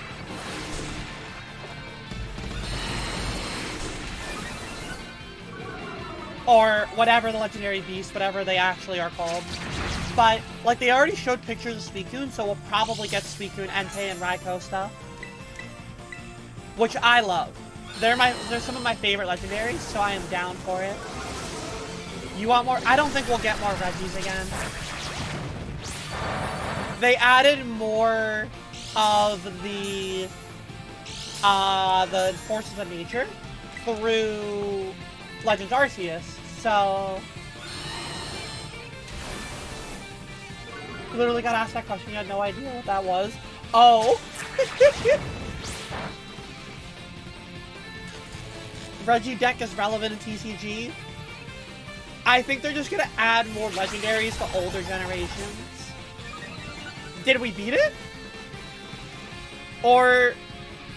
Or whatever the legendary beast, whatever they actually are called. But, like, they already showed pictures of Suicune, so we'll probably get Suicune, Entei, and Raikou stuff. Which I love. They're some of my favorite legendaries, so I am down for it. You want more? I don't think we'll get more Reggies again. They added more of the forces of nature through Legends Arceus, so... Literally got asked that question, you had no idea what that was. Oh! Regideck is relevant in TCG. I think they're just gonna add more legendaries to older generations. Did we beat it? Or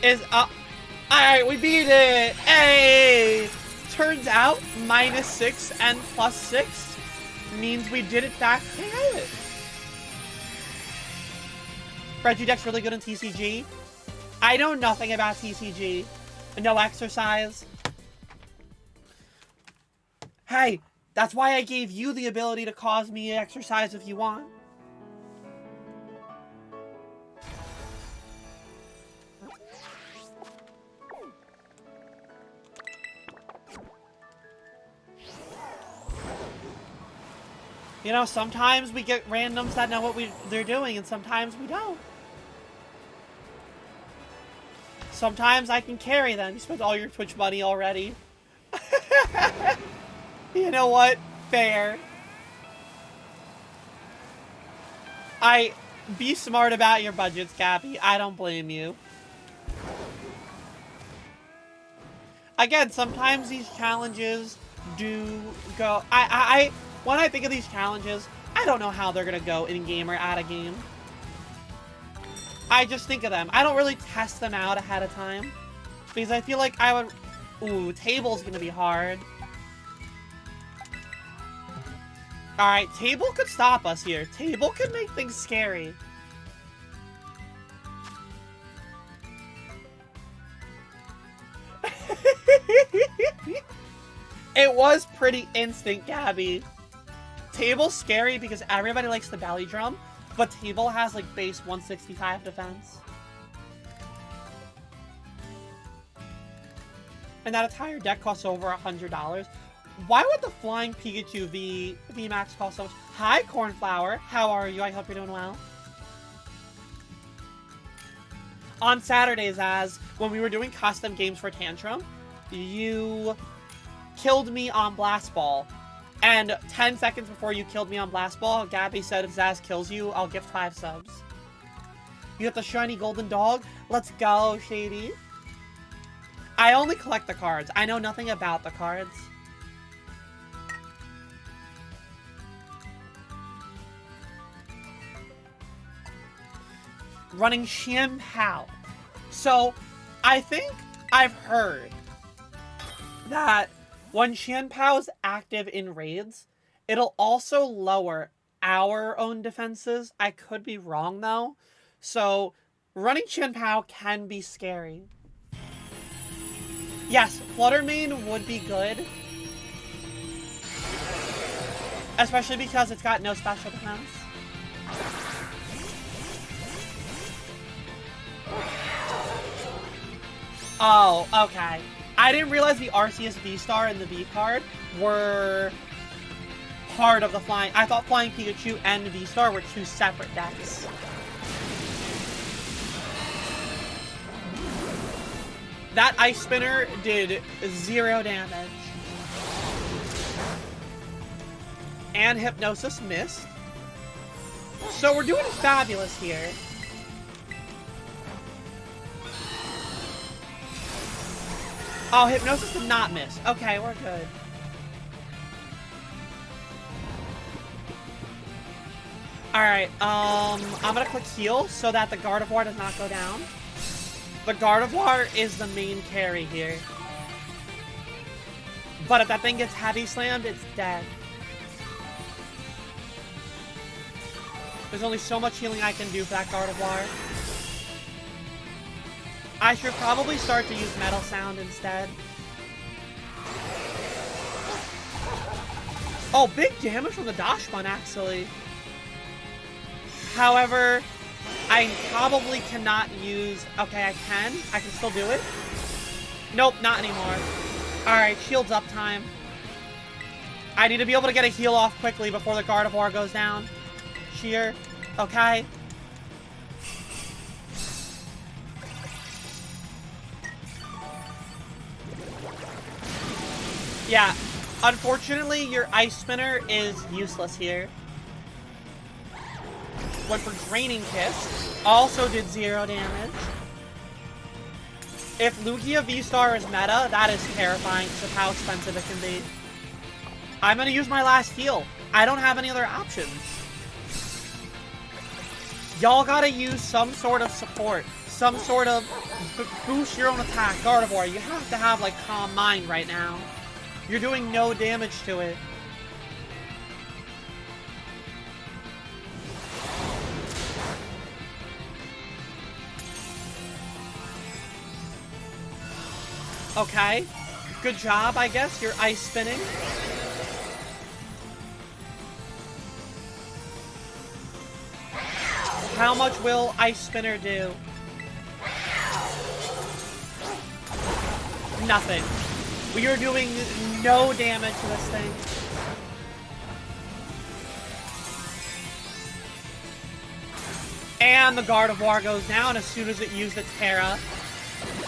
is alright, we beat it! Hey! Turns out -6 and +6 means we did it back to it. Regideck's really good in TCG. I know nothing about TCG. No exercise. Hey, that's why I gave you the ability to cause me exercise if you want. You know, sometimes we get randoms that know what they're doing, and sometimes we don't. Sometimes I can carry them. You spent all your Twitch money already. You know what? Fair. Be smart about your budgets, Cappy. I don't blame you. Again, sometimes these challenges do go... when I think of these challenges, I I don't know how they're gonna go in-game or out of game. I just think of them. I don't really test them out ahead of time. Because I feel like I would... Ooh, table's gonna be hard. Alright, table could stop us here. Table could make things scary. It was pretty instant, Gabby. Table's scary because everybody likes the belly drum, but Table has like base 165 defense. And that entire deck costs over $100. Why would the Flying Pikachu VMAX cost so much? Hi, Cornflower. How are you? I hope you're doing well. On Saturdays, when we were doing custom games for Tantrum, you killed me on Blast Ball. And 10 seconds before you killed me on Blast Ball, Gabby said if Zaz kills you, I'll gift 5 subs. You got the shiny golden dog? Let's go, Shady. I only collect the cards. I know nothing about the cards. Running Xianpao. So, I think I've heard that when Xianpao is active in raids, it'll also lower our own defenses. I could be wrong, though. So, running Xianpao can be scary. Yes, Fluttermane would be good. Especially because it's got no special defense. Oh, okay. I didn't realize the Arceus V-Star and the V-Card were part of the Flying... I thought Flying Pikachu and V-Star were 2 separate decks. That Ice Spinner did 0 damage. And Hypnosis missed. So we're doing fabulous here. Oh, Hypnosis did not miss. Okay, we're good. Alright, I'm gonna click heal so that the Gardevoir does not go down. The Gardevoir is the main carry here. But if that thing gets heavy slammed, it's dead. There's only so much healing I can do for that Gardevoir. I should probably start to use Metal Sound instead. Oh, big damage from the Dachshund, actually. However, I probably cannot use... Okay, I can. I can still do it. Nope, not anymore. Alright, shields up time. I need to be able to get a heal off quickly before the Gardevoir goes down. Sheer. Okay. Yeah, unfortunately, your Ice Spinner is useless here. Went for Draining Kiss. Also did 0 damage. If Lugia V-Star is meta, that is terrifying because of how expensive it can be. I'm going to use my last heal. I don't have any other options. Y'all gotta use some sort of support. Some sort of boost your own attack. Gardevoir, you have to have, like, Calm Mind right now. You're doing no damage to it. Okay. Good job, I guess. You're ice spinning. How much will Ice Spinner do? Nothing. We are doing no damage to this thing. And the Gardevoir goes down as soon as it used its Terra.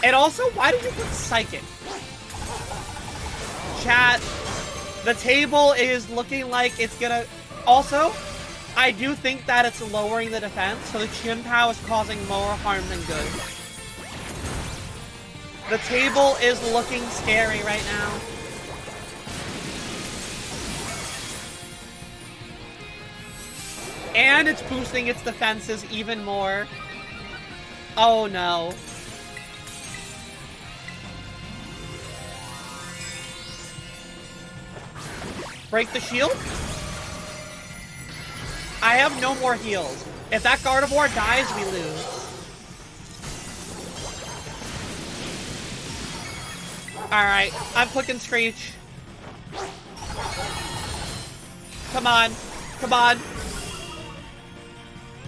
And also, why did you put Psychic? Chat, the table is looking like it's gonna... Also, I do think that it's lowering the defense, so the Qianpao is causing more harm than good. The table is looking scary right now. And it's boosting its defenses even more. Oh no. Break the shield? I have no more heals. If that Gardevoir dies, we lose. Alright, I'm clicking Screech. Come on. Come on.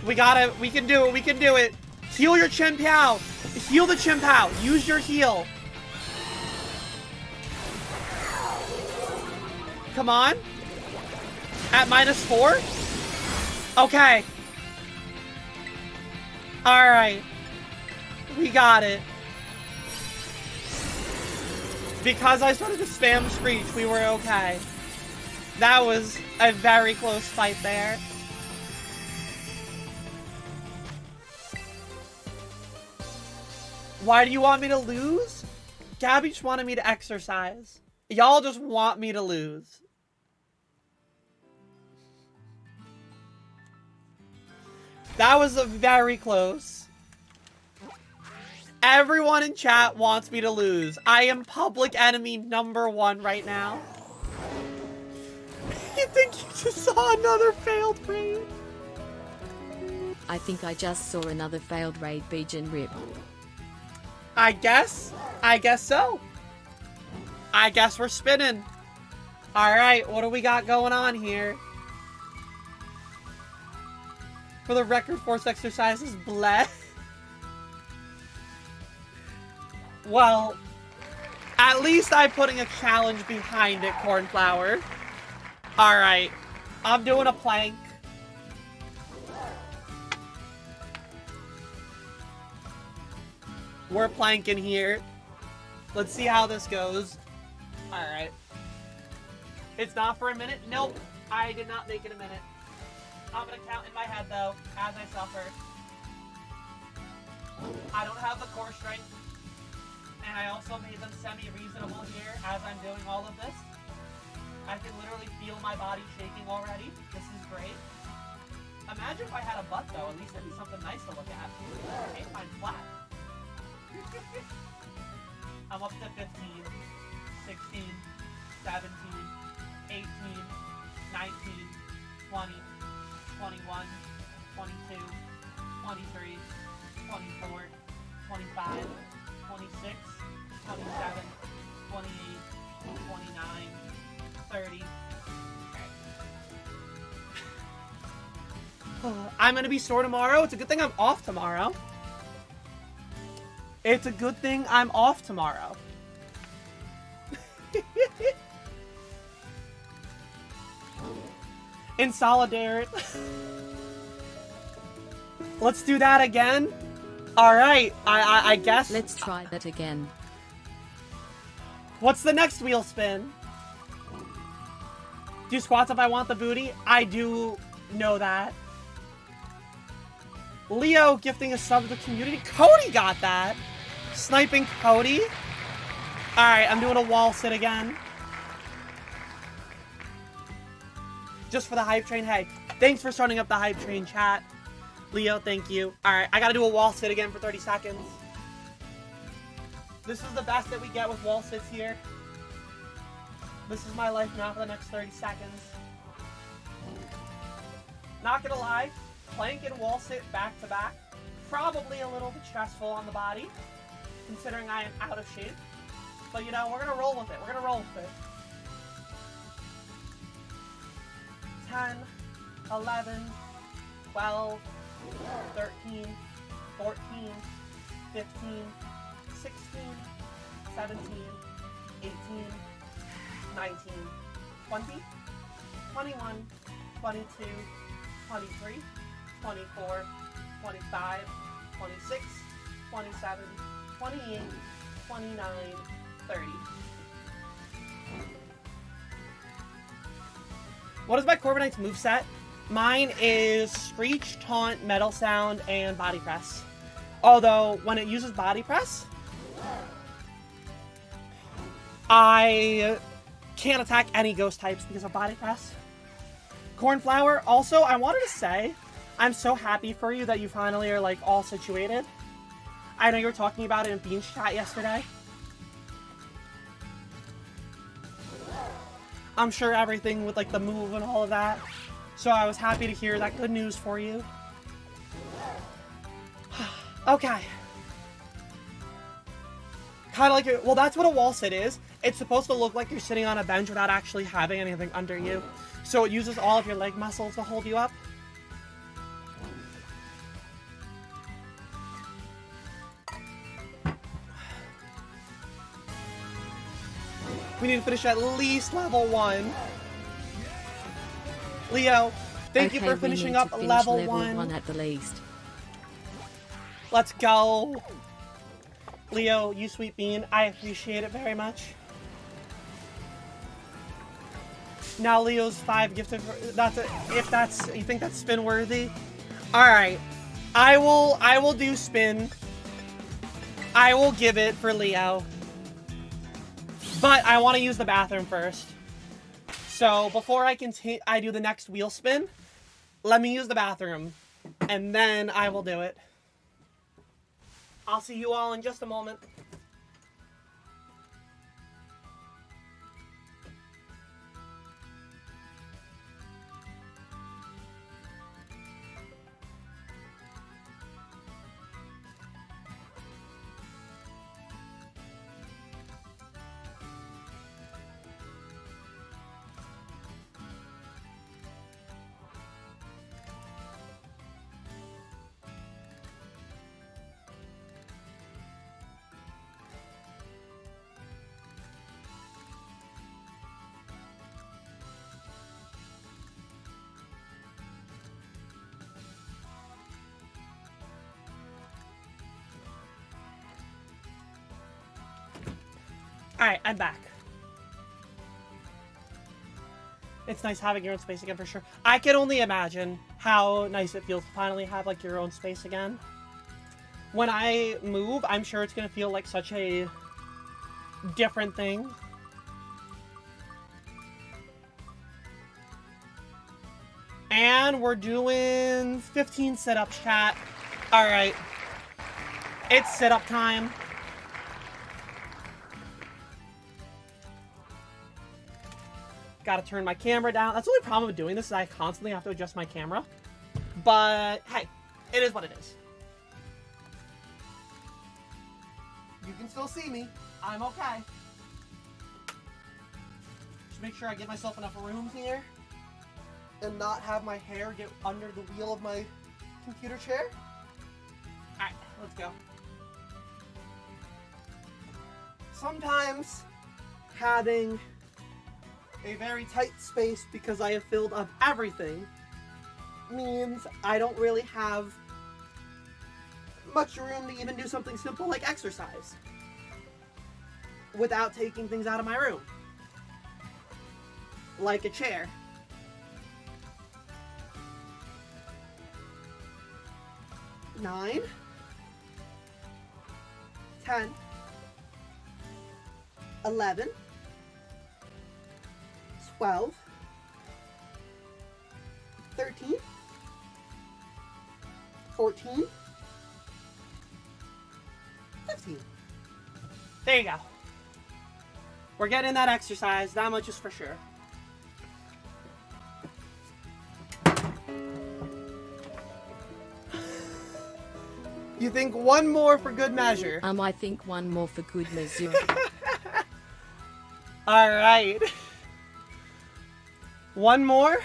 We can do it, we can do it. Heal your Chien-Pao. Heal the Chien-Pao. Use your heal. Come on. At -4? Okay. Alright. We got it. Because I started to spam Screech, we were okay. That was a very close fight there. Why do you want me to lose? Gabby just wanted me to exercise. Y'all just want me to lose. That was a very close. Everyone in chat wants me to lose. I am public enemy #1 right now. You think you just saw another failed raid?
I think I just saw another failed raid. Bijan rip.
I guess so. I guess we're spinning. Alright, what do we got going on here? For the record, force exercises, bleh. Well, at least I'm putting a challenge behind it, Cornflower. Alright, I'm doing a plank. We're planking here. Let's see how this goes. Alright. It's not for a minute? Nope. I did not make it a minute. I'm gonna count in my head, though, as I suffer. I don't have the core strength. And I also made them semi-reasonable here as I'm doing all of this. I can literally feel my body shaking already. This is great. Imagine if I had a butt, though. At least it'd be something nice to look at. I hate mine flat. I'm up to 15, 16, 17, 18, 19, 20, 21, 22, 23, 24, 25, 26, 27, 28, 29, 30. I'm gonna be sore tomorrow. It's a good thing I'm off tomorrow. It's a good thing I'm off tomorrow. In solidarity. Let's do that again. Alright, I guess.
Let's try that again.
What's the next wheel spin? Do squats if I want the booty? I do know that. Leo gifting a sub to the community. Cody got that. Sniping Cody. Alright, I'm doing a wall sit again. Just for the hype train. Hey, thanks for starting up the hype train, chat. Leo, thank you. Alright, I gotta do a wall sit again for 30 seconds. This is the best that we get with wall sits here. This is my life now for the next 30 seconds. Not gonna lie, plank and wall sit back to back. Probably a little bit stressful on the body, considering I am out of shape. But you know, we're gonna roll with it. We're gonna roll with it. 10, 11, 12, 13, 14, 15, 16, 17, 18, 19, 20, 21, 22, 23, 24, 25, 26, 27, 28, 29, 30. What is my Corbinite's moveset? Mine is Screech, Taunt, Metal Sound, and Body Press. Although, when it uses Body Press, I can't attack any ghost types because of Body Press. Cornflower, also, I wanted to say, I'm so happy for you that you finally are, like, all situated. I know you were talking about it in Bean's chat yesterday. I'm sure everything with, like, the move and all of that. So I was happy to hear that good news for you. Okay. Kind of like, well, that's what a wall sit is. It's supposed to look like you're sitting on a bench without actually having anything under you. So it uses all of your leg muscles to hold you up. We need to finish at least level 1. Leo, thank you for finishing up level 1
at the least.
Let's go. Leo, you sweet bean, I appreciate it very much. Now Leo's 5 gifted. If that's you think that's spin worthy. All right, I will do spin. I will give it for Leo, but I want to use the bathroom first. So before I do the next wheel spin. Let me use the bathroom, and then I will do it. I'll see you all in just a moment. Alright, I'm back. It's nice having your own space again for sure. I can only imagine how nice it feels to finally have like your own space again. When I move, I'm sure it's gonna feel like such a different thing. And we're doing 15 sit-ups, chat. Alright. It's sit-up time. Gotta turn my camera down. That's the only problem with doing this is I constantly have to adjust my camera. But, hey, it is what it is. You can still see me. I'm okay. Just make sure I give myself enough room here. And not have my hair get under the wheel of my computer chair. Alright, let's go. Sometimes having a very tight space because I have filled up everything means I don't really have much room to even do something simple like exercise without taking things out of my room. Like a chair. Nine, 10, 11, 12, 13, 14, 15. There you go. We're getting that exercise, that much is for sure. You think one more for good measure?
I think one more for good measure.
All right. One more.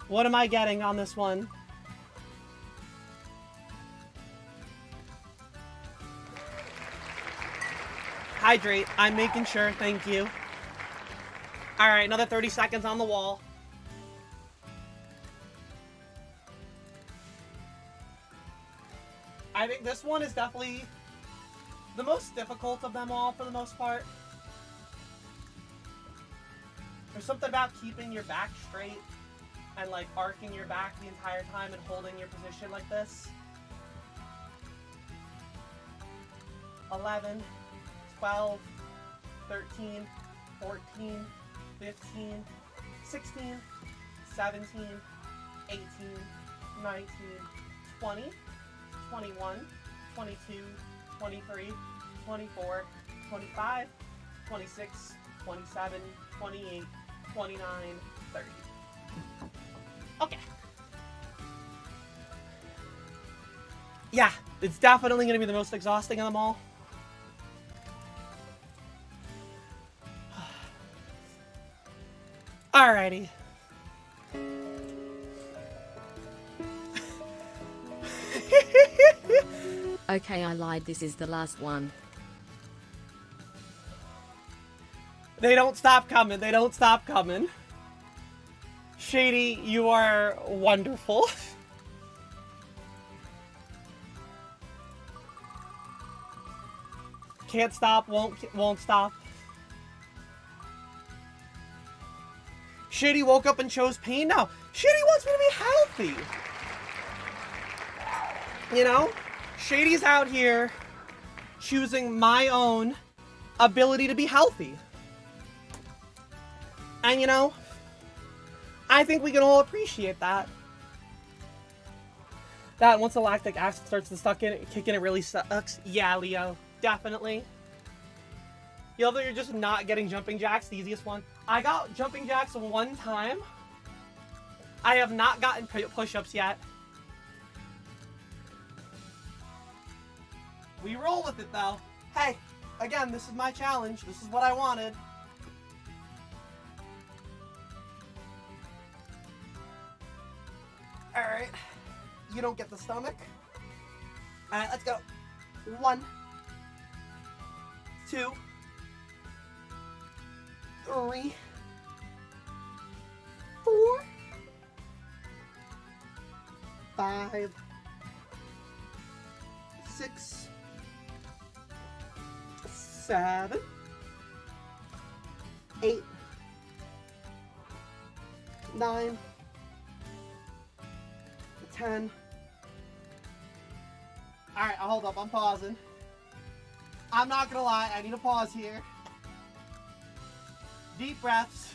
What am I getting on this one? Hydrate. I'm making sure. Thank you. All right, another 30 seconds on the wall. I think this one is definitely the most difficult of them all for the most part. There's something about keeping your back straight and like arcing your back the entire time and holding your position like this. 11, 12, 13, 14, 15, 16, 17, 18, 19, 20, 21, 22, 23, 24, 25, 26, 27, 28, 29, 30. Okay. Yeah, it's definitely going to be the most exhausting of them all. Alrighty.
Okay, I lied. This is the last one.
They don't stop coming. They don't stop coming. Shady, you are wonderful. Can't stop, won't stop. Shady woke up and chose pain now. Shady wants me to be healthy. You know? Shady's out here choosing my own ability to be healthy. And you know, I think we can all appreciate that. That once the lactic acid starts to kick in, it really sucks. Yeah, Leo, definitely. You love that you're just not getting jumping jacks, the easiest one. I got jumping jacks one time. I have not gotten push-ups yet. We roll with it though. Hey, again, this is my challenge. This is what I wanted. Alright. You don't get the stomach. Alright, let's go. 1, 2, 3, 4, 5, 6, 7, 8, 9, 10. Alright, hold up, I'm pausing. I'm not gonna lie, I need a pause here. Deep breaths.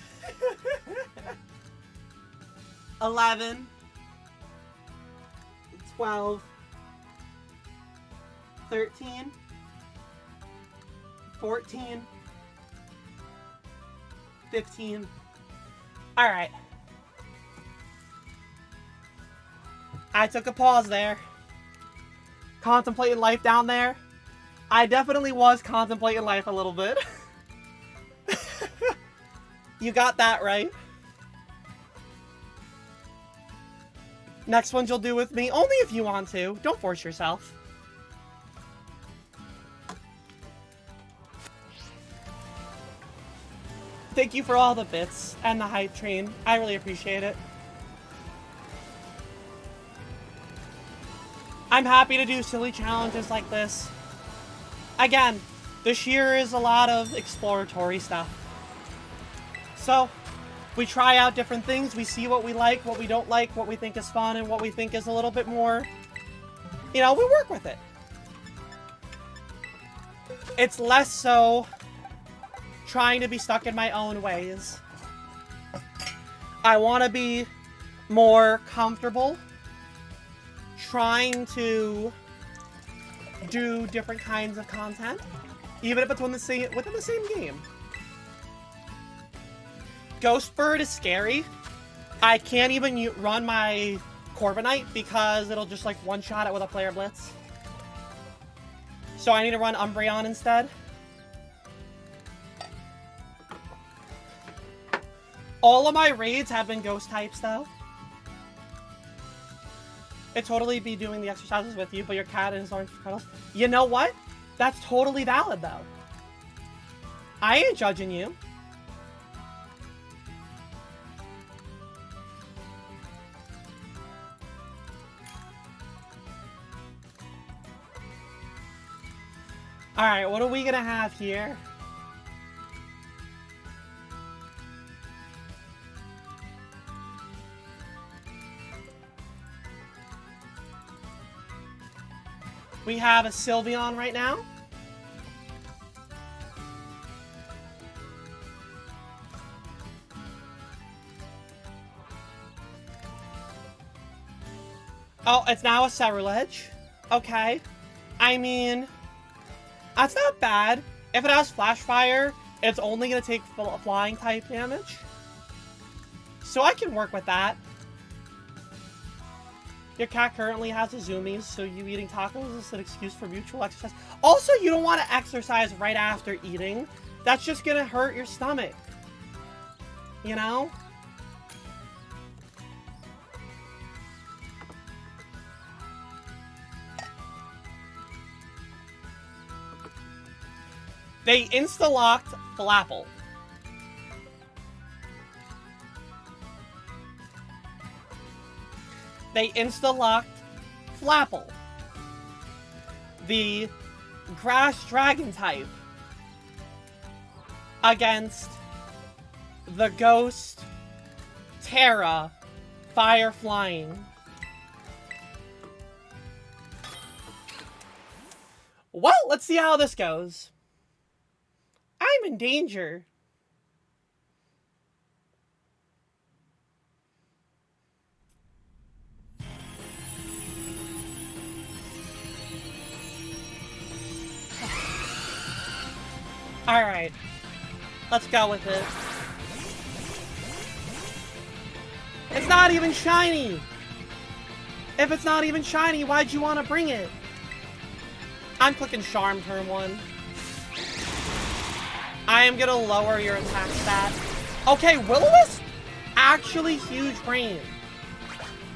11, 12, 13, 14, 15. Alright. I took a pause there. Contemplating life down there. I definitely was contemplating life a little bit. You got that right. Next ones you'll do with me, only if you want to. Don't force yourself. Thank you for all the bits and the hype train. I really appreciate it. I'm happy to do silly challenges like this. Again, this year is a lot of exploratory stuff. So, we try out different things, we see what we like, what we don't like, what we think is fun, and what we think is a little bit more, you know, we work with it. It's less so trying to be stuck in my own ways. I want to be more comfortable trying to do different kinds of content, even if it's within the same game. Ghost Bird is scary. I can't even run my Corviknight because it'll just like one-shot it with a player blitz. So I need to run Umbreon instead. All of my raids have been ghost types though. I'd totally be doing the exercises with you, but your cat and his orange cuddles. You know what? That's totally valid though. I ain't judging you. Alright, what are we gonna have here? We have a Sylveon right now. Oh, it's now a Cerulege. Okay. I mean, that's not bad. If it has Flash Fire, it's only going to take flying type damage. So I can work with that. Your cat currently has a zoomies, so you eating tacos is an excuse for mutual exercise. Also, you don't want to exercise right after eating. That's just going to hurt your stomach. You know? They insta-locked Flapple. They insta-locked Flapple. The Grass Dragon type. Against the Ghost Terra Fire Flying. Well, let's see how this goes. I'm in danger. Alright. Let's go with it. It's not even shiny! If it's not even shiny, why'd you want to bring it? I'm clicking Charm turn 1. I am gonna lower your attack stat. Okay, Will-O-Wisp? Actually huge brain.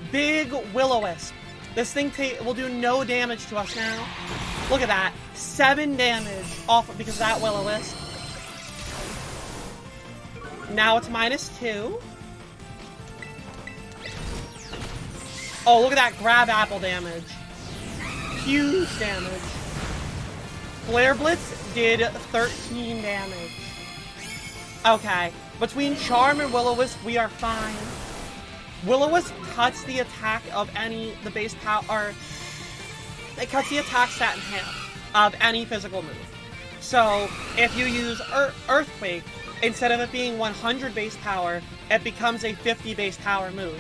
Big Will-O-Wisp. This thing will do no damage to us now. Look at that. 7 damage off because of that Will-O-Wisp. Now it's -2. Oh, look at that grab apple damage. Huge damage. Flare Blitz did 13 damage. Okay. Between Charm and Will-O-Wisp, we are fine. Will-O-Wisp cuts the attack of the base power. It cuts the attack stat in half of any physical move. So, if you use Earthquake, instead of it being 100 base power, it becomes a 50 base power move.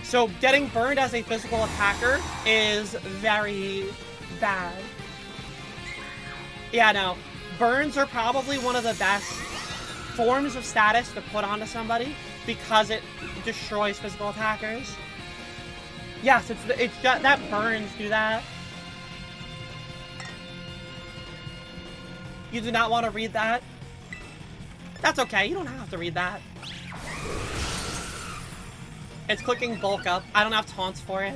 So getting burned as a physical attacker is very bad. Yeah, no. Burns are probably one of the best forms of status to put onto somebody because it destroys physical attackers. Yes, it's just that burns do that. You do not want to read that? That's okay, you don't have to read that. It's clicking bulk up. I don't have taunts for it.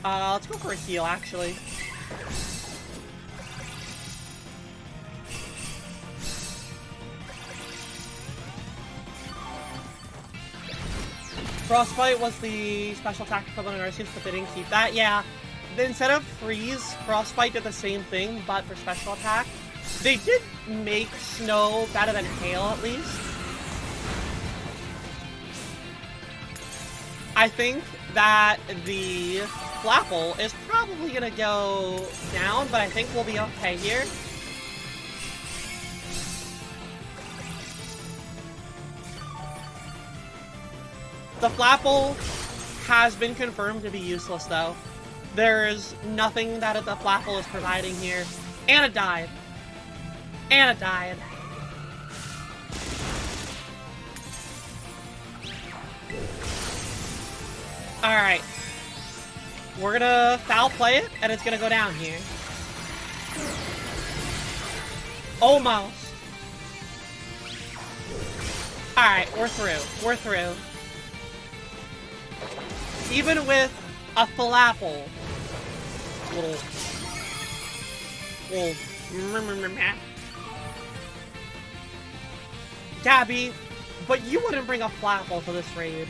Let's go for a heal, actually. Frostbite was the special attack equivalent in Arceus, but they didn't keep that. Yeah, instead of Freeze, Frostbite did the same thing, but for special attack. They did make Snow better than Hail, at least. I think that the Flapple is probably going to go down, but I think we'll be okay here. The Flapple has been confirmed to be useless, though. There's nothing that the Flapple is providing here. And it died. And it died. Alright. We're gonna foul play it, and it's gonna go down here. Almost. Alright, we're through. We're through. Even with a Flapple. Little... Gabby, but you wouldn't bring a Flapple to this raid.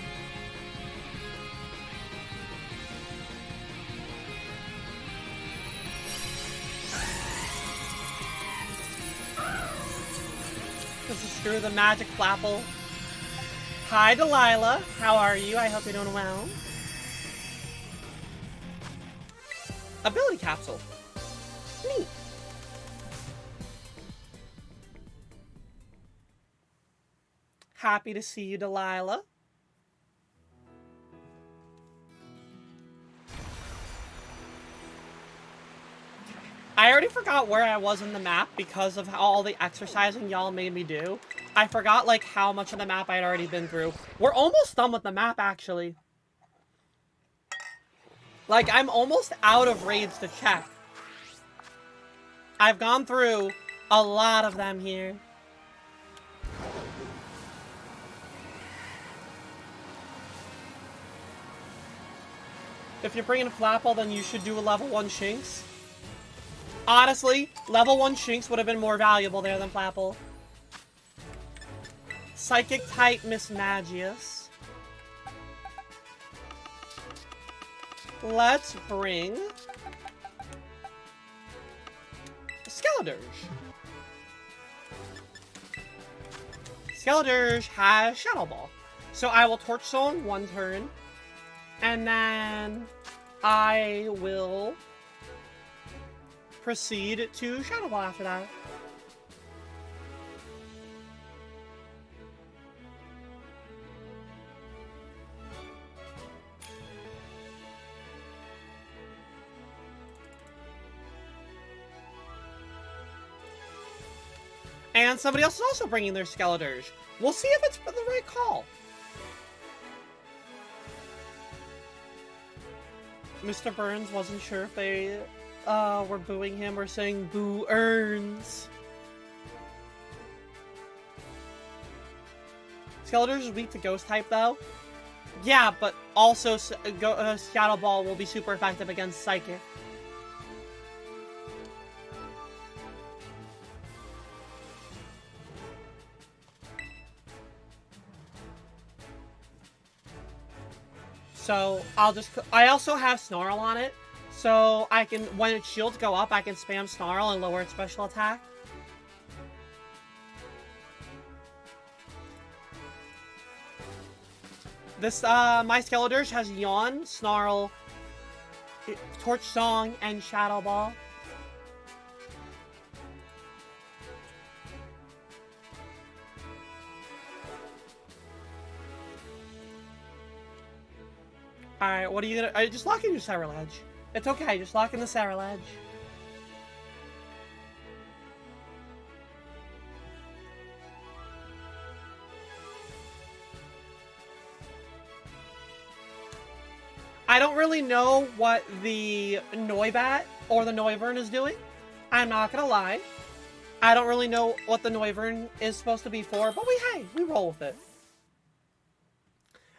This is true, the magic Flapple. Hi, Delilah. How are you? I hope you're doing well. Ability Capsule. Neat. Happy to see you, Delilah. I already forgot where I was in the map because of all the exercising y'all made me do. I forgot, like, how much of the map I had already been through. We're almost done with the map, actually. Like, I'm almost out of raids to check. I've gone through a lot of them here. If you're bringing Flapple, then you should do a level 1 Shinx. Honestly, level 1 Shinx would have been more valuable there than Flapple. Psychic type Miss Magius. Let's bring Skeledirge. Skeledirge has Shadow Ball. So I will Torch Song 1 turn. And then I will proceed to Shadow Ball after that. And somebody else is also bringing their Skeledirge. We'll see if it's the right call. Mr. Burns wasn't sure if they were booing him or saying boo earns. Skeledirge is weak to Ghost type though. Yeah, but also Shadow Ball will be super effective against Psychic. So I also have Snarl on it, so I can, when its shields go up, I can spam Snarl and lower its special attack. This, my Skeledirge has Yawn, Snarl, Torch Song, and Shadow Ball. Alright, what are you gonna... just lock in your Cerulege. It's okay, just lock in the Cerulege. I don't really know what the Noibat or the Noivern is doing. I'm not gonna lie. I don't really know what the Noivern is supposed to be for, but we roll with it.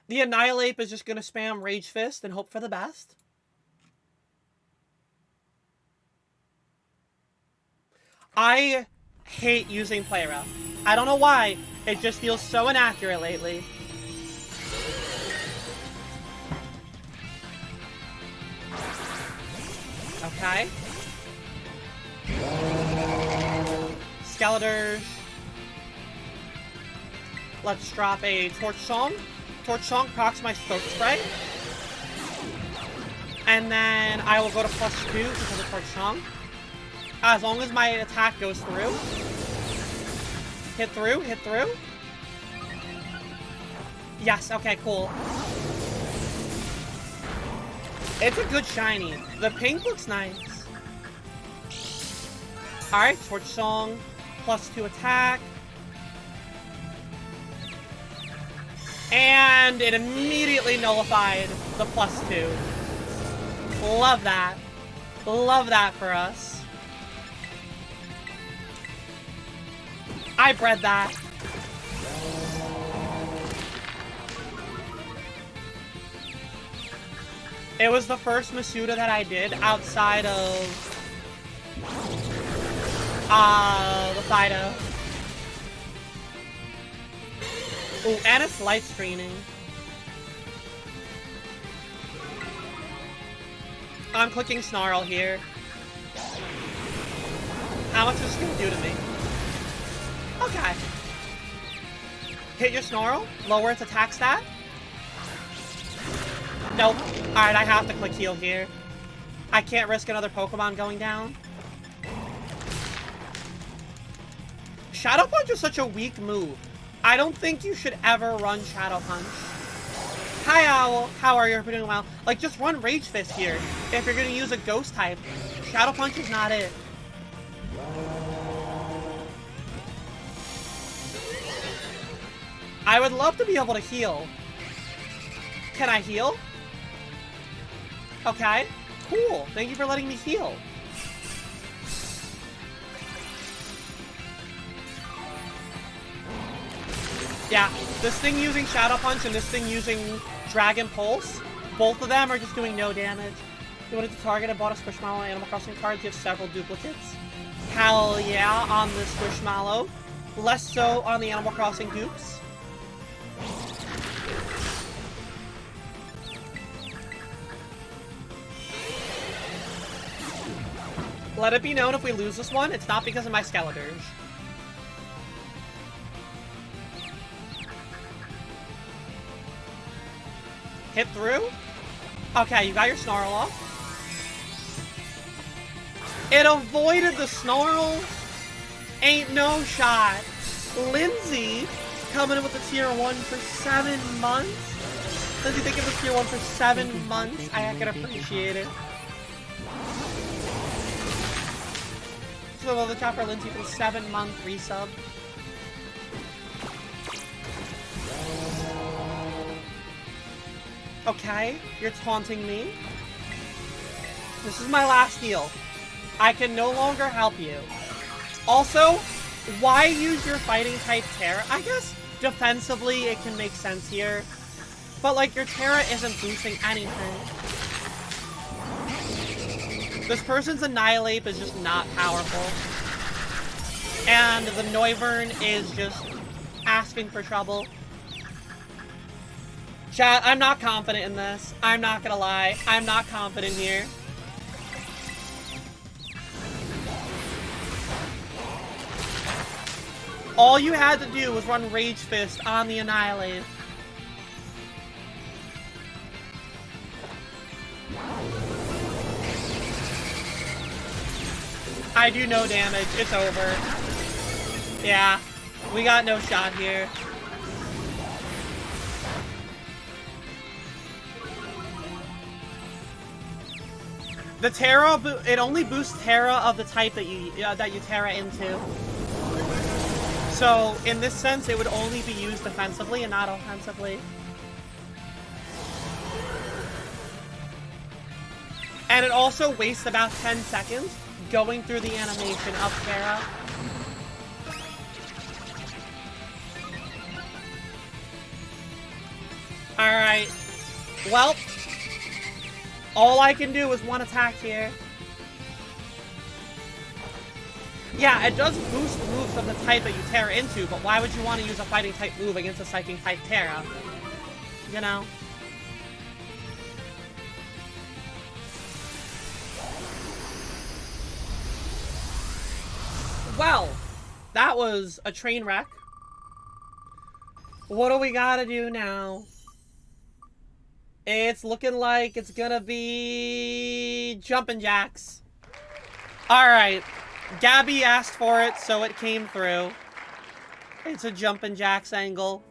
The Annihilate is just going to spam Rage Fist and hope for the best. I hate using Play Rough. I don't know why. It just feels so inaccurate lately. Okay. Skeledirge. Let's drop a Torch Song. Torch Song procs my Stroke Spray. And then I will go to +2 because of Torch Song. As long as my attack goes through. Hit through, hit through. Yes, okay, cool. It's a good shiny. The pink looks nice. Alright, Torch Song, +2 attack. And it immediately nullified the +2. Love that. Love that for us. I bred that. It was the first Masuda that I did outside of the Fido. Ooh, and it's light screening. I'm clicking Snarl here. How much is this gonna do to me? Okay. Hit your Snarl, lower its attack stat. Nope. Alright, I have to click heal here. I can't risk another Pokemon going down. Shadow Punch is such a weak move. I don't think you should ever run Shadow Punch. Hi, Owl. How are you? Hope you're doing well. Like, just run Rage Fist here. If you're gonna use a Ghost type, Shadow Punch is not it. I would love to be able to heal. Can I heal? Okay. Cool. Thank you for letting me heal. Yeah, this thing using Shadow Punch and this thing using Dragon Pulse, both of them are just doing no damage. You wanted to target and bought a Squishmallow on Animal Crossing cards, you have several duplicates. Hell yeah, on the Squishmallow. Less so on the Animal Crossing dupes. Let it be known if we lose this one, it's not because of my Skeledirge. Hit through? Okay, you got your Snarl off. It avoided the Snarl. Ain't no shot. Lindsay coming in with the tier 1 for 7 months. Lindsay, thank you for tier 1 for 7 months. I can appreciate it. So the chat for Lindsay for the 7-month resub. Okay, you're taunting me. This is my last heal. I can no longer help you. Also, why use your fighting type Terra? I guess defensively it can make sense here. But like your Terra isn't boosting anything. This person's Annihilate is just not powerful. And the Noivern is just asking for trouble. Chat, I'm not confident in this. I'm not gonna lie. I'm not confident here. All you had to do was run Rage Fist on the Annihilate. I do no damage. It's over. Yeah. We got no shot here. The Terra, it only boosts Terra of the type that you Terra into. So, in this sense, it would only be used defensively and not offensively. And it also wastes about 10 seconds going through the animation of Terra. Alright. Well, all I can do is one attack here. Yeah, it does boost moves of the type that you Terra into, but why would you want to use a fighting type move against a psychic type Terra? You know? Well, that was a train wreck. What do we gotta do now? It's looking like it's gonna be jumping jacks. Alright. Gabby asked for it, so it came through. It's a jumping jacks angle.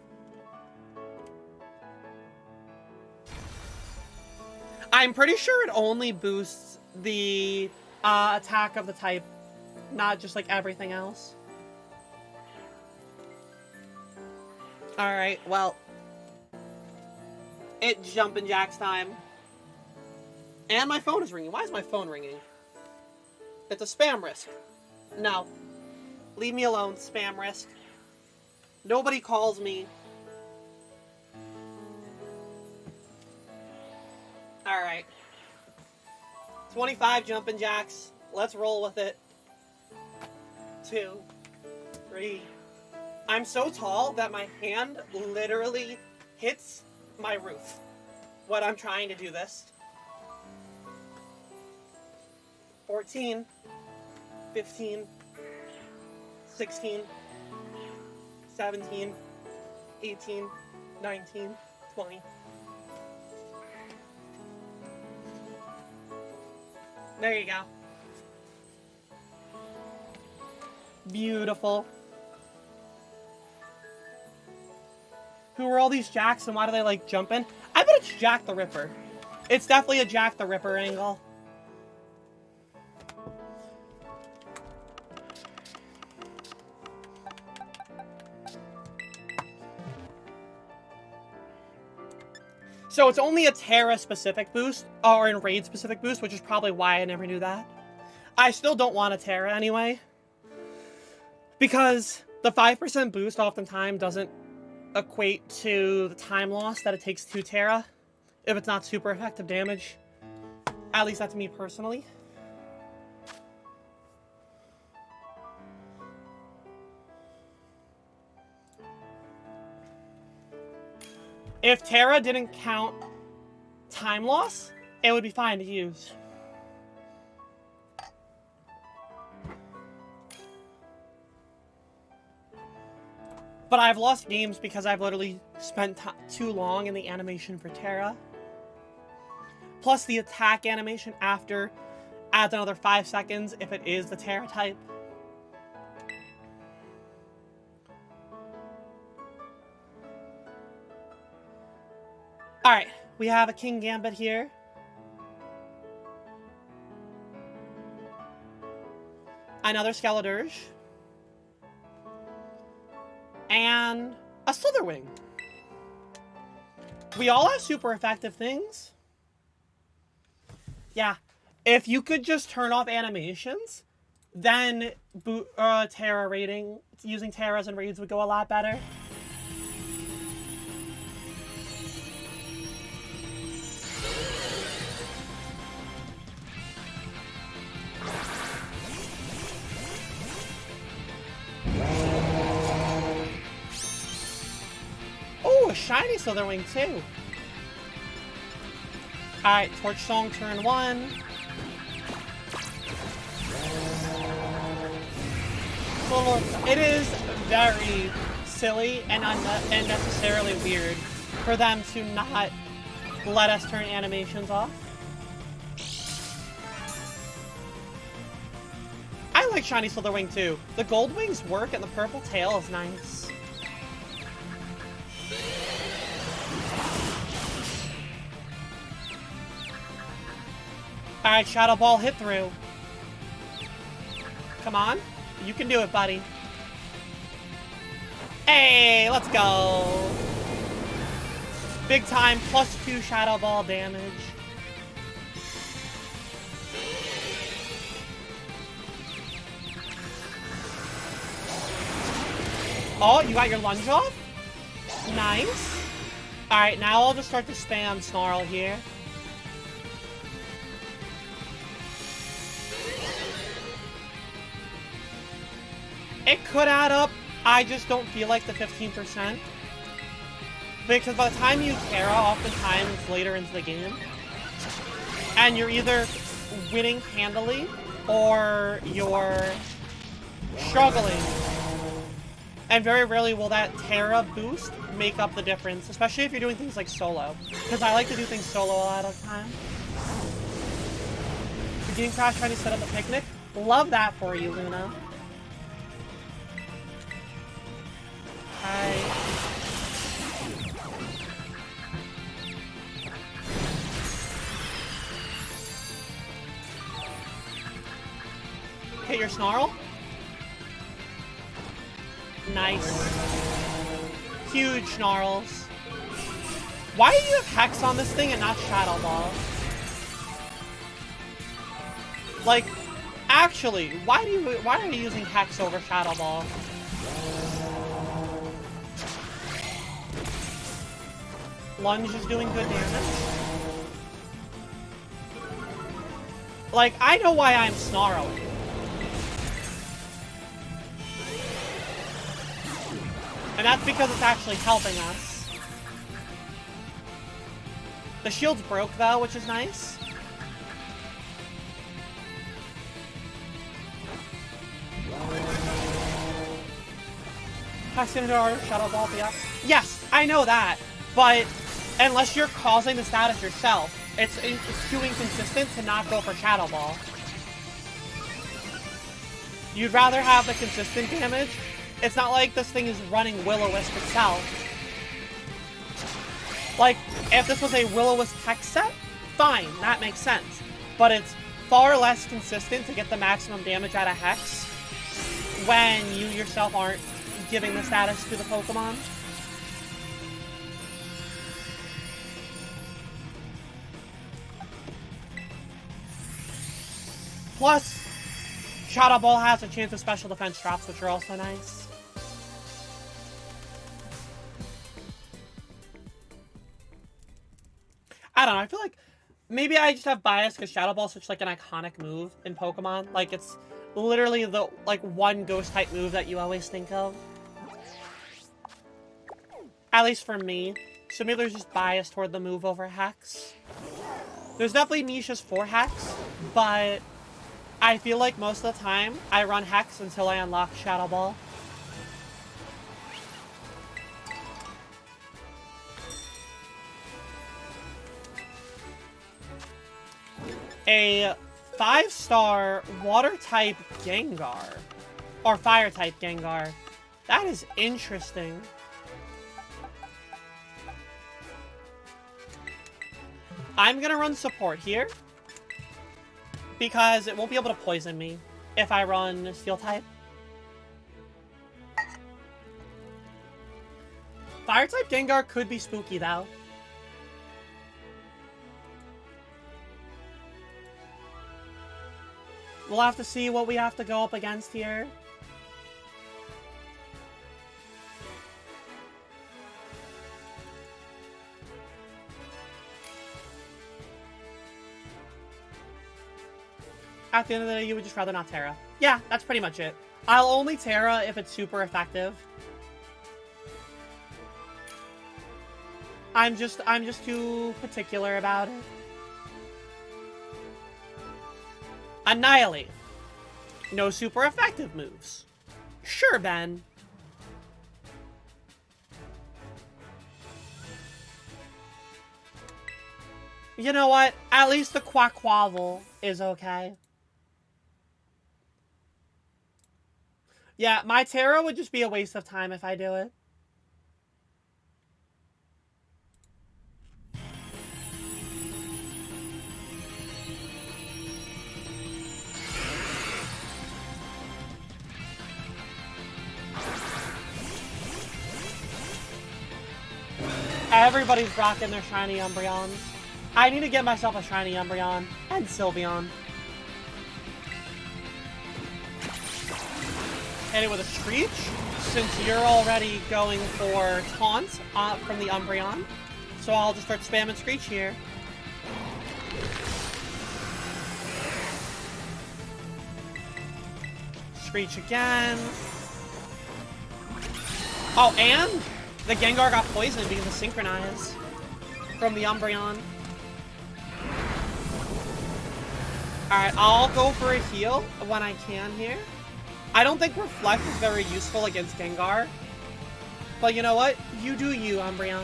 I'm pretty sure it only boosts the attack of the type, not just like everything else. Alright, well. It's jumping jacks time. And my phone is ringing. Why is my phone ringing? It's a spam risk. No. Leave me alone, spam risk. Nobody calls me. Alright. 25 jumping jacks. Let's roll with it. 2, 3. I'm so tall that my hand literally hits my roof when I'm trying to do this. 14. 15, 16, 17, 18, 19, 20. There you go. Beautiful. Who are all these Jacks and why do they like jump in? I bet it's Jack the Ripper. It's definitely a Jack the Ripper angle. So it's only a Terra specific boost, or in raid specific boost, which is probably why I never knew that. I still don't want a Terra anyway. Because the 5% boost oftentimes doesn't equate to the time loss that it takes to Terra, if it's not super effective damage. At least that's me personally. If Terra didn't count time loss, it would be fine to use. But I've lost games because I've literally spent too long in the animation for Terra. Plus the attack animation after adds another 5 seconds if it is the Terra type. Alright, we have a King Gambit here. Another Skeledirge. And a Slitherwing. We all have super effective things. Yeah. If you could just turn off animations, then Terra raiding, using Terras and raids would go a lot better. Oh, a shiny Slitherwing too. Alright, Torch Song turn 1. It is very silly and unnecessarily weird for them to not let us turn animations off. I like shiny Slitherwing too. The gold wings work and the purple tail is nice. Alright, Shadow Ball hit through. Come on. You can do it, buddy. Hey, let's go. Big time, +2 Shadow Ball damage. Oh, you got your lunge off? Nice. Alright, now I'll just start to spam Snarl here. It could add up. I just don't feel like the 15%. Because by the time you Terra, oftentimes it's later into the game. And you're either winning handily, or you're struggling. And very rarely will that Terra boost make up the difference, especially if you're doing things like solo. Because I like to do things solo a lot of the time. You're getting Crash trying to set up a picnic. Love that for you, Luna. Hi. Hit your Snarl. Nice. Huge Snarls. Why do you have Hex on this thing and not Shadow Ball? Like, actually, why are you using Hex over Shadow Ball? Lunge is doing good damage. Like, I know why I'm snarling. And that's because it's actually helping us. The shield's broke, though, which is nice. Shadow Ball, yeah. Yes, I know that, but unless you're causing the status yourself, it's too inconsistent to not go for Shadow Ball. You'd rather have the consistent damage. It's not like this thing is running Will-O-Wisp itself. Like, if this was a Will-O-Wisp Hex set, fine, that makes sense. But it's far less consistent to get the maximum damage out of Hex when you yourself aren't giving the status to the Pokemon. Plus, Shadow Ball has a chance of special defense drops, which are also nice. I don't know, I feel like maybe I just have bias because Shadow Ball is such like an iconic move in Pokemon. Like, it's literally the like one ghost type move that you always think of. At least for me. So maybe there's just bias toward the move over Hex. There's definitely niches for Hex, but I feel like most of the time I run Hex until I unlock Shadow Ball. A 5-star water-type Gengar. Or fire-type Gengar. That is interesting. I'm gonna run support here. Because it won't be able to poison me if I run Steel-type. Fire-type Gengar could be spooky, though. We'll have to see what we have to go up against here. At the end of the day, you would just rather not Terra. Yeah, that's pretty much it. I'll only Terra if it's super effective. I'm just too particular about it. Annihilate. No super effective moves. Sure, Ben. You know what? At least the Quaquaval is okay. Yeah, my Terra would just be a waste of time if I do it. Everybody's rocking their shiny Umbreons. I need to get myself a shiny Umbreon and Sylveon. Hit it with a Screech, since you're already going for Taunt from the Umbreon. So I'll just start spamming Screech here. Screech again. Oh, and the Gengar got poisoned because of Synchronize from the Umbreon. Alright, I'll go for a heal when I can here. I don't think Reflect is very useful against Gengar. But you know what? You do you, Umbreon.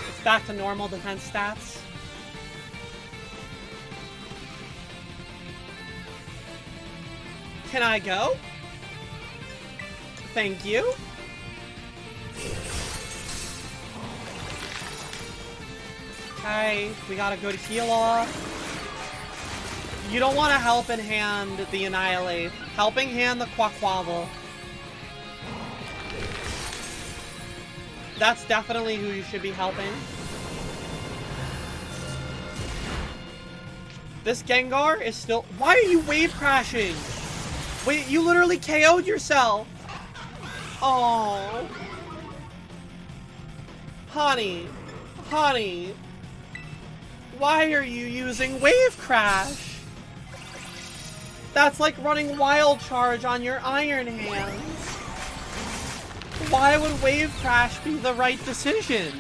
It's back to normal defense stats. Can I go? Thank you. Okay, we got a good heal off. You don't want to Helping Hand the Annihilate. Helping Hand the Quaquaval. That's definitely who you should be helping. This Gengar is still... Why are you wave crashing? Wait, you literally KO'd yourself. Oh, honey, honey. Why are you using Wave Crash? That's like running Wild Charge on your Iron Hands. Why would Wave Crash be the right decision?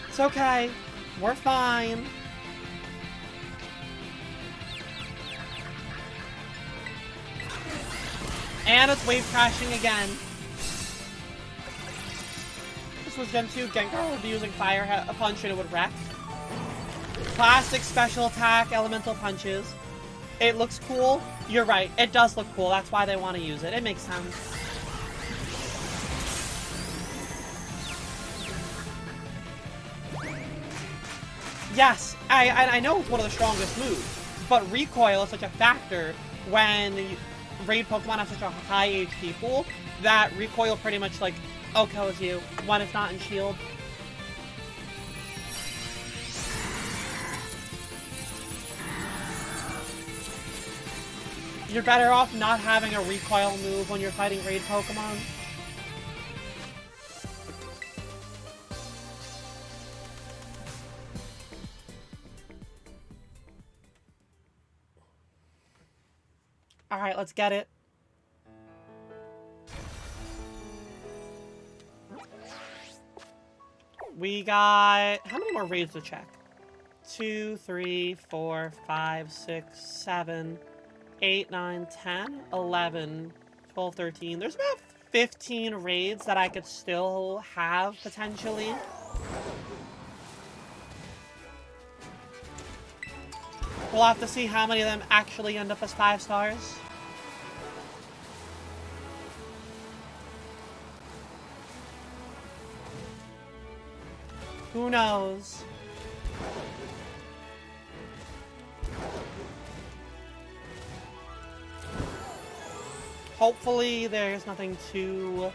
It's okay. We're fine. And it's wave crashing again. This this was Gen 2, Gengar would be using Fire Punch and it would wreck. Classic special attack, elemental punches. It looks cool. You're right. It does look cool. That's why they want to use it. It makes sense. Yes, I know it's one of the strongest moves, but recoil is such a factor when raid Pokemon have such a high HP pool that recoil pretty much like kills you when it's not in shield. You're better off not having a recoil move when you're fighting raid Pokemon. Alright, let's get it. We got... How many more raids to check? 2, 3, 4, 5, 6, 7, 8, 9, 10, 11, 12, 13. There's about 15 raids that I could still have, potentially. We'll have to see how many of them actually end up as 5 stars. Who knows? Hopefully there's nothing too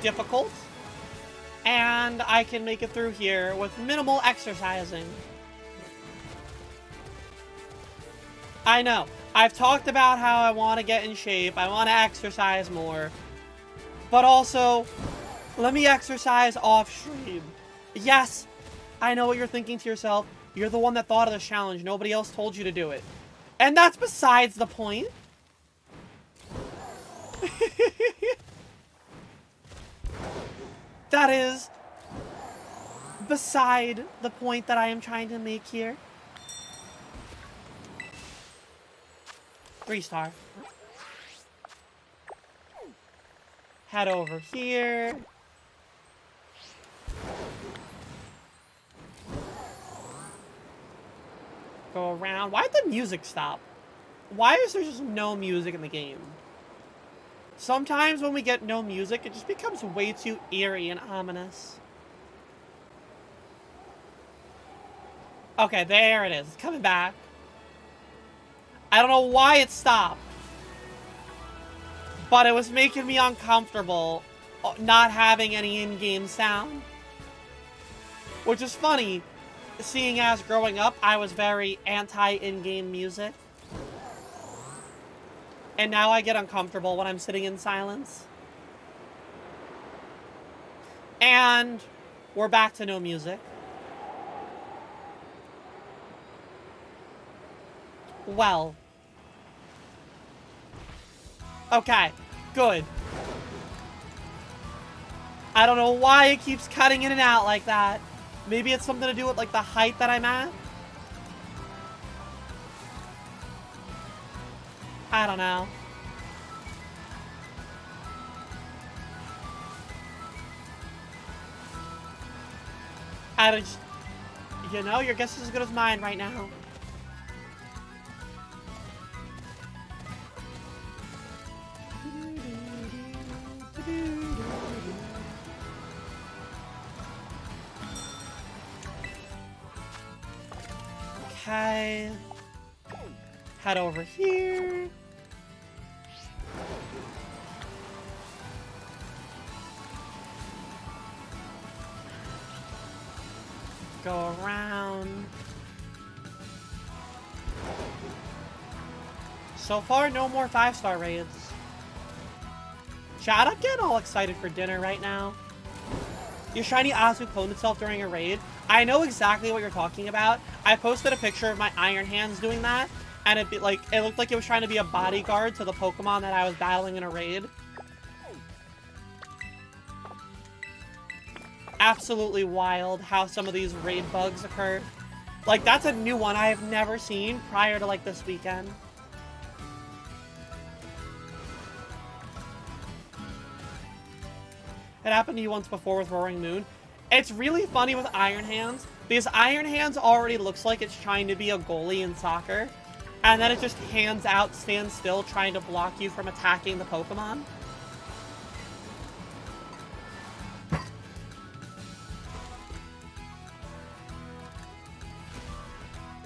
difficult. And I can make it through here with minimal exercising. I know. I've talked about how I want to get in shape. I want to exercise more. But also, let me exercise off-stream. Yes, I know what you're thinking to yourself. You're the one that thought of this challenge. Nobody else told you to do it. And that's besides the point. That is beside the point that I am trying to make here. 3-star. Head over here. Go around. Why'd the music stop? Why is there just no music in the game? Sometimes when we get no music, it just becomes way too eerie and ominous. Okay, there it is. It's coming back. I don't know why it stopped. But it was making me uncomfortable not having any in-game sound. Which is funny, seeing as growing up, I was very anti-in-game music. And now I get uncomfortable when I'm sitting in silence. And we're back to no music. Well. Okay, good. I don't know why it keeps cutting in and out like that. Maybe it's something to do with like the height that I'm at. I don't know. I just, you know, your guess is as good as mine right now. Okay. Head over here. Go around. So far, no more 5-star raids. Chat, I'm getting all excited for dinner right now. Your shiny Azu cloned itself during a raid. I know exactly what you're talking about. I posted a picture of my Iron Hands doing that, and it looked like it was trying to be a bodyguard to the Pokemon that I was battling in a raid. Absolutely wild how some of these raid bugs occur. Like, that's a new one I have never seen prior to, like, this weekend. It happened to you once before with Roaring Moon. It's really funny with Iron Hands, because Iron Hands already looks like it's trying to be a goalie in soccer, and then it just hands out, stands still, trying to block you from attacking the Pokemon.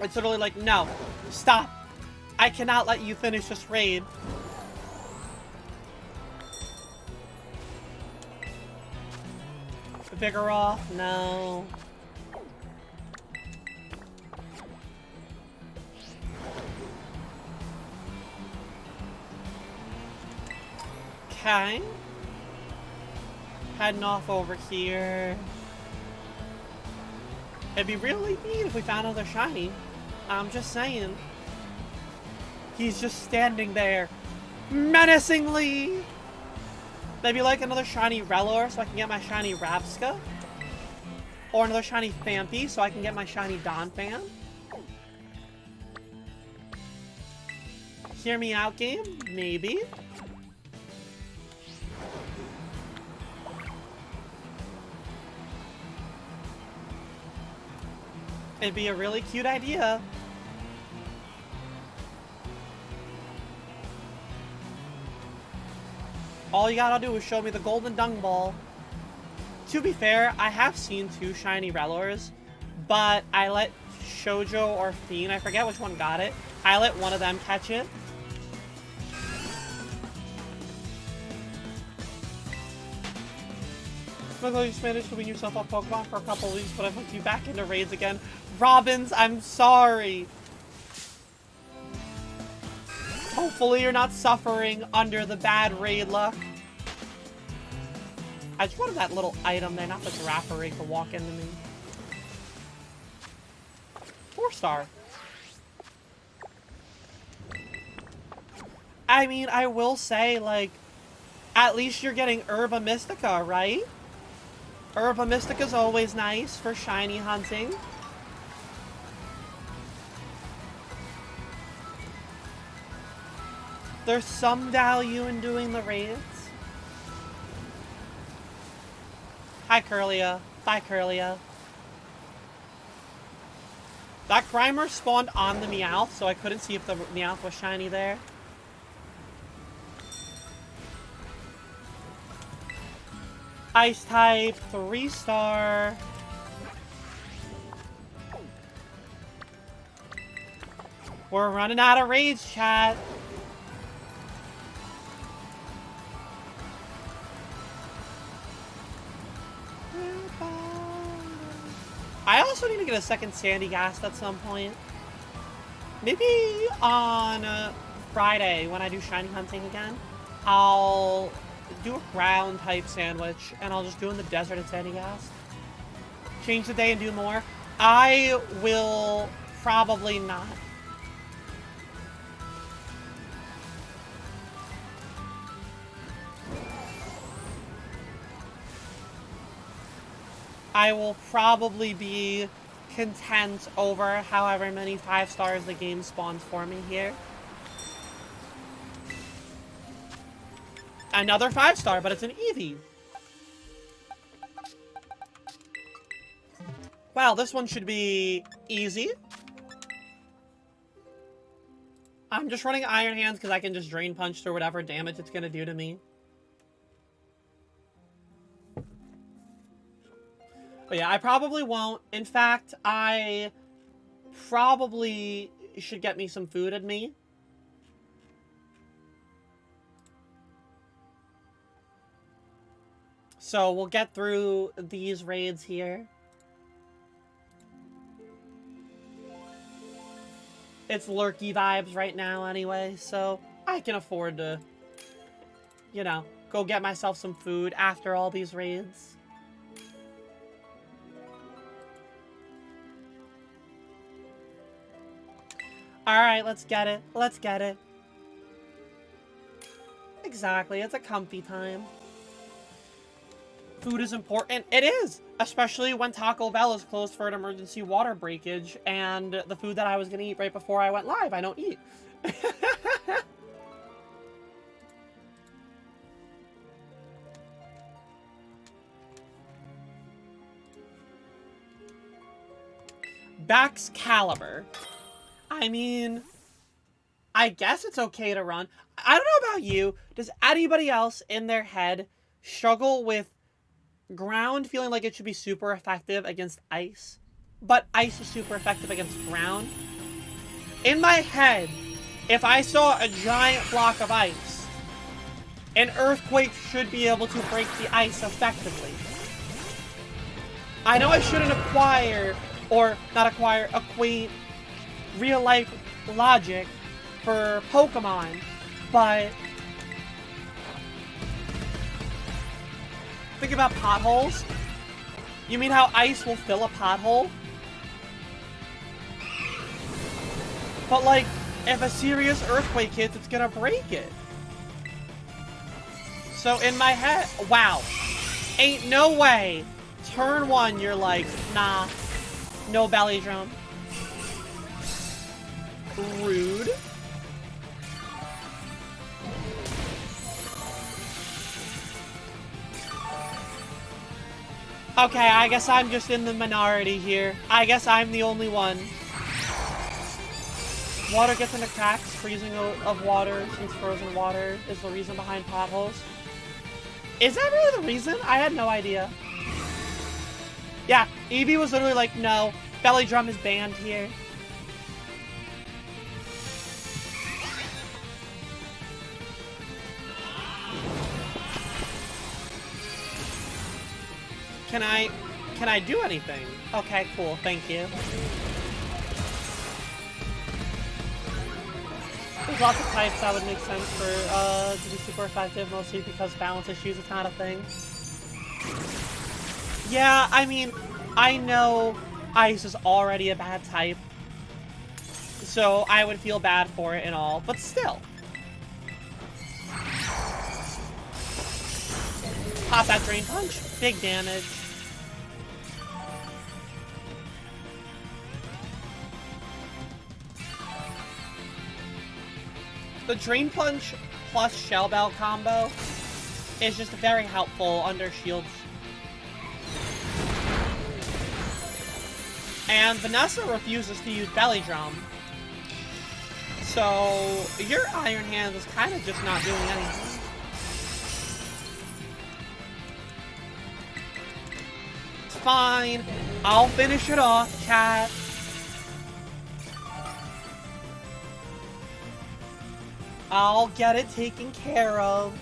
It's literally like, no, stop. I cannot let you finish this raid. Vigoroth, no. Okay. Heading off over here. It'd be really neat if we found another shiny. I'm just saying. He's just standing there, menacingly. Maybe like another shiny Rellor so I can get my shiny Rapska. Or another shiny Phanpy so I can get my shiny Donphan. Hear me out, game? Maybe. It'd be a really cute idea. All you gotta do is show me the golden dung ball. To be fair, I have seen 2 shiny Rellors, but I let Shoujo or Fiend, I forget which one got it, I let one of them catch it. Look like you managed to win yourself a Pokemon for a couple weeks, but I put you back into raids again. Robbins, I'm sorry. Hopefully you're not suffering under the bad raid luck. I just wanted that little item there, not the Giraffere to walk into me. 4-star. I mean, I will say, like, at least you're getting Herba Mystica, right? Herba Mystica's always nice for shiny hunting. There's some value in doing the raids. Hi, Curlia. Bye, Curlia. That Grimer spawned on the Meowth, so I couldn't see if the Meowth was shiny there. Ice type, 3-star. We're running out of raids, chat. I also need to get a second Sandygast at some point. Maybe on Friday when I do shiny hunting again, I'll do a ground type sandwich and I'll just do in the desert at Sandygast. Change the day and do more. I will probably not. I will probably be content over however many 5 stars the game spawns for me here. Another 5-star, but it's an Eevee. Wow, this one should be easy. I'm just running Iron Hands because I can just Drain Punch through whatever damage it's going to do to me. But yeah, I probably won't. In fact, I probably should get me some food in me. So we'll get through these raids here. It's lurky vibes right now anyway, so I can afford to, you know, go get myself some food after all these raids. Alright, let's get it. Let's get it. Exactly, it's a comfy time. Food is important. It is! Especially when Taco Bell is closed for an emergency water breakage, and the food that I was gonna eat right before I went live, I don't eat. Back's Caliber. I mean, I guess it's okay to run. I don't know about you. Does anybody else in their head struggle with ground feeling like it should be super effective against ice, but ice is super effective against ground? In my head, if I saw a giant block of ice, an earthquake should be able to break the ice effectively. I know I shouldn't equate real-life logic for Pokemon, but think about potholes. You mean how ice will fill a pothole? But like, if a serious earthquake hits, it's gonna break it. So in my head, wow. Ain't no way. Turn 1, you're like, nah. No belly drum. Rude. Okay, I guess I'm just in the minority here. I guess I'm the only one. Water gets into cracks. Freezing of water, since frozen water is the reason behind potholes. Is that really the reason? I had no idea. Yeah, Eevee was literally like, no, belly drum is banned here. Can I do anything? Okay, cool, thank you. There's lots of types that would make sense for to be super effective, mostly because balance issues is not a thing. Yeah, I mean, I know ice is already a bad type, so I would feel bad for it and all, but still. Pop that Drain Punch, big damage. The Drain Punch plus Shell Bell combo is just very helpful under shields. And Vanessa refuses to use Belly Drum. So your Iron Hand is kind of just not doing anything. It's fine. I'll finish it off, chat. I'll get it taken care of.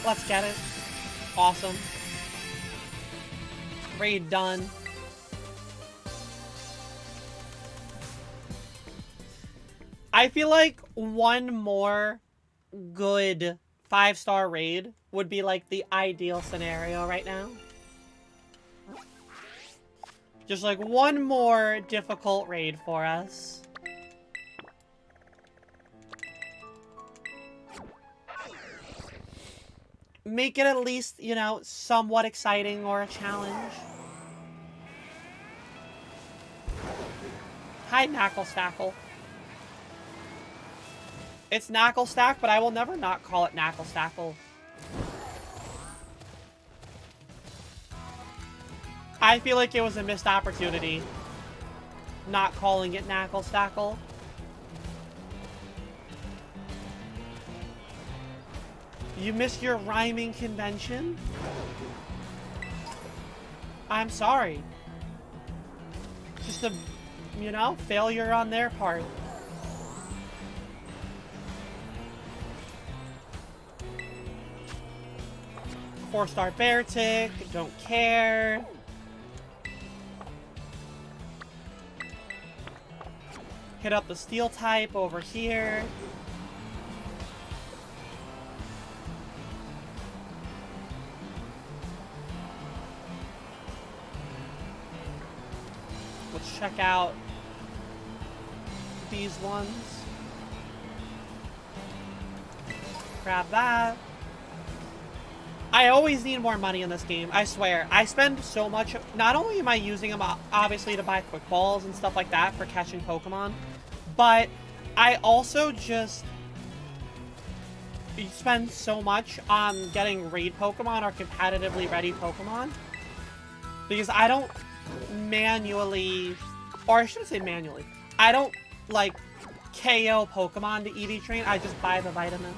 Let's get it. Awesome. Raid done. I feel like one more good 5-star raid would be like the ideal scenario right now. Just like one more difficult raid for us. Make it at least, you know, somewhat exciting or a challenge. Hi, Knackle Stackle. It's Knackle Stack, but I will never not call it Knackle Stackle. I feel like it was a missed opportunity not calling it Knackle Stackle. You missed your rhyming convention? I'm sorry. Just a, you know, failure on their part. Four-star Bear Tick, don't care. Hit up the Steel type over here. Let's check out these ones. Grab that. I always need more money in this game, I swear. I spend so much. Not only am I using them, obviously, to buy quick balls and stuff like that for catching Pokemon, But I also just spend so much on getting raid Pokemon or competitively ready Pokemon. Because I don't manually, or I shouldn't say manually, I don't, like, KO Pokemon to EV train, I just buy the vitamins.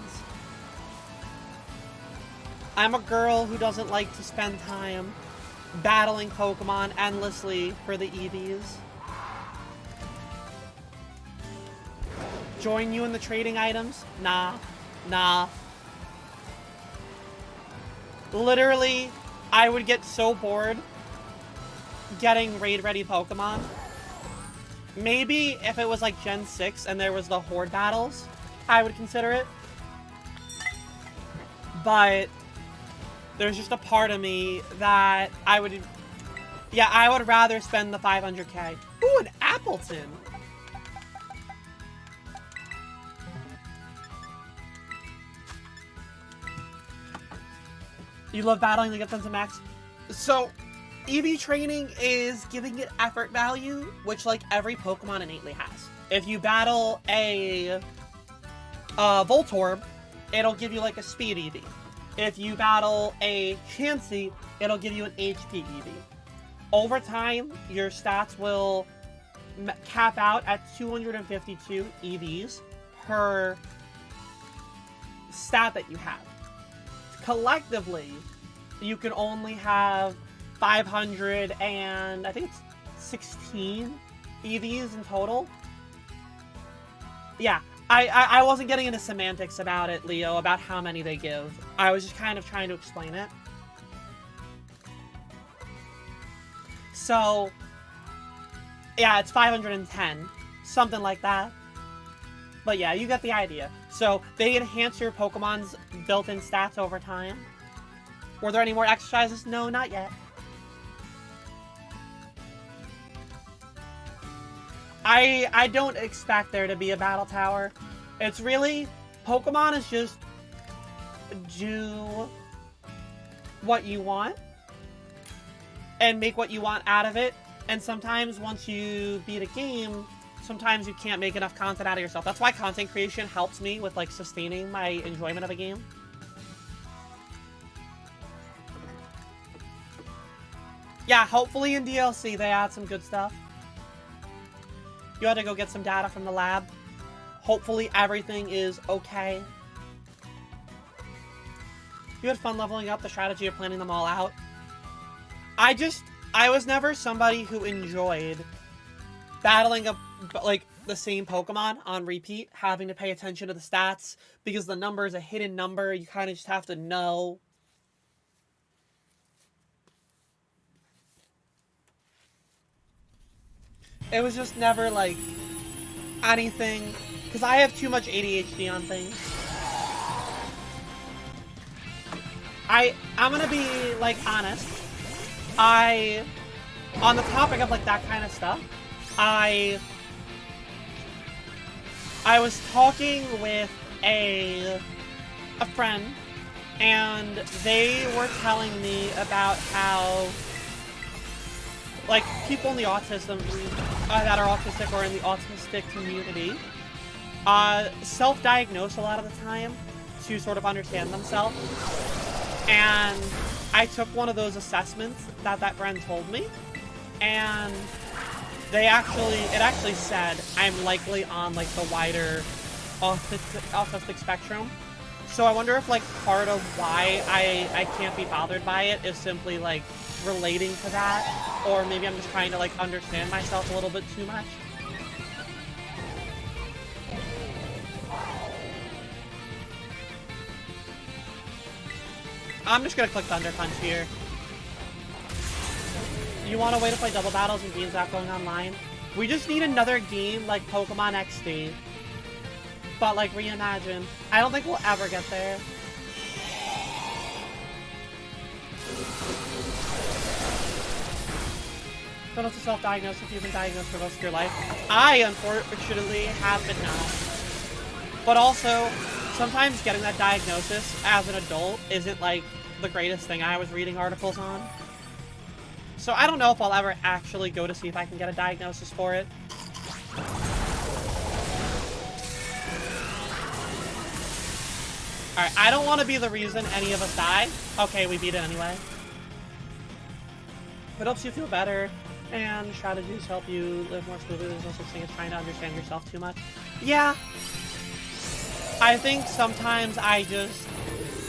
I'm a girl who doesn't like to spend time battling Pokemon endlessly for the EVs. Join you in the trading items? Nah. Nah. Literally, I would get so bored getting raid-ready Pokemon. Maybe if it was like Gen 6 and there was the Horde battles, I would consider it. But there's just a part of me that I would... Yeah, I would rather spend the 500k. Ooh, an Appleton! You love battling to get them to max? So, EV training is giving it effort value, which, like, every Pokemon innately has. If you battle a Voltorb, it'll give you, like, a speed EV. If you battle a Chansey, it'll give you an HP EV. Over time, your stats will cap out at 252 EVs per stat that you have. Collectively, you can only have 500 and I think it's 16 EVs in total. Yeah, I wasn't getting into semantics about it, Leo, about how many they give. I was just kind of trying to explain it. So, yeah, it's 510. Something like that. But yeah, you get the idea. So, they enhance your Pokemon's built-in stats over time. Were there any more exercises? No, not yet. I don't expect there to be a battle tower. It's really... Pokemon is just... do what you want. And make what you want out of it. And sometimes once you beat a game, sometimes you can't make enough content out of yourself. That's why content creation helps me with, like, sustaining my enjoyment of a game. Yeah, hopefully in DLC they add some good stuff. You had to go get some data from the lab. Hopefully everything is okay. You had fun leveling up the strategy of planning them all out. I was never somebody who enjoyed battling the same Pokemon on repeat, having to pay attention to the stats, because the number is a hidden number, you kind of just have to know. It was just never, like, anything, because I have too much ADHD on things. I'm gonna be, like, honest. On the topic of, like, that kind of stuff, I was talking with a friend, and they were telling me about how, like, people in the autism that are autistic or in the autistic community self-diagnose a lot of the time to sort of understand themselves. And I took one of those assessments that friend told me, and it actually said I'm likely on, like, the wider autistic spectrum. So I wonder if, like, part of why I can't be bothered by it is simply, like, relating to that, or maybe I'm just trying to, like, understand myself a little bit too much. I'm just gonna click Thunder Punch here. You want a way to play double battles and games without going online? We just need another game like Pokemon XD. But, like, reimagined. I don't think we'll ever get there. Don't have to self-diagnose if you've been diagnosed for most of your life. I, unfortunately, have been not. But also, sometimes getting that diagnosis as an adult isn't, like, the greatest thing I was reading articles on. So I don't know if I'll ever actually go to see if I can get a diagnosis for it. Alright, I don't want to be the reason any of us die. Okay, we beat it anyway. It helps you feel better, and strategies help you live more smoothly. There's no such thing as trying to understand yourself too much. Yeah. I think sometimes I just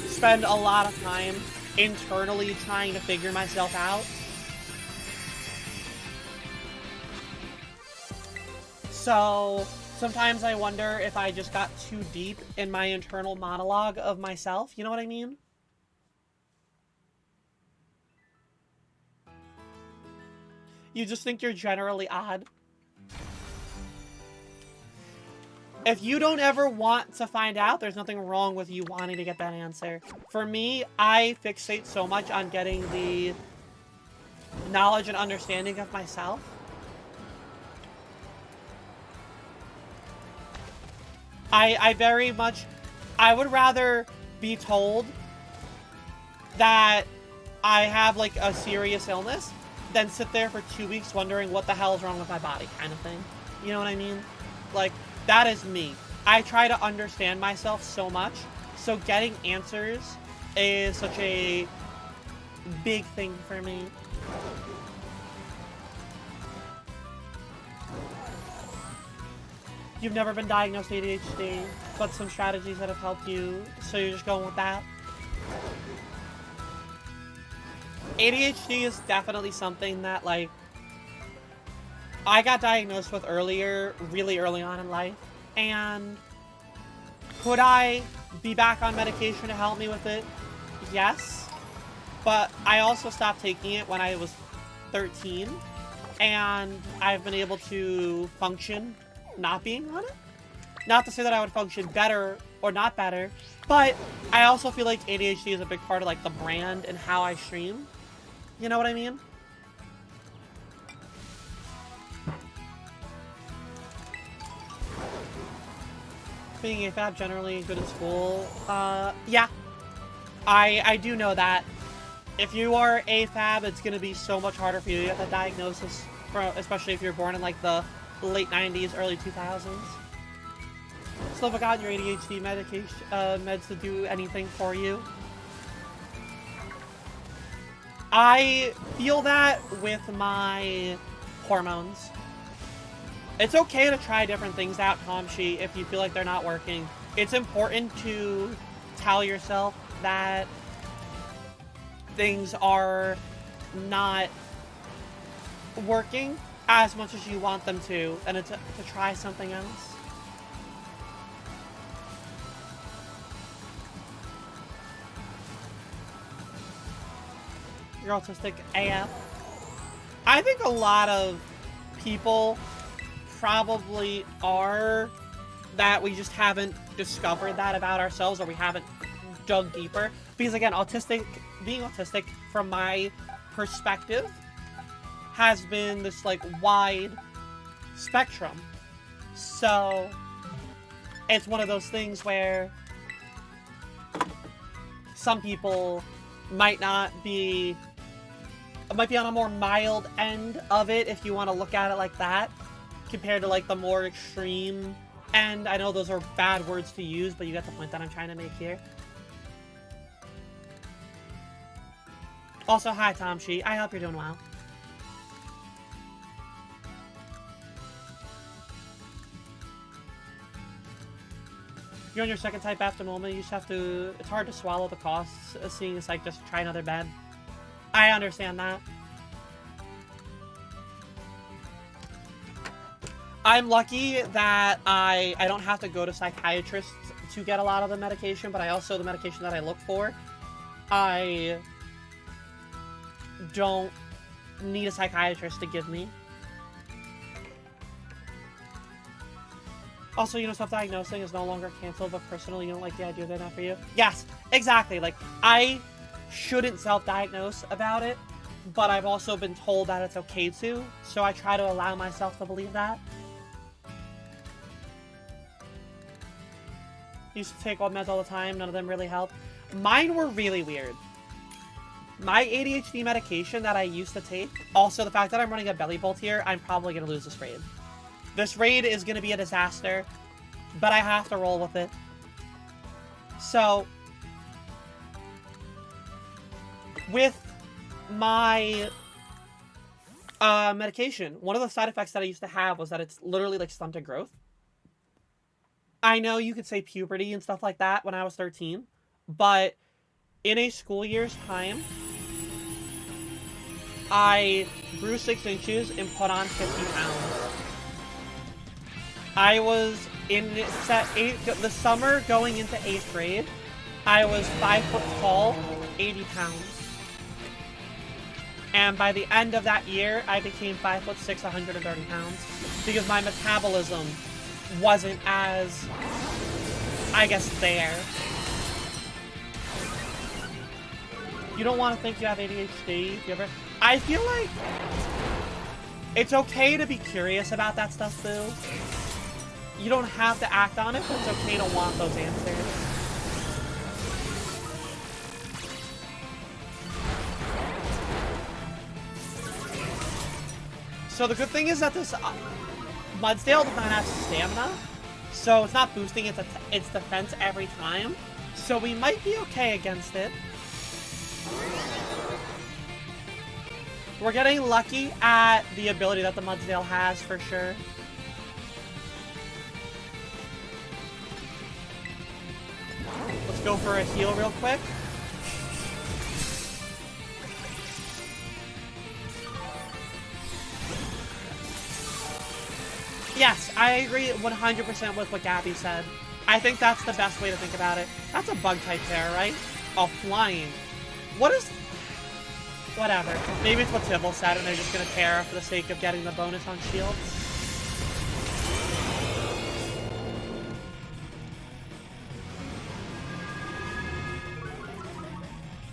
spend a lot of time internally trying to figure myself out. So sometimes I wonder if I just got too deep in my internal monologue of myself. You know what I mean? You just think you're generally odd. If you don't ever want to find out, there's nothing wrong with you wanting to get that answer. For me, I fixate so much on getting the knowledge and understanding of myself. I very much, I would rather be told that I have like a serious illness than sit there for 2 weeks wondering what the hell is wrong with my body, kind of thing. You know what I mean? Like, that is me. I try to understand myself so much, so getting answers is such a big thing for me. You've never been diagnosed with ADHD, but some strategies that have helped you, so you're just going with that? ADHD is definitely something that, like, I got diagnosed with really early on in life, and could I be back on medication to help me with it? Yes, but I also stopped taking it when I was 13, and I've been able to function not being on it. Not to say that I would function better or not better, but I also feel like ADHD is a big part of like the brand and how I stream. You know what I mean? Being AFAB generally good in school, yeah. I do know that. If you are AFAB, it's gonna be so much harder for you to get that diagnosis, especially if you're born in like the late 90s, early 2000s. Still haven't gotten your ADHD medication, meds to do anything for you. I feel that with my hormones. It's okay to try different things out, Kamshi, if you feel like they're not working. It's important to tell yourself that things are not working as much as you want them to, and to try something else. You're autistic AF. I think a lot of people probably are, that we just haven't discovered that about ourselves, or we haven't dug deeper. Because again, being autistic from my perspective has been this like wide spectrum. So it's one of those things where some people might be on a more mild end of it, if you want to look at it like that, compared to like the more extreme end. I know those are bad words to use, but you get the point that I'm trying to make here. Also, hi Tomshi, I hope you're doing well. You're on your second type after moment, you just have to, it's hard to swallow the costs, seeing it's like just try another bed. I understand that. I'm lucky that I don't have to go to psychiatrists to get a lot of the medication, but the medication that I look for, I don't need a psychiatrist to give me. Also, you know, self-diagnosing is no longer canceled, but personally, you don't like the idea they're not for you. Yes, exactly. Like, I shouldn't self-diagnose about it, but I've also been told that it's okay to, so I try to allow myself to believe that. Used to take old meds all the time, none of them really helped. Mine were really weird. My ADHD medication that I used to take, also the fact that I'm running a belly bolt here, I'm probably going to lose this raid. This raid is going to be a disaster, but I have to roll with it. So, with my medication, one of the side effects that I used to have was that it's literally like stunted growth. I know you could say puberty and stuff like that when I was 13, but in a school year's time, I grew 6 inches and put on 50 pounds. I was in the summer going into 8th grade, I was 5 foot tall, 80 pounds. And by the end of that year, I became 5'6", 130 pounds, because my metabolism wasn't as, I guess, there. You don't want to think you have ADHD. I feel like it's okay to be curious about that stuff, Boo. You don't have to act on it, but it's okay to want those answers. So the good thing is that this Mudsdale does not have stamina, so it's not boosting its defense every time. So we might be okay against it. We're getting lucky at the ability that the Mudsdale has, for sure. Let's go for a heal real quick. Yes, I agree 100% with what Gabby said. I think that's the best way to think about it. That's a bug type there, right? Oh, flying. What is... Whatever. Maybe it's what Tibble said and they're just gonna tear for the sake of getting the bonus on shields.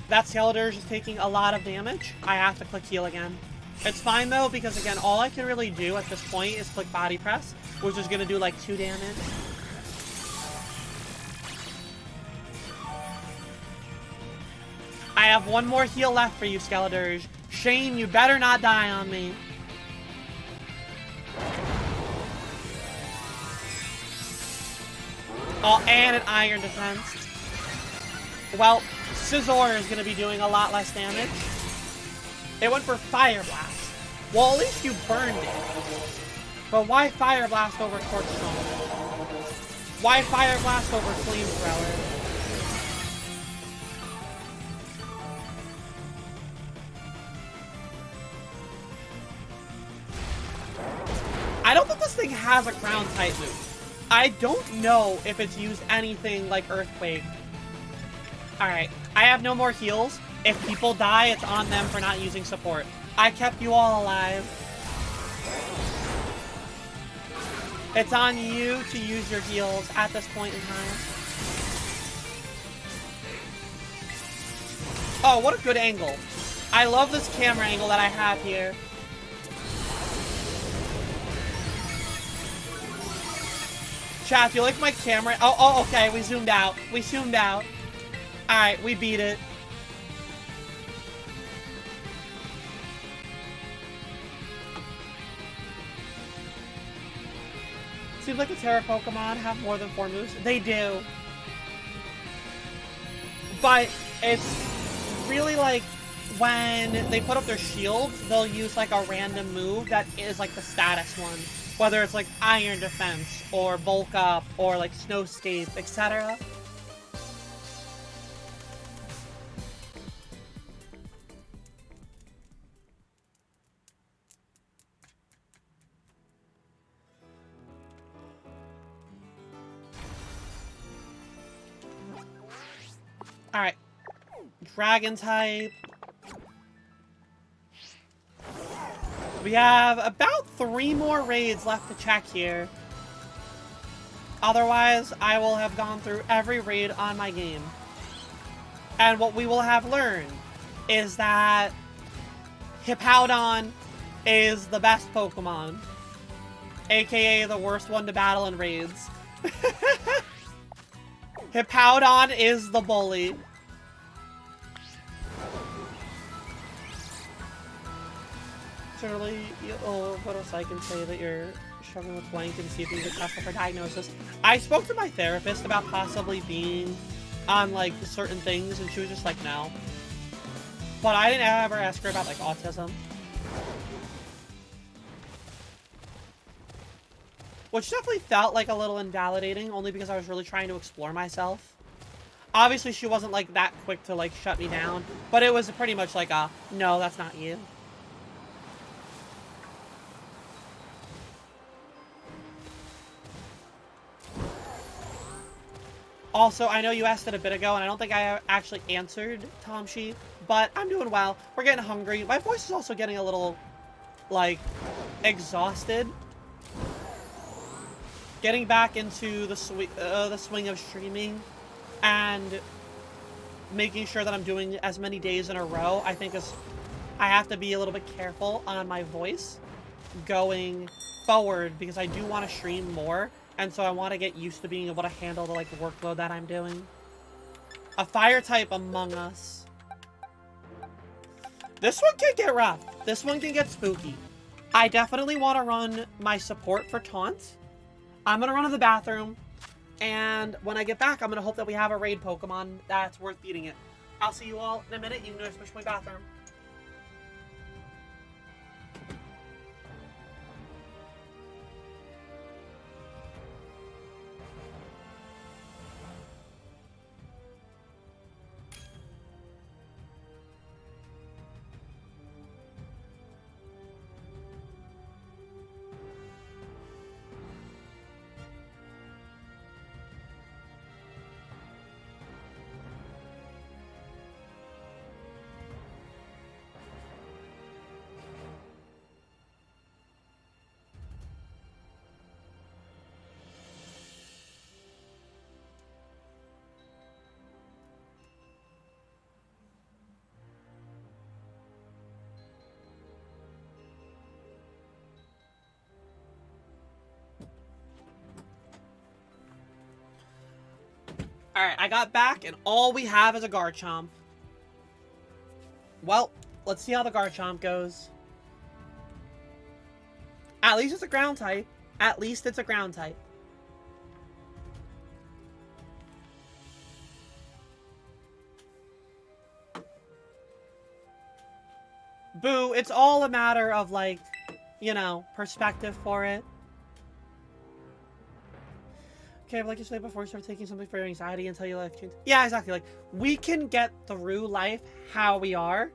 That Skeletor's is taking a lot of damage. I have to click heal again. It's fine though, because again, all I can really do at this point is click body press, which is gonna do like 2 damage. I have one more heal left for you, Skeletor. Shane, you better not die on me. Oh, and an iron defense. Well, Scizor is going to be doing a lot less damage. It went for Fire Blast. Well, at least you burned it. But why Fire Blast over Torch Stone? Why Fire Blast over Flamethrower? I don't think this thing has a ground type move. I don't know if it's used anything like Earthquake. Alright, I have no more heals. If people die, it's on them for not using support. I kept you all alive. It's on you to use your heals at this point in time. Oh, what a good angle. I love this camera angle that I have here. Chat, do you like my camera? Oh, okay, we zoomed out. We zoomed out. Alright, we beat it. Seems like the Terra Pokemon have more than 4 moves. They do. But it's really like when they put up their shields, they'll use like a random move that is like the status one. Whether it's like Iron Defense, or Bulk Up, or like Snowscape, etc. Alright. Dragon type. We have about 3 more raids left to check here. Otherwise, I will have gone through every raid on my game. And what we will have learned is that Hippowdon is the best Pokemon. AKA the worst one to battle in raids. Hippowdon is the bully. Surely, you'll go to psych and say that you're struggling with blank and see if you can test for diagnosis. I spoke to my therapist about possibly being on, like, certain things, and she was just like, no. But I didn't ever ask her about, like, autism. Which definitely felt like a little invalidating, only because I was really trying to explore myself. Obviously, she wasn't, like, that quick to, like, shut me down. But it was pretty much like a, no, that's not you. Also, I know you asked it a bit ago, and I don't think I actually answered, Tom Sheep, but I'm doing well. We're getting hungry. My voice is also getting a little, like, exhausted. Getting back into the swing of streaming and making sure that I'm doing as many days in a row, I think I have to be a little bit careful on my voice going forward because I do want to stream more. And so I want to get used to being able to handle the, like, workload that I'm doing. A fire type Among Us. This one can get rough. This one can get spooky. I definitely want to run my support for Taunt. I'm going to run to the bathroom. And when I get back, I'm going to hope that we have a raid Pokemon that's worth beating it. I'll see you all in a minute. You can notice my bathroom. Alright, I got back, and all we have is a Garchomp. Well, let's see how the Garchomp goes. At least it's a ground type. At least it's a ground type. Boo, it's all a matter of, like, you know, perspective for it. Okay, but like you said before, you start taking something for your anxiety until your life changes. Yeah, exactly. Like, we can get through life how we are.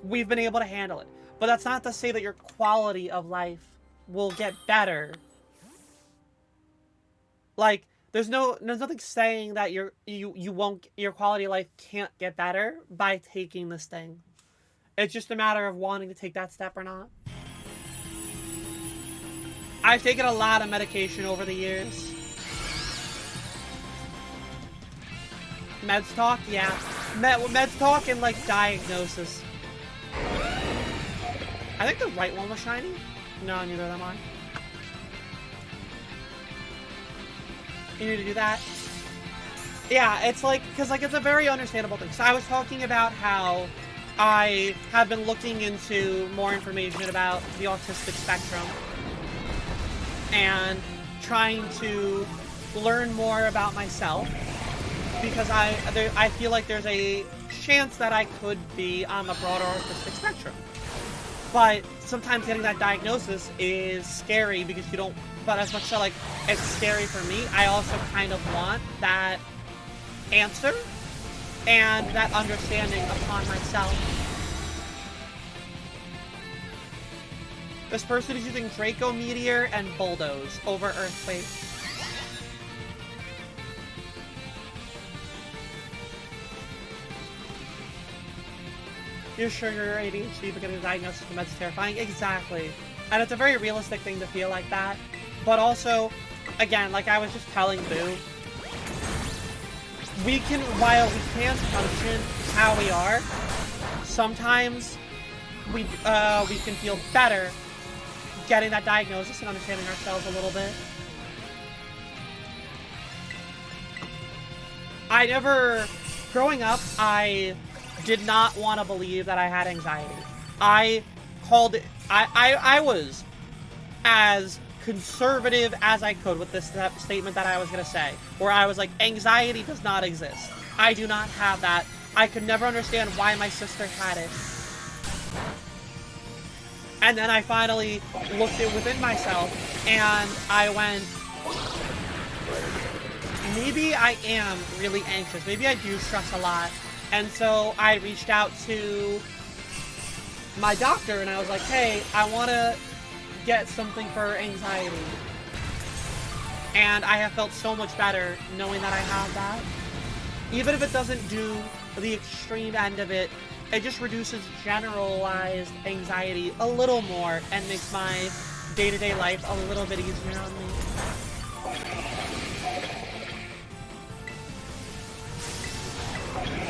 We've been able to handle it. But that's not to say that your quality of life will get better. Like, there's nothing saying that your quality of life can't get better by taking this thing. It's just a matter of wanting to take that step or not. I've taken a lot of medication over the years. Meds talk? Yeah. Meds talk and, like, diagnosis. I think the right one was shiny. No, neither of them are. You need to do that. Yeah, it's like, because, like, it's a very understandable thing. So I was talking about how I have been looking into more information about the autistic spectrum and trying to learn more about myself because I feel like there's a chance that I could be on the broader autistic spectrum. But sometimes getting that diagnosis is scary because you don't, but as much so, like, it's scary for me, I also kind of want that answer and that understanding upon myself. This person is using Draco Meteor and Bulldoze over Earthquake. You're sure you're ADHD, but getting a diagnosis from meds is terrifying? Exactly. And it's a very realistic thing to feel like that. But also, again, like I was just telling Boo, while we can't function how we are, sometimes we can feel better getting that diagnosis and understanding ourselves a little bit. Growing up, I did not want to believe that I had anxiety. I was as conservative as I could with this statement that I was going to say, where I was like, anxiety does not exist. I do not have that I could never understand why my sister had it. And then I finally looked it within myself, and I went, maybe I am really anxious. Maybe I do stress a lot. And so I reached out to my doctor, and I was like, hey, I want to get something for anxiety. And I have felt so much better knowing that I have that. Even if it doesn't do the extreme end of it, it just reduces generalized anxiety a little more and makes my day-to-day life a little bit easier on me.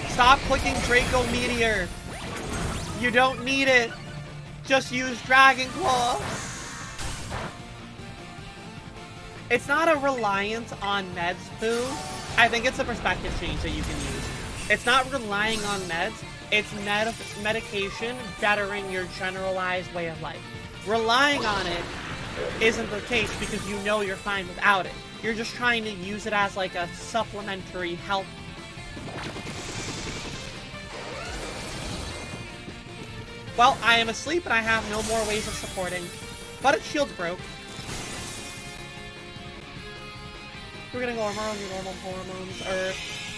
Stop clicking Draco Meteor. You don't need it. Just use Dragon Claw. It's not a reliance on meds, Boo. I think it's a perspective change that you can use. It's not relying on meds. It's medication bettering your generalized way of life. Relying on it isn't the case because you know you're fine without it. You're just trying to use it as like a supplementary help. Well, I am asleep and I have no more ways of supporting. But its shield's broke. We're gonna go your normal hormones are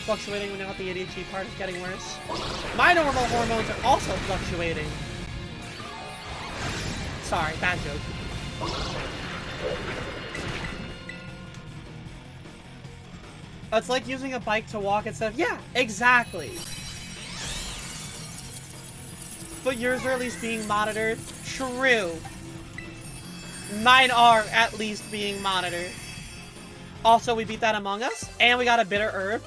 fluctuating when the ADHD part is getting worse. My normal hormones are also fluctuating. Sorry, bad joke. It's like using a bike to walk instead of... Yeah, exactly. But yours are at least being monitored. True. Mine are at least being monitored. Also, we beat that Among Us, and we got a bitter herb.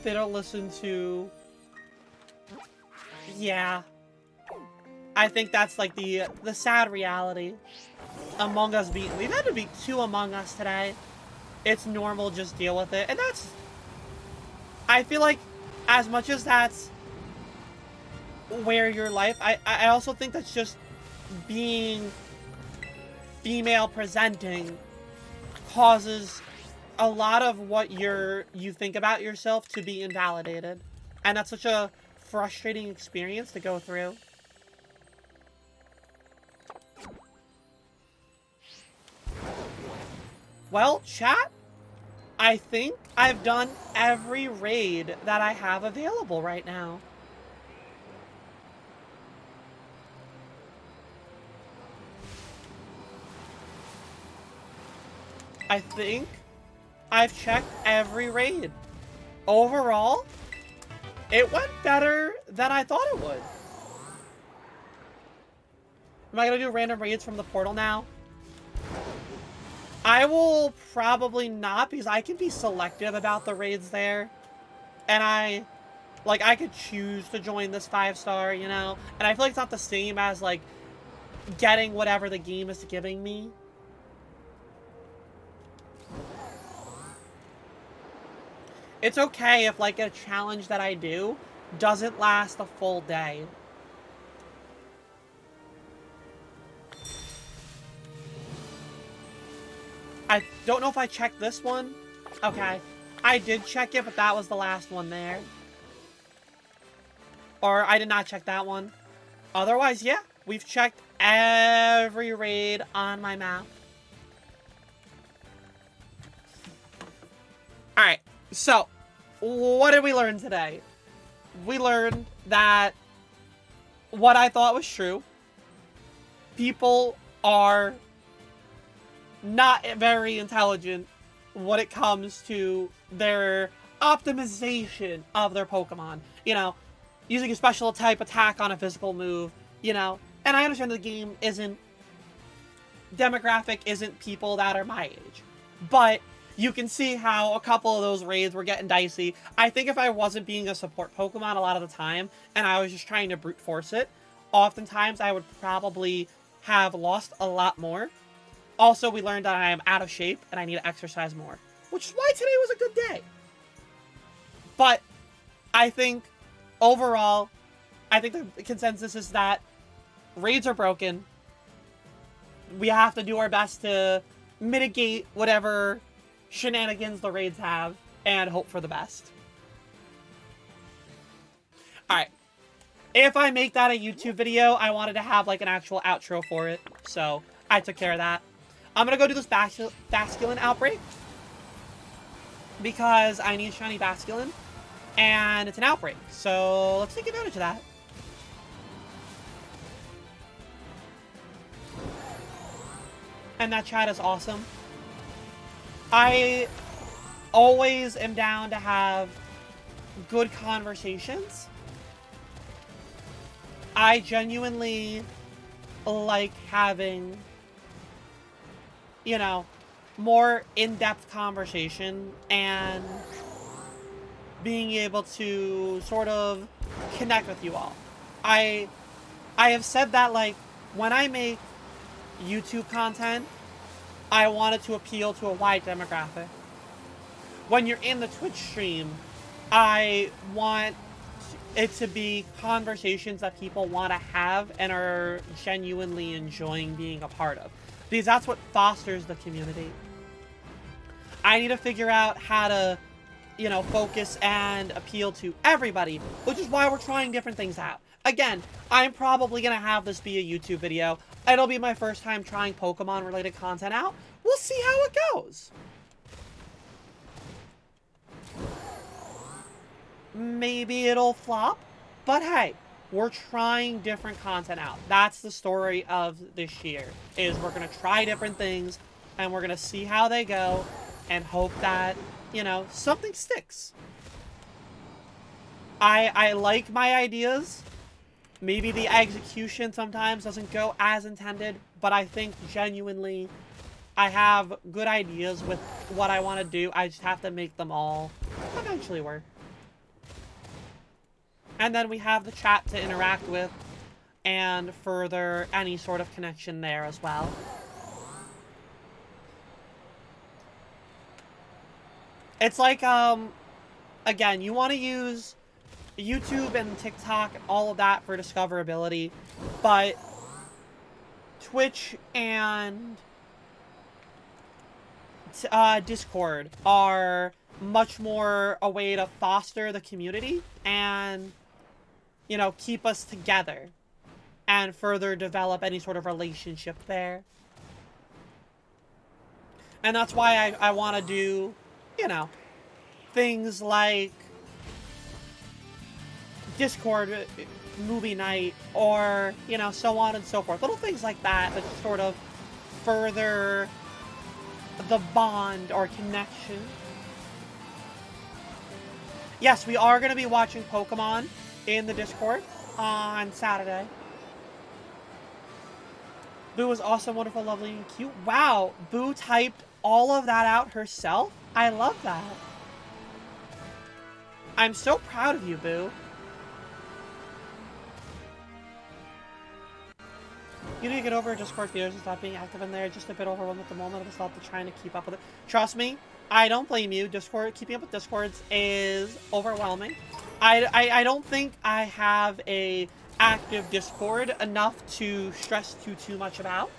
They don't listen to... Yeah. I think that's like the sad reality. Among Us beat... We've had to beat 2 Among Us today. It's normal, just deal with it. And that's... I feel like, as much as that's where your life... I also think that's just being female presenting causes a lot of what you think about yourself to be invalidated. And that's such a frustrating experience to go through. Well, chat, I think I've done every raid that I have available right now. I think I've checked every raid. Overall, it went better than I thought it would. Am I gonna do random raids from the portal now? I will probably not, because I can be selective about the raids there. And I could choose to join this 5-star, you know? And I feel like it's not the same as, like, getting whatever the game is giving me. It's okay if, like, a challenge that I do doesn't last a full day. I don't know if I checked this one. Okay. I did check it, but that was the last one there. Or I did not check that one. Otherwise, yeah. We've checked every raid on my map. Alright. So, what did we learn today? We learned that what I thought was true. People are not very intelligent when it comes to their optimization of their Pokemon. You know, using a special type attack on a physical move, you know. And I understand the game isn't... demographic isn't people that are my age. But you can see how a couple of those raids were getting dicey. I think if I wasn't being a support Pokemon a lot of the time, and I was just trying to brute force it, oftentimes I would probably have lost a lot more. Also, we learned that I am out of shape and I need to exercise more, which is why today was a good day. But I think overall, I think the consensus is that raids are broken. We have to do our best to mitigate whatever shenanigans the raids have and hope for the best. Alright. If I make that a YouTube video, I wanted to have like an actual outro for it. So I took care of that. I'm gonna go do this Basculin outbreak. Because I need shiny Basculin. And it's an outbreak. So let's take advantage of that. And that chat is awesome. I always am down to have good conversations. I genuinely like having, you know, more in-depth conversation and being able to sort of connect with you all. I have said that, like, when I make YouTube content, I want it to appeal to a wide demographic. When you're in the Twitch stream, I want it to be conversations that people want to have and are genuinely enjoying being a part of. Because that's what fosters the community. I need to figure out how to, you know, focus and appeal to everybody, which is why we're trying different things out. Again, I'm probably going to have this be a YouTube video. It'll be my first time trying Pokemon-related content out. We'll see how it goes. Maybe it'll flop, but hey, we're trying different content out. That's the story of this year, is we're going to try different things, and we're going to see how they go, and hope that, you know, something sticks. I like my ideas. Maybe the execution sometimes doesn't go as intended, but I think genuinely I have good ideas with what I want to do. I just have to make them all eventually work. And then we have the chat to interact with and further any sort of connection there as well. It's like, again, you want to use YouTube and TikTok and all of that for discoverability, but Twitch and Discord are much more a way to foster the community and, you know, keep us together and further develop any sort of relationship there. And that's why I want to do, you know, things like Discord movie night, or, you know, so on and so forth. Little things like that that sort of further the bond or connection. Yes, we are going to be watching Pokemon in the Discord on Saturday. Boo was awesome, wonderful, lovely, and cute. Wow, Boo typed all of that out herself? I love that. I'm so proud of you, Boo. You need to get over Discord fears and stop being active in there. Just a bit overwhelmed at the moment. I've stopped trying to keep up with it. Trust me, I don't blame you. Discord, keeping up with Discords is overwhelming. I don't think I have a active Discord enough to stress too much about.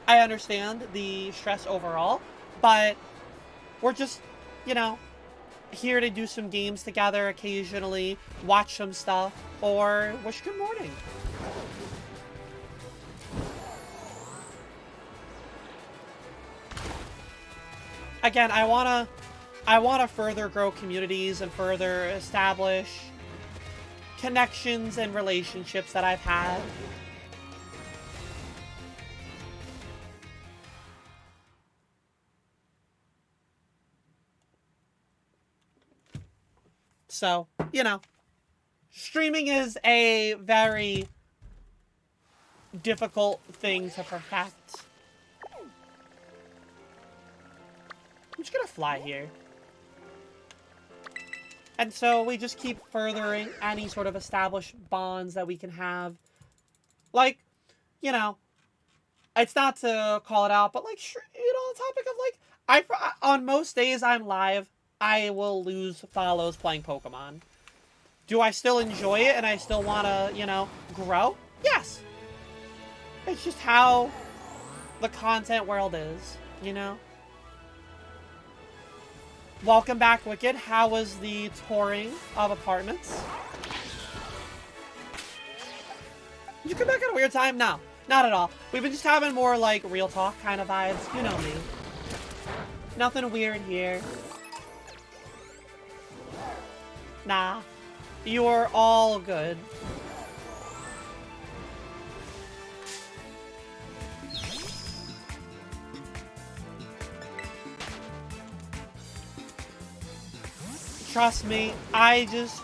I understand the stress overall, but we're just, you know, here to do some games together occasionally, watch some stuff, or wish good morning. Again, I wanna further grow communities and further establish connections and relationships that I've had. So, you know, streaming is a very difficult thing to perfect. I'm just gonna fly here. And so we just keep furthering any sort of established bonds that we can have. Like, you know, it's not to call it out, but like, you know, the topic of like, on most days I'm live, I will lose follows playing Pokemon. Do I still enjoy it and I still want to, you know, grow? Yes. It's just how the content world is, you know? Welcome back, Wicked. How was the touring of apartments? Did you come back at a weird time? No, not at all. We've been just having more, like, real talk kind of vibes. You know me. Nothing weird here. Nah. You are all good. Trust me, I just,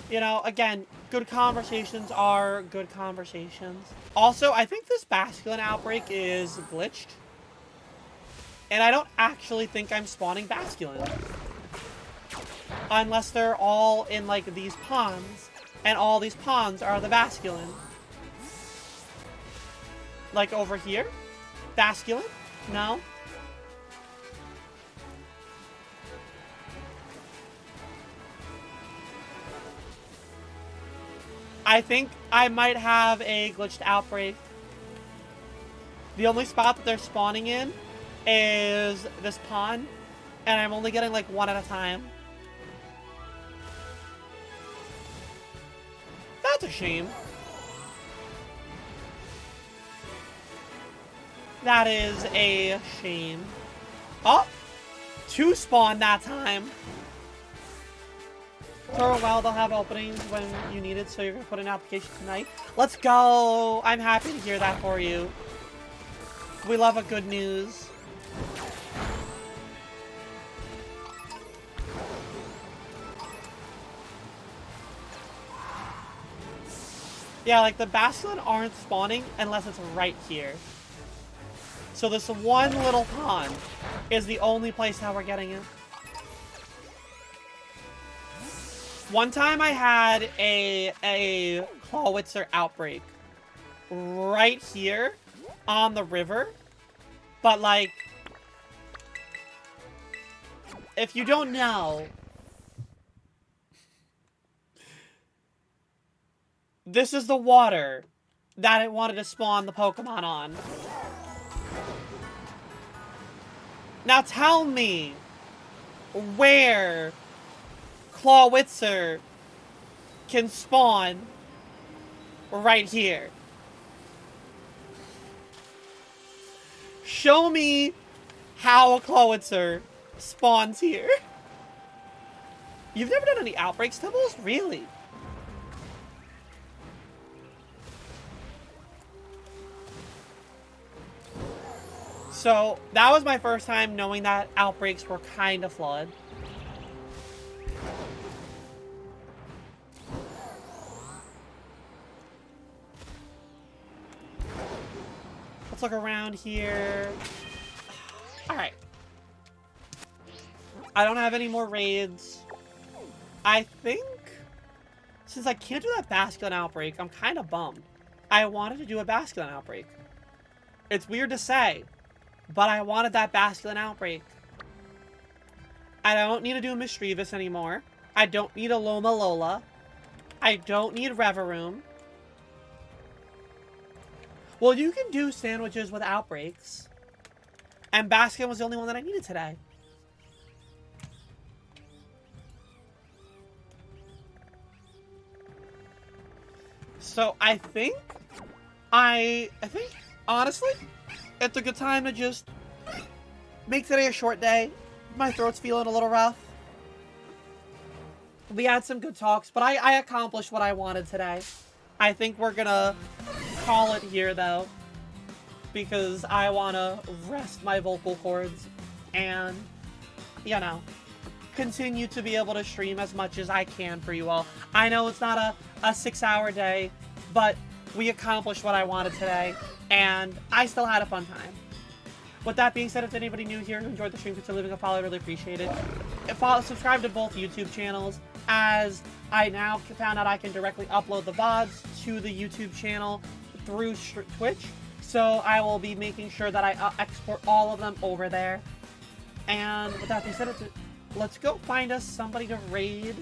you know, again, good conversations are good conversations. Also, I think this Basculin outbreak is glitched. And I don't actually think I'm spawning Basculin. Unless they're all in, like, these ponds. And all these ponds are the Basculin. Like, over here? Basculin? No? I think I might have a glitched outbreak. The only spot that they're spawning in is this pond. And I'm only getting, like, one at a time. That's a shame. That is a shame. Oh! 2 spawn that time. So, well, they'll have openings when you need it, so you're going to put in an application tonight. Let's go! I'm happy to hear that for you. We love a good news. Yeah, like, the Basculin aren't spawning unless it's right here. So this one little pond is the only place how we're getting it. One time I had a Clawitzer outbreak right here on the river. But, like, if you don't know, this is the water that it wanted to spawn the Pokemon on. Now tell me where Clawitzer can spawn right here. Show me how a Clawitzer spawns here. You've never done any outbreaks, Tibbles? Really? So, that was my first time knowing that outbreaks were kind of flawed. Let's look around here. Alright. I don't have any more raids. I think, since I can't do that Basculin outbreak, I'm kind of bummed. I wanted to do a Basculin outbreak. It's weird to say, but I wanted that Basculin outbreak. I don't need to do a Mischievous anymore. I don't need a Loma Lola. I don't need Reveroom. Well, you can do sandwiches with outbreaks. And Basculin was the only one that I needed today. So I think, honestly, it's a good time to just make today a short day. My throat's feeling a little rough. We had some good talks, but I accomplished what I wanted today. I think we're gonna call it here, though, because I want to rest my vocal cords and, you know, continue to be able to stream as much as I can for you all. I know it's not a 6-hour day, but we accomplished what I wanted today, and I still had a fun time. With that being said, if anybody new here who enjoyed the stream, consider leaving a follow. I really appreciate it. Subscribe to both YouTube channels, as I now found out I can directly upload the VODs to the YouTube channel through Twitch. So I will be making sure that I export all of them over there. And with that being said, let's go find us somebody to raid.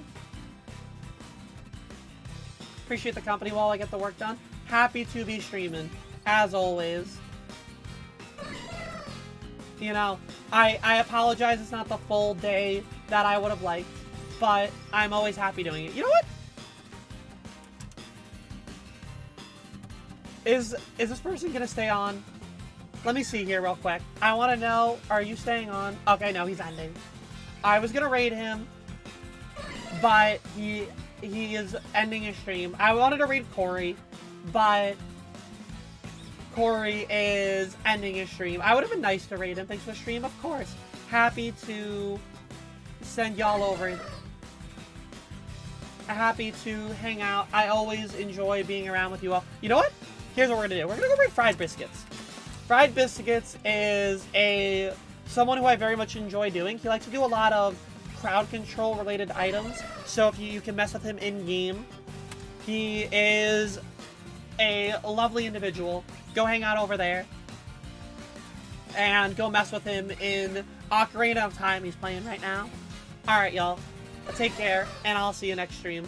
Appreciate the company while I get the work done. Happy to be streaming, as always. You know, I apologize it's not the full day that I would have liked, but I'm always happy doing it. You know what? Is this person gonna stay on? Let me see here real quick. I want to know, are you staying on? Okay, no, he's ending. I was gonna raid him, but he is ending his stream. I wanted to raid Corey, but Corey is ending his stream. I would have been nice to raid him. Thanks for the stream, of course. Happy to send y'all over. Happy to hang out. I always enjoy being around with you all. You know what? Here's what we're gonna do. We're gonna go raid Fried Biscuits. Fried Biscuits is someone who I very much enjoy doing. He likes to do a lot of crowd control related items. So if you can mess with him in game, he is a lovely individual. Go hang out over there and go mess with him in Ocarina of Time. He's playing right now. All right, y'all. Take care, and I'll see you next stream.